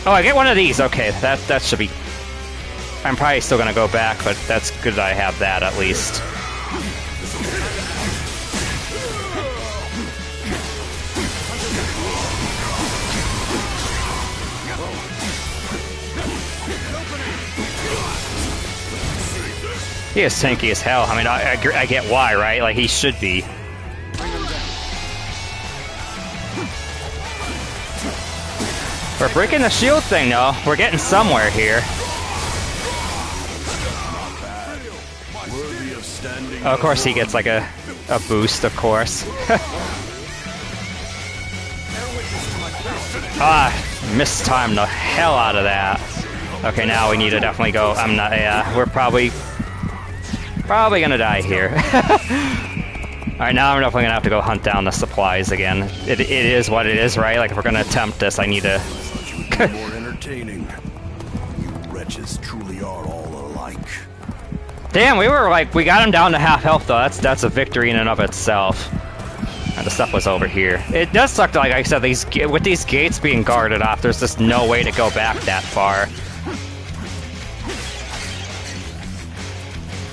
Oh, I get one of these. Okay, that should be... I'm probably still gonna go back, but that's good that I have that at least. He is tanky as hell. I mean, I get why, right? Like, he should be. We're breaking the shield thing, though. We're getting somewhere here. Oh, of course he gets, like, a boost, of course. Mistimed the hell out of that. Okay, now we need to definitely go. I'm not, yeah, we're probably... Probably gonna die here. Alright, now I'm definitely gonna have to go hunt down the supplies again. It is what it is, right? Like, if we're gonna attempt this, I need to... More entertaining. You wretches truly are all alike. Damn, we got him down to half health, though. That's a victory in and of itself. And the stuff was over here. It does suck, like I said, with these gates being guarded off, there's just no way to go back that far.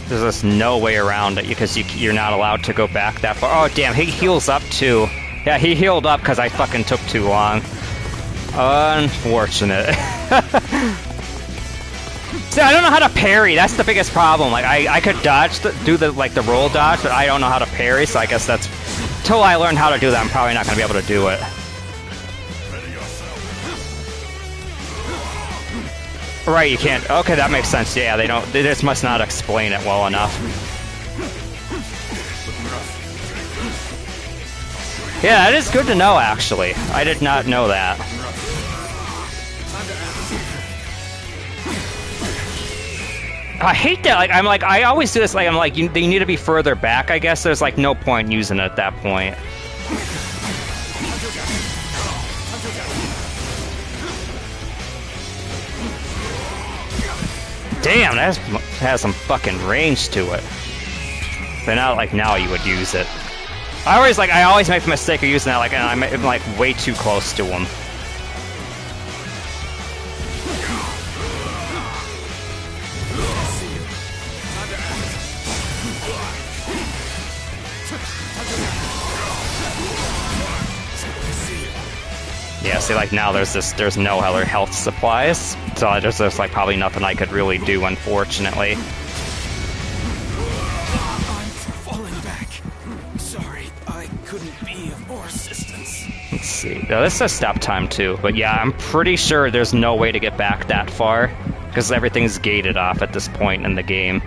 There's just no way around it, because you're not allowed to go back that far. Oh, damn, he heals up, too. Yeah, he healed up because I fucking took too long. Unfortunate. See, I don't know how to parry. That's the biggest problem. Like, I could dodge, do the roll dodge, but I don't know how to parry, so I guess that's... Until I learn how to do that, I'm probably not going to be able to do it. Right, you can't... Okay, that makes sense. Yeah, they just must not explain it well enough. Yeah, that is good to know, actually. I did not know that. I hate that. I always do this. Like, I'm like, they need to be further back. I guess there's like no point in using it at that point. Damn, that has some fucking range to it. But not like now you would use it. I always make the mistake of using that. Like, and I'm like way too close to him. Yeah, see, like, now there's no other health supplies, so there's like probably nothing I could really do, unfortunately. I'm falling back. Sorry, I couldn't be of more assistance. Let's see. Now, this says stop time, too, but yeah, I'm pretty sure there's no way to get back that far, because everything's gated off at this point in the game.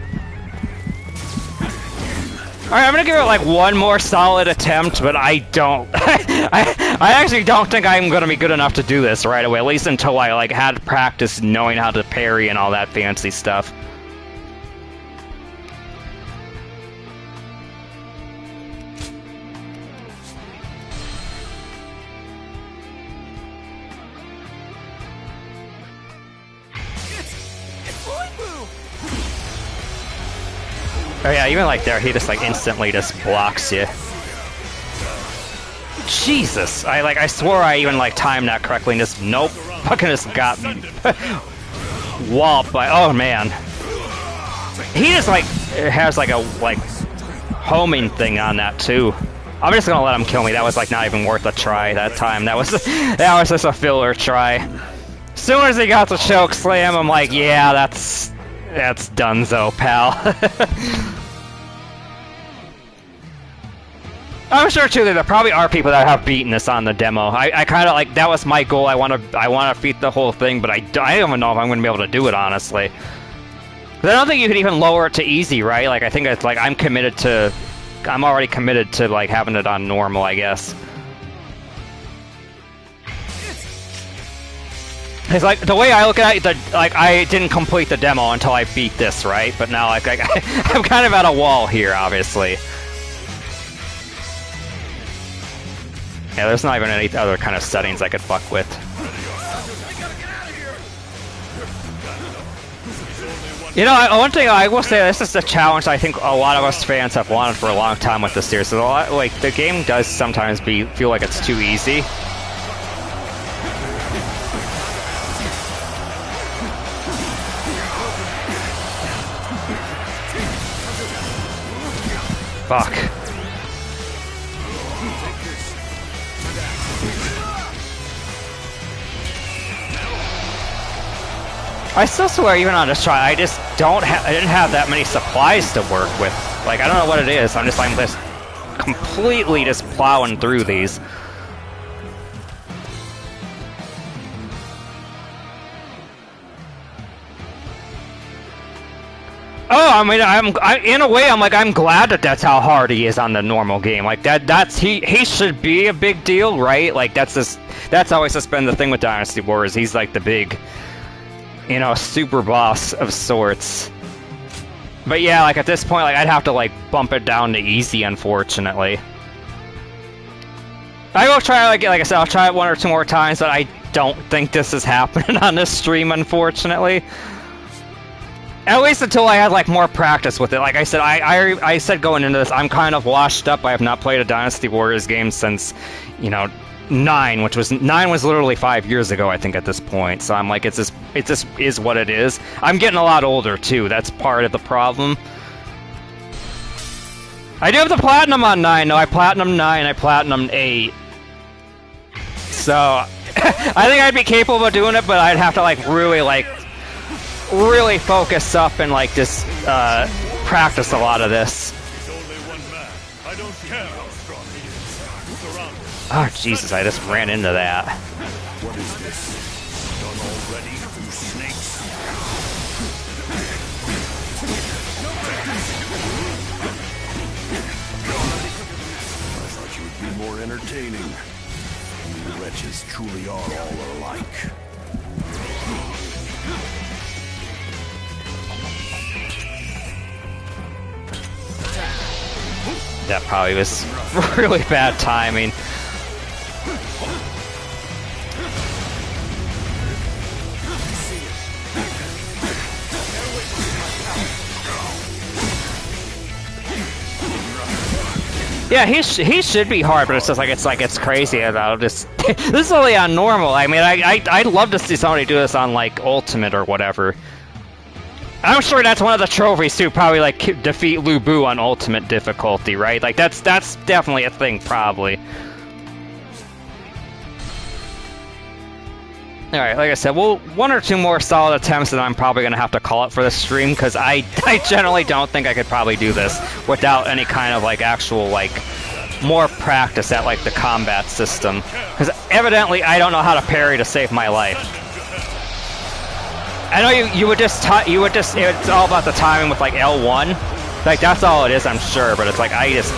Alright, I'm gonna give it like one more solid attempt, but I don't... I actually don't think I'm gonna be good enough to do this right away, at least until I like had practice knowing how to parry and all that fancy stuff. Oh yeah, even like there, he just like instantly just blocks you. Jesus! I swore I even like timed that correctly and just nope, fucking just got walloped by. Oh man, he just like has like a homing thing on that too. I'm just gonna let him kill me. That was like not even worth a try that time. That was just a filler try. As soon as he got the choke slam, I'm like, yeah, that's donezo, pal. I'm sure too that there probably are people that have beaten this on the demo. I kind of like, that was my goal. I want to beat the whole thing, but I don't even know if I'm going to be able to do it, honestly. I don't think you can even lower it to easy, right? Like, I think it's like I'm already committed to like having it on normal, I guess. It's like, the way I look at it, like, I didn't complete the demo until I beat this, right? But now, like, I'm kind of at a wall here, obviously. Yeah, there's not even any other kind of settings I could fuck with. You know, one thing I will say, this is the challenge I think a lot of us fans have wanted for a long time with this series. So like, the game does sometimes feel like it's too easy. Fuck. I still swear, even on this try, I just I didn't have that many supplies to work with. Like, I don't know what it is. I'm just completely just plowing through these. Oh, I mean, in a way, I'm glad that that's how hard he is on the normal game. Like, he should be a big deal, right? Like, that's always just been the thing with Dynasty Warriors. He's like the big, you know, super boss of sorts. But yeah, like at this point, like I'd have to like bump it down to easy, unfortunately. I will try, like I said, I'll try it 1 or 2 more times, but I don't think this is happening on this stream, unfortunately. At least until I had like more practice with it. Like I said, I said going into this, I'm kind of washed up. I have not played a Dynasty Warriors game since, you know, 9 was literally 5 years ago, I think, at this point. So I'm like, it just is what it is. I'm getting a lot older too. That's part of the problem. I do have the platinum on 9 though. I platinum 9, I platinum 8. So I think I'd be capable of doing it, but I'd have to like really focus up and like just practice a lot of this. Oh Jesus, I just ran into that. What is this? Done already, you snakes? I thought you would be more entertaining. You wretches truly are all alike. That probably was really bad timing. Yeah, he should be hard, but it's just like it's crazy. I'll just this is only on normal. I mean, I'd love to see somebody do this on like Ultimate or whatever. I'm sure that's one of the trophies too. Probably like defeat Lu Bu on Ultimate difficulty, right? Like that's definitely a thing, probably. All right, like I said, well, 1 or 2 more solid attempts, and I'm probably gonna have to call it for the stream because I generally don't think I could probably do this without any kind of like actual like more practice at like the combat system. Because evidently I don't know how to parry to save my life. I know you would just it's all about the timing with like L1, like that's all it is, I'm sure. But it's like I just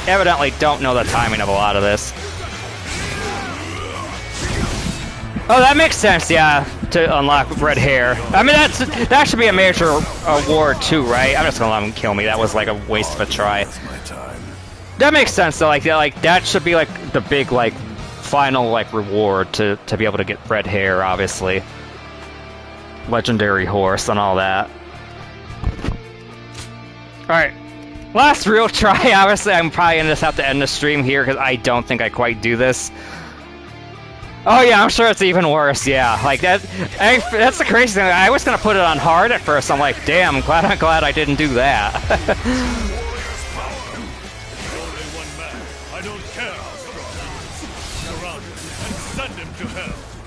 evidently don't know the timing of a lot of this. Oh, that makes sense, yeah, to unlock red hair. I mean, that should be a major award too, right? I'm just gonna let him kill me. That was like a waste of a try. That makes sense though. Like that should be like the big like final like reward to be able to get red hair, obviously. Legendary horse and all that. All right, last real try. Obviously, I'm probably gonna just have to end the stream here because I don't think I quite do this. Oh yeah, I'm sure it's even worse. Yeah, like that. That's the crazy thing. I was gonna put it on hard at first. I'm like, damn, I'm glad I didn't do that.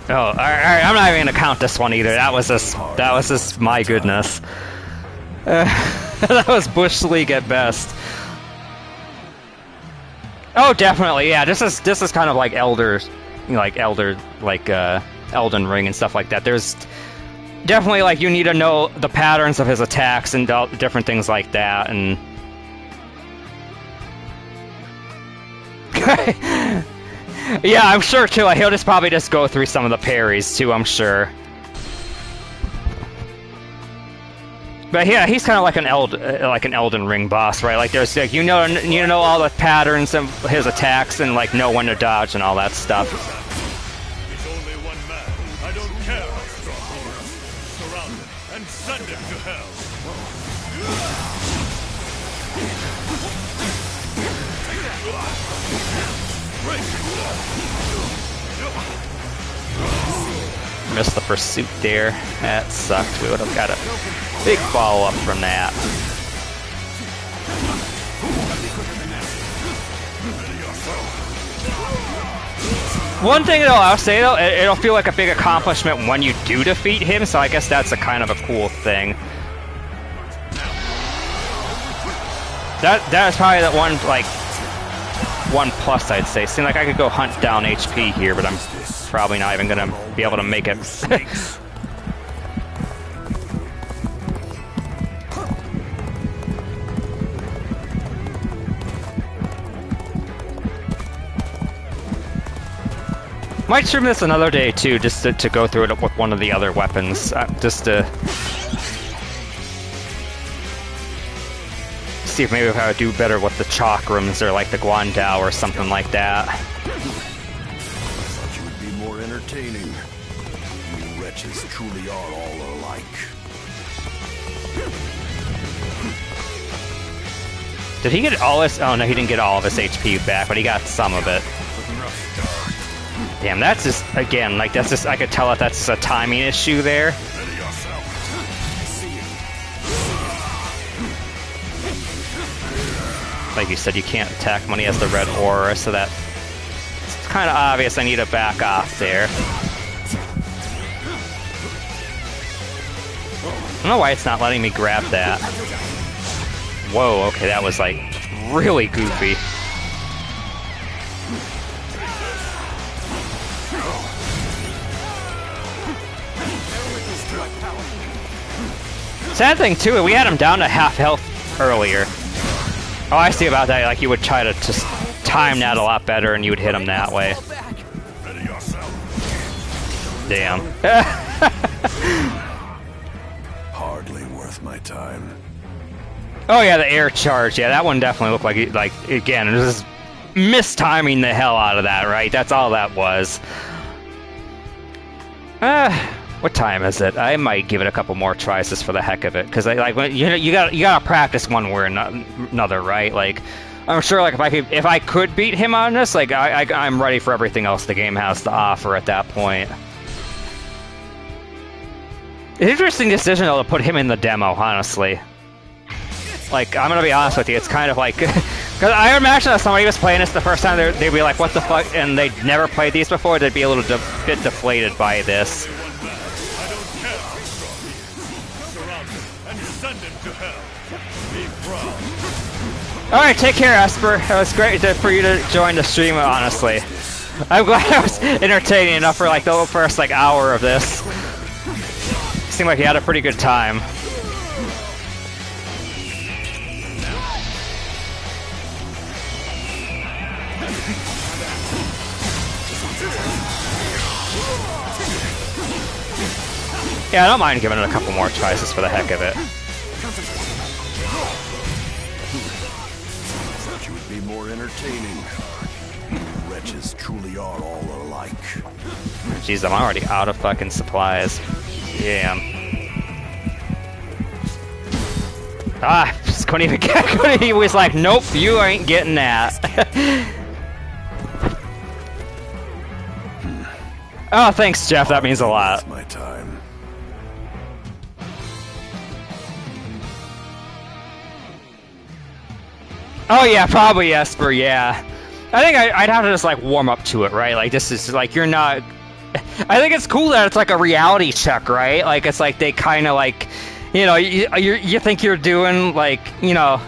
Oh, all right, I'm not even gonna count this one either. That was just my goodness. That was Bush League at best. Oh, definitely, yeah. This is kind of like Elden Ring and stuff like that. There's definitely like you need to know the patterns of his attacks and different things like that. And yeah, I'm sure too. He'll just probably just go through some of the parries too, I'm sure. But yeah, he's kind of like an Elden Ring boss, right? Like there's like you know all the patterns of his attacks and like know when to dodge and all that stuff. It's only one man. I don't care how strong he is. Surround him and send him to hell. Missed the pursuit there. That sucked. We would have got a big follow-up from that. One thing though, I'll say though, it'll feel like a big accomplishment when you do defeat him, so I guess that's a kind of a cool thing. That is probably the one plus I'd say. Seems like I could go hunt down HP here, but I'm probably not even gonna be able to make it. Might stream this another day too, just to go through it with one of the other weapons, just to. see if maybe if I would do better with the chakrams or like the Guandao or something like that. I thought you would be more entertaining. You wretches truly are all alike. Did he get all his... Oh, no, he didn't get all of his HP back, but he got some of it. Damn, that's just... Again, like, that's just... I could tell if that's just a timing issue there. Like you said, you can't attack when he has the red aura, so that... It's kind of obvious I need to back off there. I don't know why it's not letting me grab that. Whoa, okay, that was like really goofy. Sad thing too, we had him down to half health earlier. Oh, I see about that, like you would try to just time that a lot better and you would hit him that way. Damn. Hardly worth my time. Oh yeah, the air charge. Yeah, that one definitely looked like again, it was mistiming the hell out of that, right? That's all that was. What time is it? I might give it a couple more tries just for the heck of it, because you gotta practice one way or another, right? Like, I'm sure like if I could beat him on this, like I'm ready for everything else the game has to offer at that point. It's an interesting decision though to put him in the demo, honestly. Like, I'm gonna be honest with you, it's kind of like... Because I imagine if somebody was playing this the first time, they'd be like, what the fuck? And they'd never played these before, they'd be a little bit deflated by this. Alright, take care, Esper. It was great for you to join the stream, honestly. I'm glad I was entertaining enough for like the first like hour of this. Seemed like you had a pretty good time. Yeah, I don't mind giving it a couple more tries just for the heck of it. Thought you would be more entertaining. You wretches truly are all alike. Jeez, I'm already out of fucking supplies. Damn. Ah, just couldn't even get. He was like, nope, you ain't getting that. Oh, thanks, Jeff. That means a lot. My time. Oh yeah, probably Esper, yeah. I think I'd have to just like warm up to it, right? Like this is like you're not... I think it's cool that it's like a reality check, right? Like it's like they kind of like, you know, you think you're doing like, you know,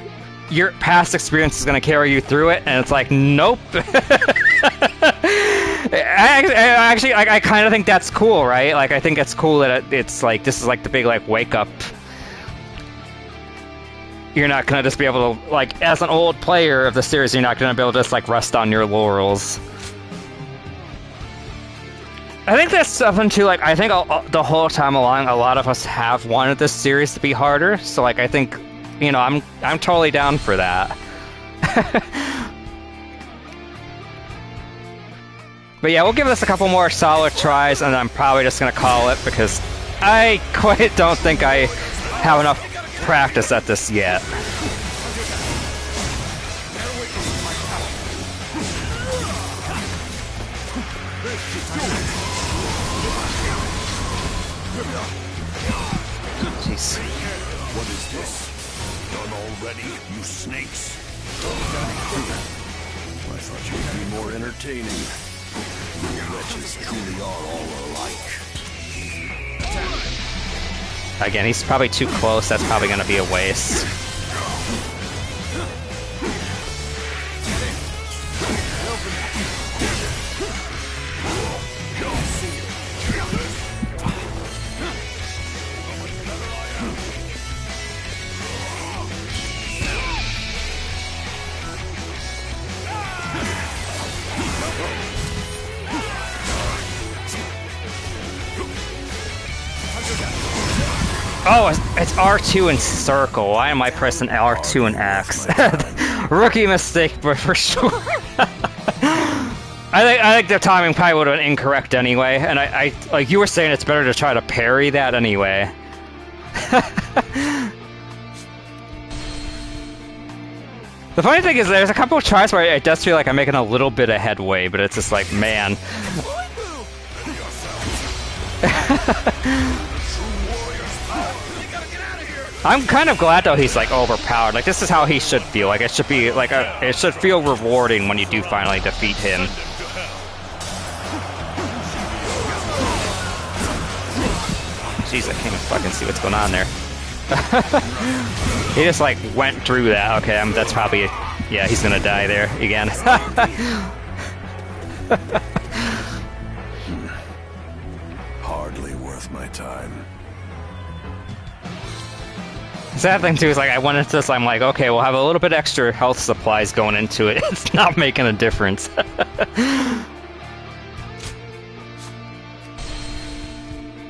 your past experience is going to carry you through it, and it's like, nope. I kind of think that's cool, right? Like I think it's cool that it's like, this is like the big like wake up. You're not gonna just be able to, like, as an old player of the series, you're not gonna be able to just, like, rest on your laurels. I think that's something too, like, I think the whole time along, a lot of us have wanted this series to be harder, so, like, I think, you know, I'm totally down for that. But yeah, we'll give this a couple more solid tries, and I'm probably just gonna call it, because I quite don't think I have enough practice at this yet. Jeez. What is this? Done already, you snakes? I thought you would be more entertaining. You wretches truly are all alike. Again, he's probably too close. That's probably going to be a waste. Oh, it's R2 and circle. Why am I pressing R2 and X? Rookie mistake, but for sure. I think the timing probably would have been incorrect anyway, and I like you were saying, it's better to try to parry that anyway. The funny thing is, there's a couple of tries where it does feel like I'm making a little bit of headway, but it's just like, man. I'm kind of glad though he's like overpowered. Like this is how he should feel. Like it should be like it should feel rewarding when you do finally defeat him. Jeez, I can't even fucking see what's going on there. He just like went through that. Okay, that's probably yeah. He's gonna die there again. Hardly worth my time. The sad thing too is like I went into this, I'm like, okay, we'll have a little bit extra health supplies going into it. It's not making a difference.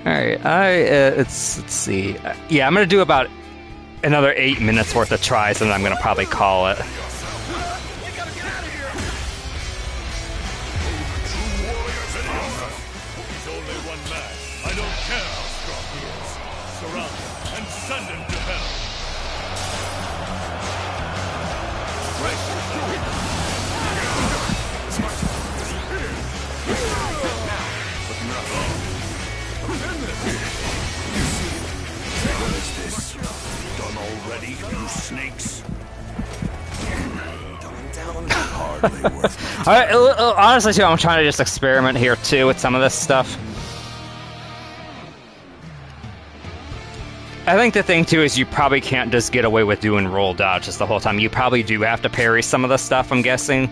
Alright, let's see. Yeah, I'm gonna do about another 8 minutes worth of tries and I'm gonna probably call it. Already, you snakes. Hardly worth my time. Honestly, too, I'm trying to just experiment here too with some of this stuff. I think the thing too is you probably can't just get away with doing roll dodges the whole time. You probably do have to parry some of the stuff, I'm guessing.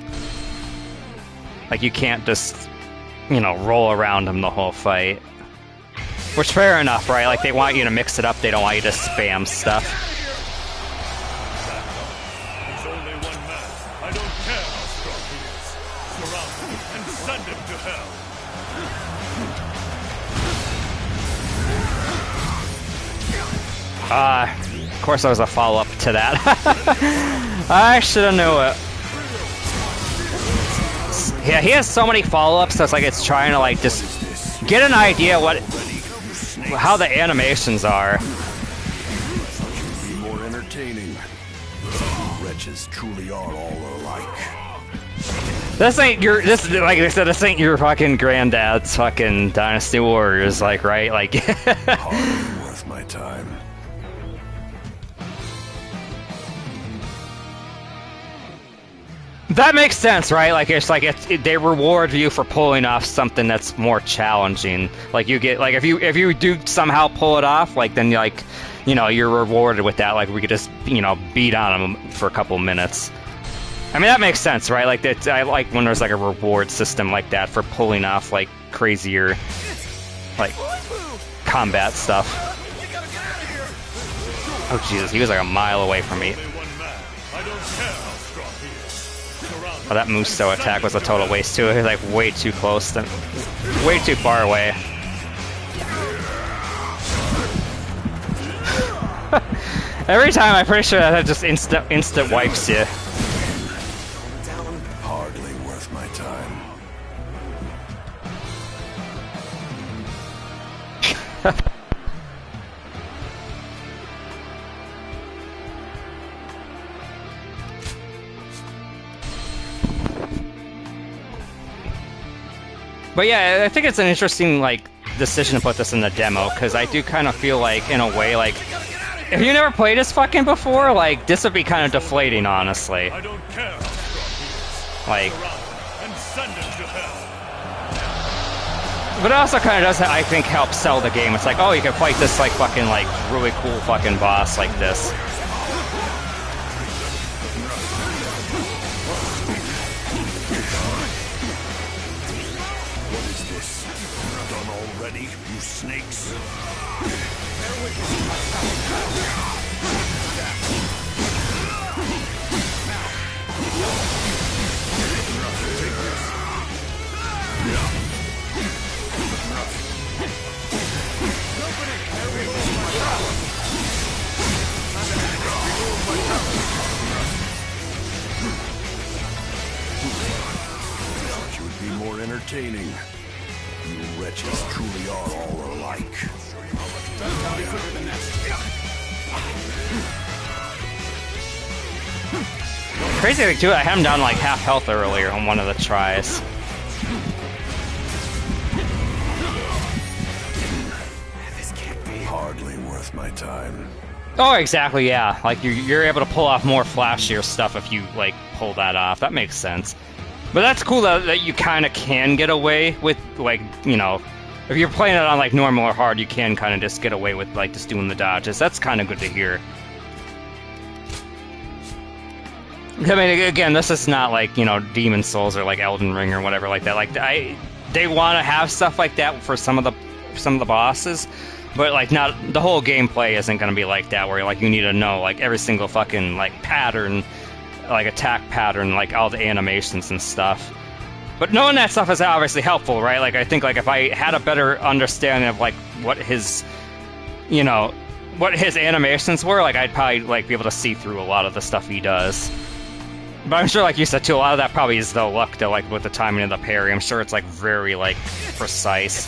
Like you can't just, you know, roll around them the whole fight. Which, fair enough, right? Like, they want you to mix it up, they don't want you to spam stuff. He's only one man. I don't care how strong he is. Surround him and send him to hell. Of course there was a follow-up to that. I should've knew it. Yeah, he has so many follow-ups, so it's like it's trying to, like, just get an idea how the animations are. Be more entertaining. Wretches truly are all alike. This ain't your, like I said, this ain't your fucking granddad's fucking Dynasty Warriors, like, right? Like, hardly worth my time. That makes sense, right? Like it's like they reward you for pulling off something that's more challenging. Like you get, like if you do somehow pull it off, like then like, you know, you're rewarded with that. Like we could just, you know, beat on them for a couple minutes. I mean that makes sense, right? Like that, I like when there's like a reward system like that for pulling off like crazier, like combat stuff. Oh Jesus, he was like a mile away from me. Oh, that Musto attack was a total waste too. He was like way too close, way too far away. Every time, I'm pretty sure that just instant wipes you. Hardly worth my time. But yeah, I think it's an interesting like decision to put this in the demo, because I do kind of feel like, in a way, like if you never played this fucking before, like this would be kind of deflating, honestly. I don't care. Like, and send him to hell. but it also kind of does, I think, help sell the game. It's like, oh, you can fight this like fucking like really cool fucking boss like this. Already, you snakes. entertaining. You wretches truly are all alike. Crazy thing too, I had him down like half health earlier on one of the tries. This can't be hardly worth my time. Oh, exactly, yeah. Like, you're able to pull off more flashier stuff if you, like, pull that off. That makes sense. But that's cool that you kind of can get away with, like, you know, if you're playing it on, like, normal or hard, you can kind of just get away with, like, just doing the dodges. That's kind of good to hear. I mean, again, this is not, like, you know, Demon Souls or, like, Elden Ring or whatever like that. Like, they want to have stuff like that for some of the bosses. But, like, not the whole gameplay isn't going to be like that, where, like, you need to know, like, every single fucking, like, pattern, like, attack pattern, like, all the animations and stuff. But knowing that stuff is obviously helpful, right? Like, I think, like, if I had a better understanding of, like, what his, you know, what his animations were, like, I'd probably, like, be able to see through a lot of the stuff he does. But I'm sure, like you said, too, a lot of that probably is the luck, though, like, with the timing of the parry. I'm sure it's, like, very, like, precise.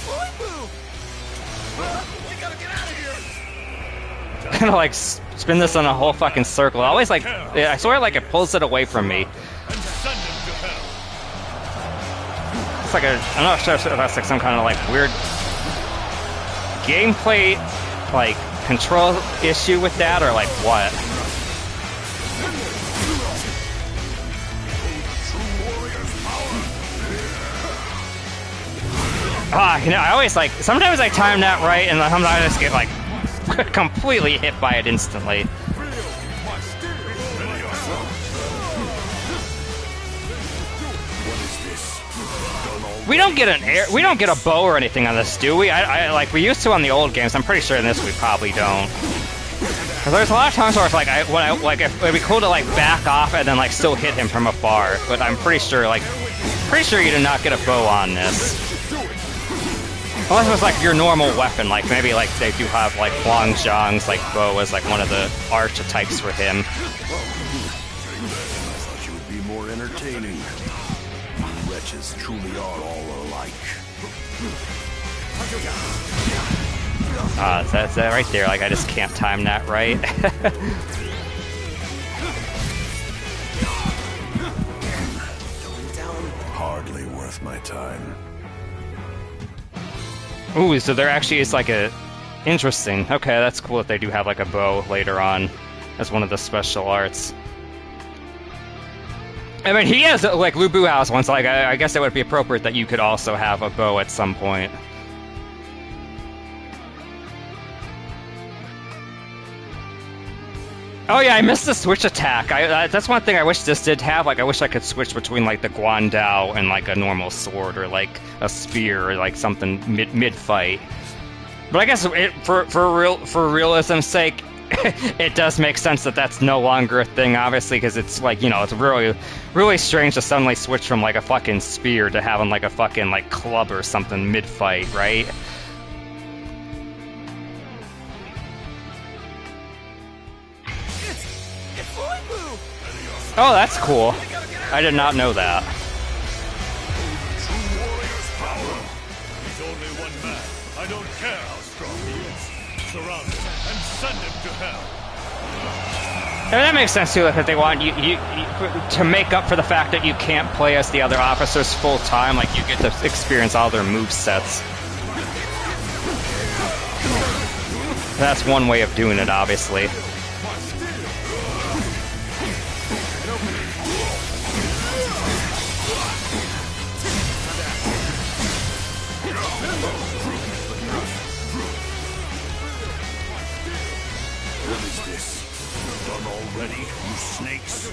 Kind of like spin this in a whole fucking circle. I always like, I swear, like it pulls it away from me. It's like I'm not sure if that's like some kind of like weird gameplay, like control issue with that, or like what? You know, I always like, sometimes I time that right, and sometimes I just get like completely hit by it instantly. We don't get we don't get a bow or anything on this, do we? I like we used to on the old games. I'm pretty sure in this we probably don't. Cause there's a lot of times where it's like it'd be cool to like back off and then like still hit him from afar. But I'm pretty sure you do not get a bow on this. Unless it was like your normal weapon, like maybe like they do have like Huang Zhang's like bow as like one of the archetypes for him. I thought you would be more entertaining. You wretches truly are all alike. That's that right there. Like I just can't time that right. Hardly worth my time. Ooh, so there actually is like a... Interesting. Okay, that's cool that they do have like a bow later on as one of the special arts. I mean, he has, like, Lu Bu has one, so like, I guess it would be appropriate that you could also have a bow at some point. Oh yeah, I missed the switch attack. That's one thing I wish this did have. Like, I wish I could switch between like the Guandao and like a normal sword, or like a spear, or like something mid-fight. But I guess for realism's sake, it does make sense that that's no longer a thing. Obviously, because it's like, you know, it's really strange to suddenly switch from like a fucking spear to having like a fucking like club or something mid-fight, right? Oh, that's cool. I did not know that. He's only one man. I don't care how strong he is. Surround him and send him to hell. I mean, that makes sense too, because they want you to make up for the fact that you can't play as the other officers full time. Like, you get to experience all their move sets. That's one way of doing it, obviously. What is this? Done already, you snakes?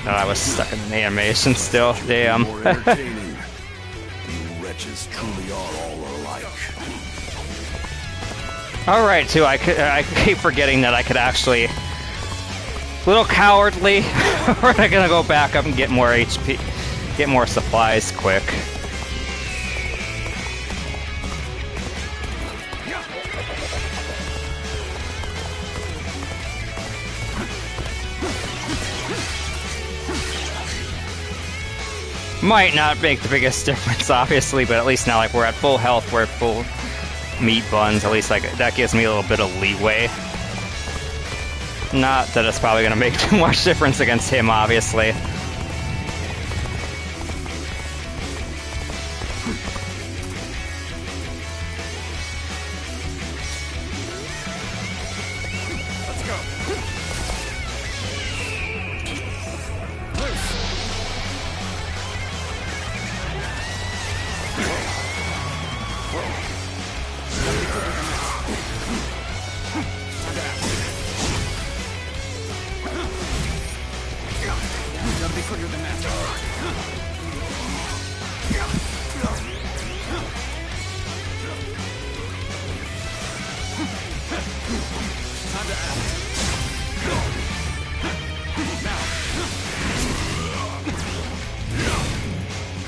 Oh, I was stuck in an animation still. Damn. More entertaining. You wretches truly are all alike. Alright, too, I keep forgetting that I could actually... A little cowardly. We're gonna go back up and get more HP, get more supplies quick. Might not make the biggest difference, obviously, but at least now, like, we're at full health, we're at full meat buns, at least, like, that gives me a little bit of leeway. Not that it's probably gonna make too much difference against him, obviously.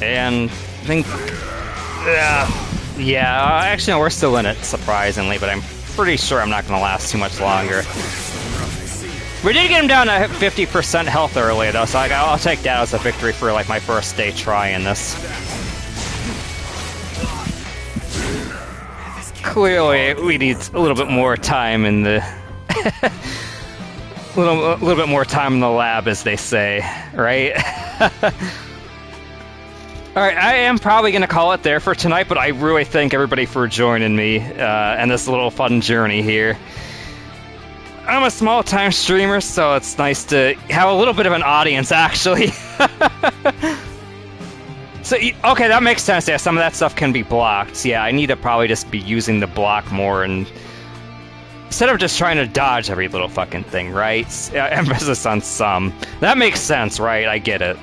And I think, yeah, actually, no, we're still in it, surprisingly, but I'm pretty sure I'm not going to last too much longer. We did get him down to 50% health earlier, though, so I'll take that as a victory for, like, my first day trying this. Clearly, we need a little bit more time in the... a little bit more time in the lab, as they say, right? Alright, I am probably going to call it there for tonight, but I really thank everybody for joining me and this little fun journey here. I'm a small-time streamer, so it's nice to have a little bit of an audience, actually. So, okay, that makes sense. Yeah, some of that stuff can be blocked. Yeah, I need to probably just be using the block more and... instead of just trying to dodge every little fucking thing, right? Emphasis on some. That makes sense, right? I get it.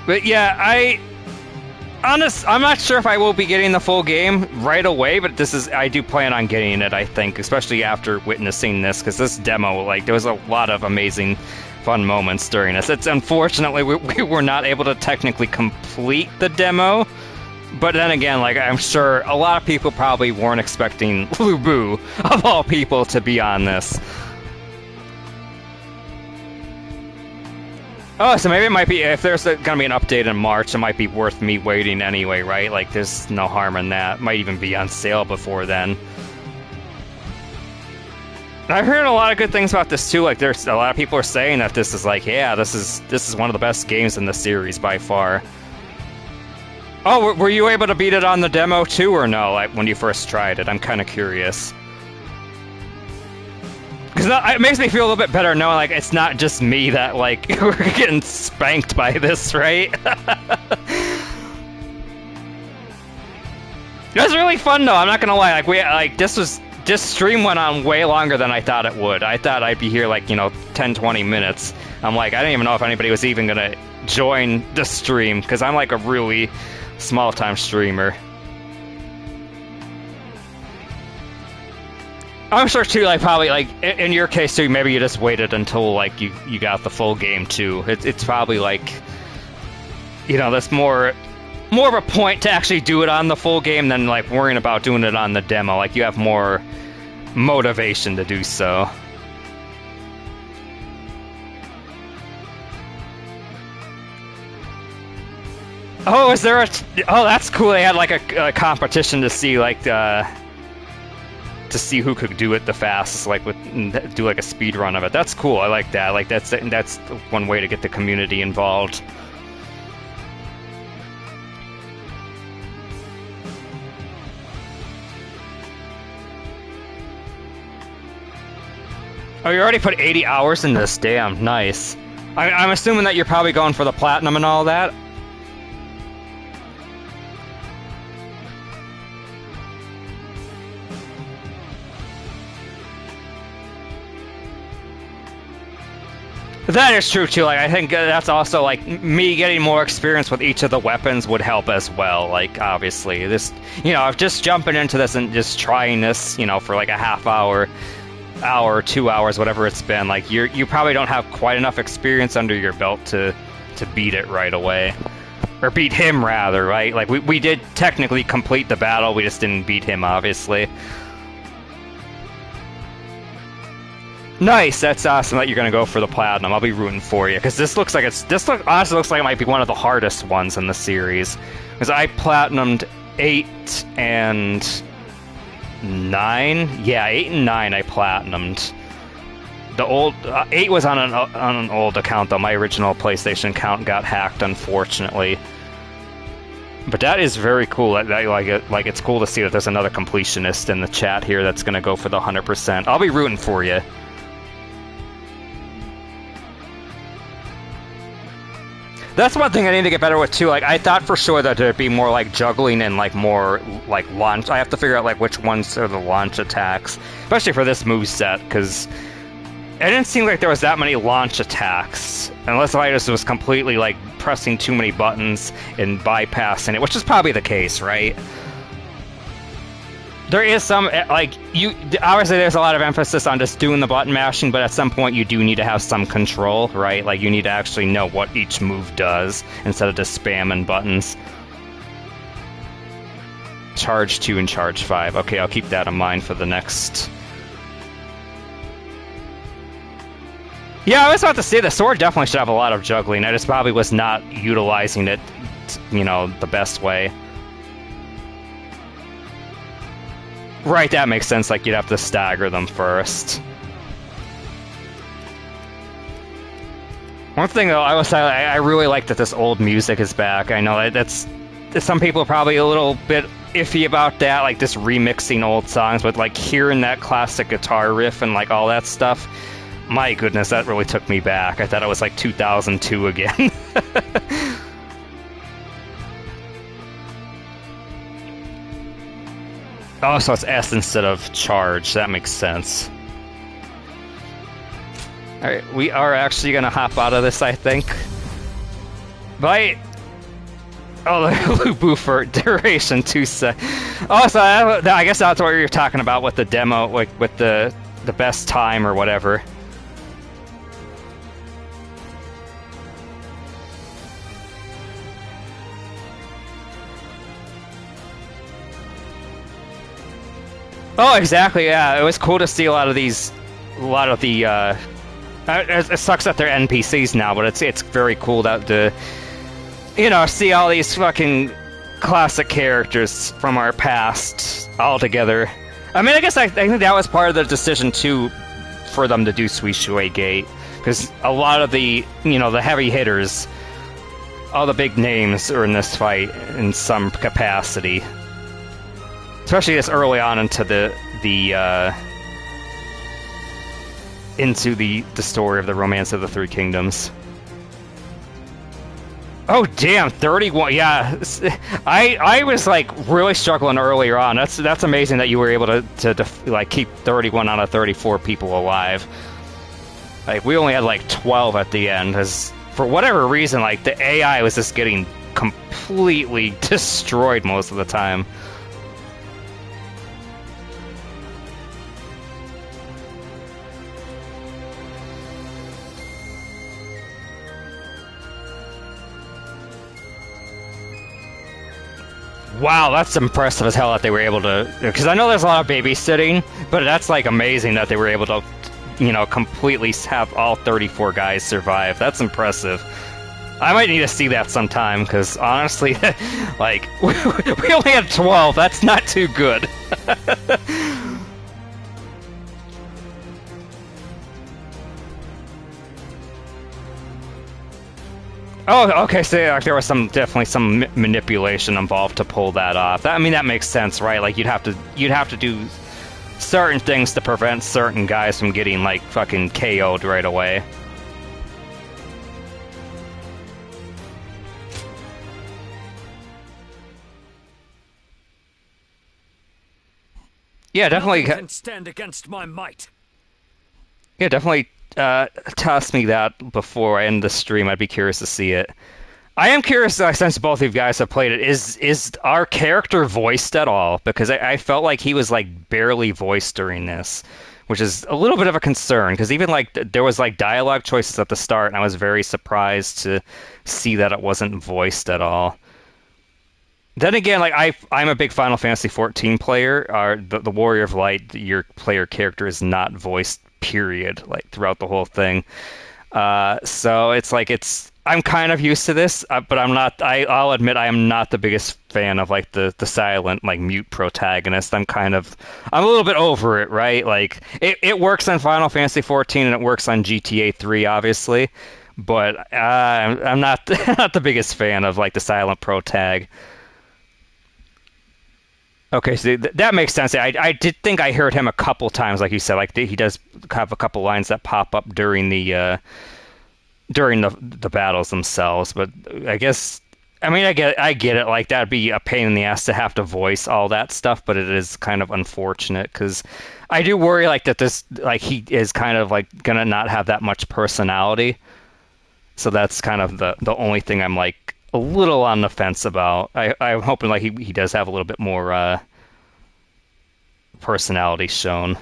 But yeah, I'm not sure if I will be getting the full game right away, but I do plan on getting it, I think, especially after witnessing this, because this demo, like, there was a lot of amazing, fun moments during this. It's unfortunately, we were not able to technically complete the demo, but then again, like, I'm sure a lot of people probably weren't expecting Lu Bu, of all people, to be on this. Oh, so maybe it might be, if there's gonna be an update in March, it might be worth me waiting anyway, right? Like, there's no harm in that. It might even be on sale before then. I've heard a lot of good things about this too. Like, there's a lot of people are saying that this is like, yeah, this is one of the best games in the series by far. Oh, were you able to beat it on the demo too, or no? Like, when you first tried it, I'm kind of curious. Because it makes me feel a little bit better knowing, like, it's not just me that, like, we're getting spanked by this, right? It was really fun, though, I'm not gonna lie. Like, this stream went on way longer than I thought it would. I thought I'd be here, like, 10-20 minutes. I'm like, I didn't even know if anybody was even gonna join the stream, because I'm, like, a really small-time streamer. I'm sure too, like, probably, like, in your case too, maybe you just waited until, like, you got the full game too. It's probably, like, that's more of a point to actually do it on the full game than, like, worrying about doing it on the demo. Like, you have more motivation to do so. Oh, is there oh, that's cool. They had, like, a competition to see, like, to see who could do it the fastest, like, do like a speed run of it. That's cool. I like that. Like, that's one way to get the community involved. Oh, you already put 80 hours in this. Damn, nice. I'm assuming that you're probably going for the platinum and all that. That is true too. Like, I think that's also, like, me getting more experience with each of the weapons would help as well. Like, obviously, this, just jumping into this and just trying this, for like a half hour, 2 hours, whatever it's been. Like, you probably don't have quite enough experience under your belt to beat it right away, or beat him rather, right? Like, we did technically complete the battle, we just didn't beat him, obviously. Nice, that's awesome that you're gonna go for the platinum. I'll be rooting for you because this honestly looks like it might be one of the hardest ones in the series. Because I platinumed 8 and 9. Yeah, 8 and 9 I platinumed. The old 8 was on an old account though. My original PlayStation account got hacked, unfortunately. But that is very cool. Like it's cool to see that there's another completionist in the chat here that's gonna go for the 100%. I'll be rooting for you. That's one thing I need to get better with too. Like I thought for sure that there'd be more like juggling and like more like launch. I have to figure out like which ones are the launch attacks, especially for this moveset, because it didn't seem like there was that many launch attacks, unless I just was completely like pressing too many buttons and bypassing it, which is probably the case, right? There is some, like, obviously there's a lot of emphasis on just doing the button mashing, but at some point you do need to have some control, right? Like, you need to actually know what each move does, instead of just spamming buttons. Charge 2 and charge 5. Okay, I'll keep that in mind for the next... Yeah, I was about to say, the sword definitely should have a lot of juggling. I just probably was not utilizing it, you know, the best way. Right, that makes sense. Like, you'd have to stagger them first. One thing, though, I really like that this old music is back. I know that's some people are probably a little bit iffy about that, like just remixing old songs, but like hearing that classic guitar riff and like all that stuff, my goodness, that really took me back. I thought it was like 2002 again. Oh, so it's S instead of charge. That makes sense. Alright, we are actually going to hop out of this, I think. Bye! Oh, the Lubu for duration 2 sec. Oh, so I guess that's what you're talking about with the demo, like with the best time or whatever. Oh, exactly. Yeah, it was cool to see a lot of the. It sucks that they're NPCs now, but it's very cool to see all these fucking classic characters from our past all together. I mean, I guess I think that was part of the decision too, for them to do Suishui Gate, because a lot of the the heavy hitters, all the big names are in this fight in some capacity. Especially this early on into the story of the Romance of the Three Kingdoms. Oh damn, 31. Yeah, I was like really struggling earlier on. That's amazing that you were able to like keep 31 out of 34 people alive. Like we only had like 12 at the end, because for whatever reason, like the AI was just getting completely destroyed most of the time. Wow, that's impressive as hell that they were able to... Because I know there's a lot of babysitting, but that's, like, amazing that they were able to, completely have all 34 guys survive. That's impressive. I might need to see that sometime, because, honestly, like, we only had 12. That's not too good. Oh, okay. So there was definitely some manipulation involved to pull that off. I mean, that makes sense, right? Like you'd have to do certain things to prevent certain guys from getting like fucking KO'd right away. Yeah, definitely. Nothing can stand against my might. Yeah, definitely. Toss me that before I end the stream. I'd be curious to see it. I am curious, since both of you guys have played it, is our character voiced at all? Because I felt like he was like barely voiced during this, which is a little bit of a concern. Because even like there was like dialogue choices at the start, and I was very surprised to see that it wasn't voiced at all. Then again, like I'm a big Final Fantasy XIV player. The Warrior of Light, your player character is not voiced period, like throughout the whole thing. So it's like I'm kind of used to this, but I'm not. I'll admit I am not the biggest fan of like the silent like mute protagonist. I'm a little bit over it, right? Like it works on Final Fantasy 14 and it works on GTA 3, obviously, but I'm not not the biggest fan of like the silent protag. Okay, so that makes sense. I did think I heard him a couple times, like you said. Like he does have a couple lines that pop up during the battles themselves. But I guess, I mean, I get it. Like that'd be a pain in the ass to have to voice all that stuff. But it is kind of unfortunate because I do worry like that he is kind of like gonna not have that much personality. So that's kind of the only thing I'm like a little on the fence about. I'm hoping like he does have a little bit more personality shown.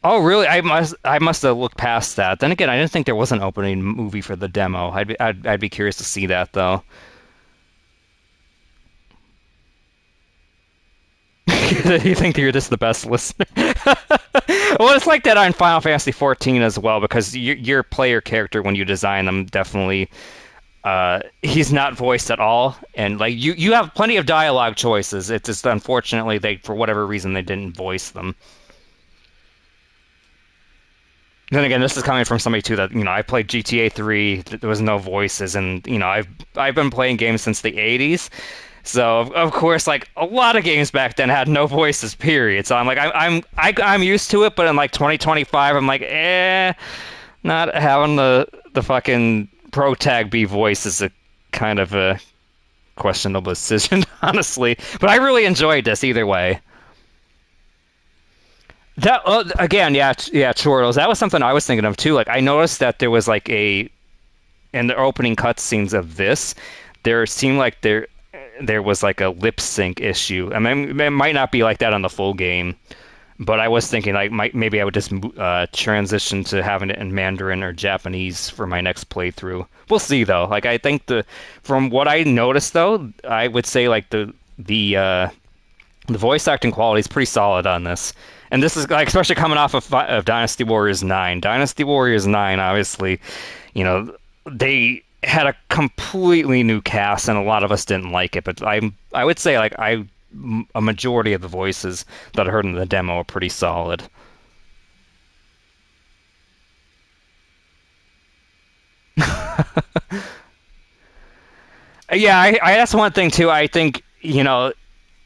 Oh, really? I must have looked past that. Then again, I didn't think there was an opening movie for the demo. I'd be curious to see that though. You think you're just the best listener? Well, it's like that on Final Fantasy 14 as well, because your player character, when you design them, definitely he's not voiced at all, and like you have plenty of dialogue choices. It's just unfortunately they, for whatever reason, they didn't voice them. Then again, this is coming from somebody too that, I played GTA 3. There was no voices, and I've been playing games since the 80s. So of course, like a lot of games back then had no voices, period. So I'm like, I'm used to it, but in like 2025, I'm like, not having the fucking pro tag be voiced is a kind of a questionable decision, honestly. But I really enjoyed this either way. That again, yeah, Chortles. That was something I was thinking of too. Like I noticed that there was like in the opening cutscenes of this, there seemed like there was like a lip sync issue. I mean, it might not be like that on the full game, but I was thinking like maybe I would just transition to having it in Mandarin or Japanese for my next playthrough. We'll see though. Like I think from what I noticed though, I would say like the voice acting quality is pretty solid on this. And this is like, especially coming off of Dynasty Warriors 9. Dynasty Warriors 9, obviously, they had a completely new cast, and a lot of us didn't like it. But I would say like a majority of the voices that I heard in the demo are pretty solid. Yeah, that's one thing too. I think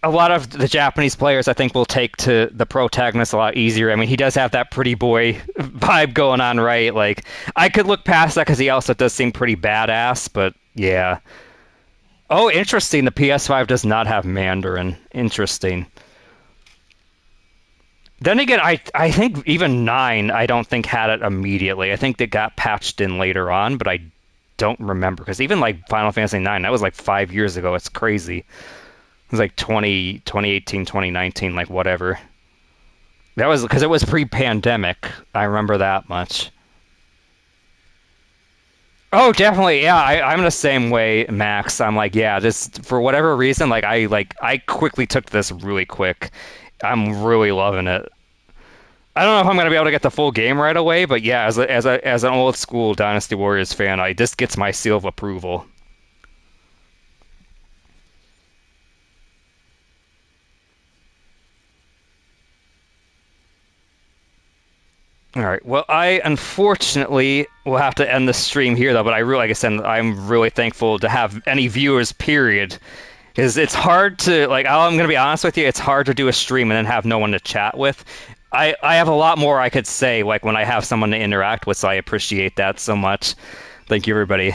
a lot of the Japanese players, I think, will take to the protagonist a lot easier. I mean, he does have that pretty boy vibe going on, right? Like, I could look past that because he also does seem pretty badass, but yeah. Oh, interesting. The PS5 does not have Mandarin. Interesting. Then again, I think even 9, I don't think had it immediately. I think they got patched in later on, but I don't remember. Because even like Final Fantasy 9, that was like 5 years ago. It's crazy. It was like 2018, 2019, like whatever. That was because it was pre-pandemic. I remember that much. Oh, definitely. Yeah, I'm the same way, Max. I'm like, yeah, this for whatever reason, I quickly took this really quick. I'm really loving it. I don't know if I'm gonna be able to get the full game right away, but yeah, as an old school Dynasty Warriors fan, this gets my seal of approval. All right. Well, I unfortunately will have to end the stream here, though. But like I said, I'm really thankful to have any viewers. Period, because it's hard to like. I'm gonna be honest with you. It's hard to do a stream and then have no one to chat with. I have a lot more I could say, like when I have someone to interact with. So I appreciate that so much. Thank you, everybody.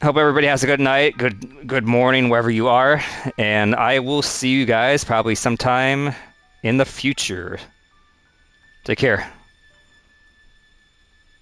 Hope everybody has a good night, good morning, wherever you are, and I will see you guys probably sometime in the future. Take care.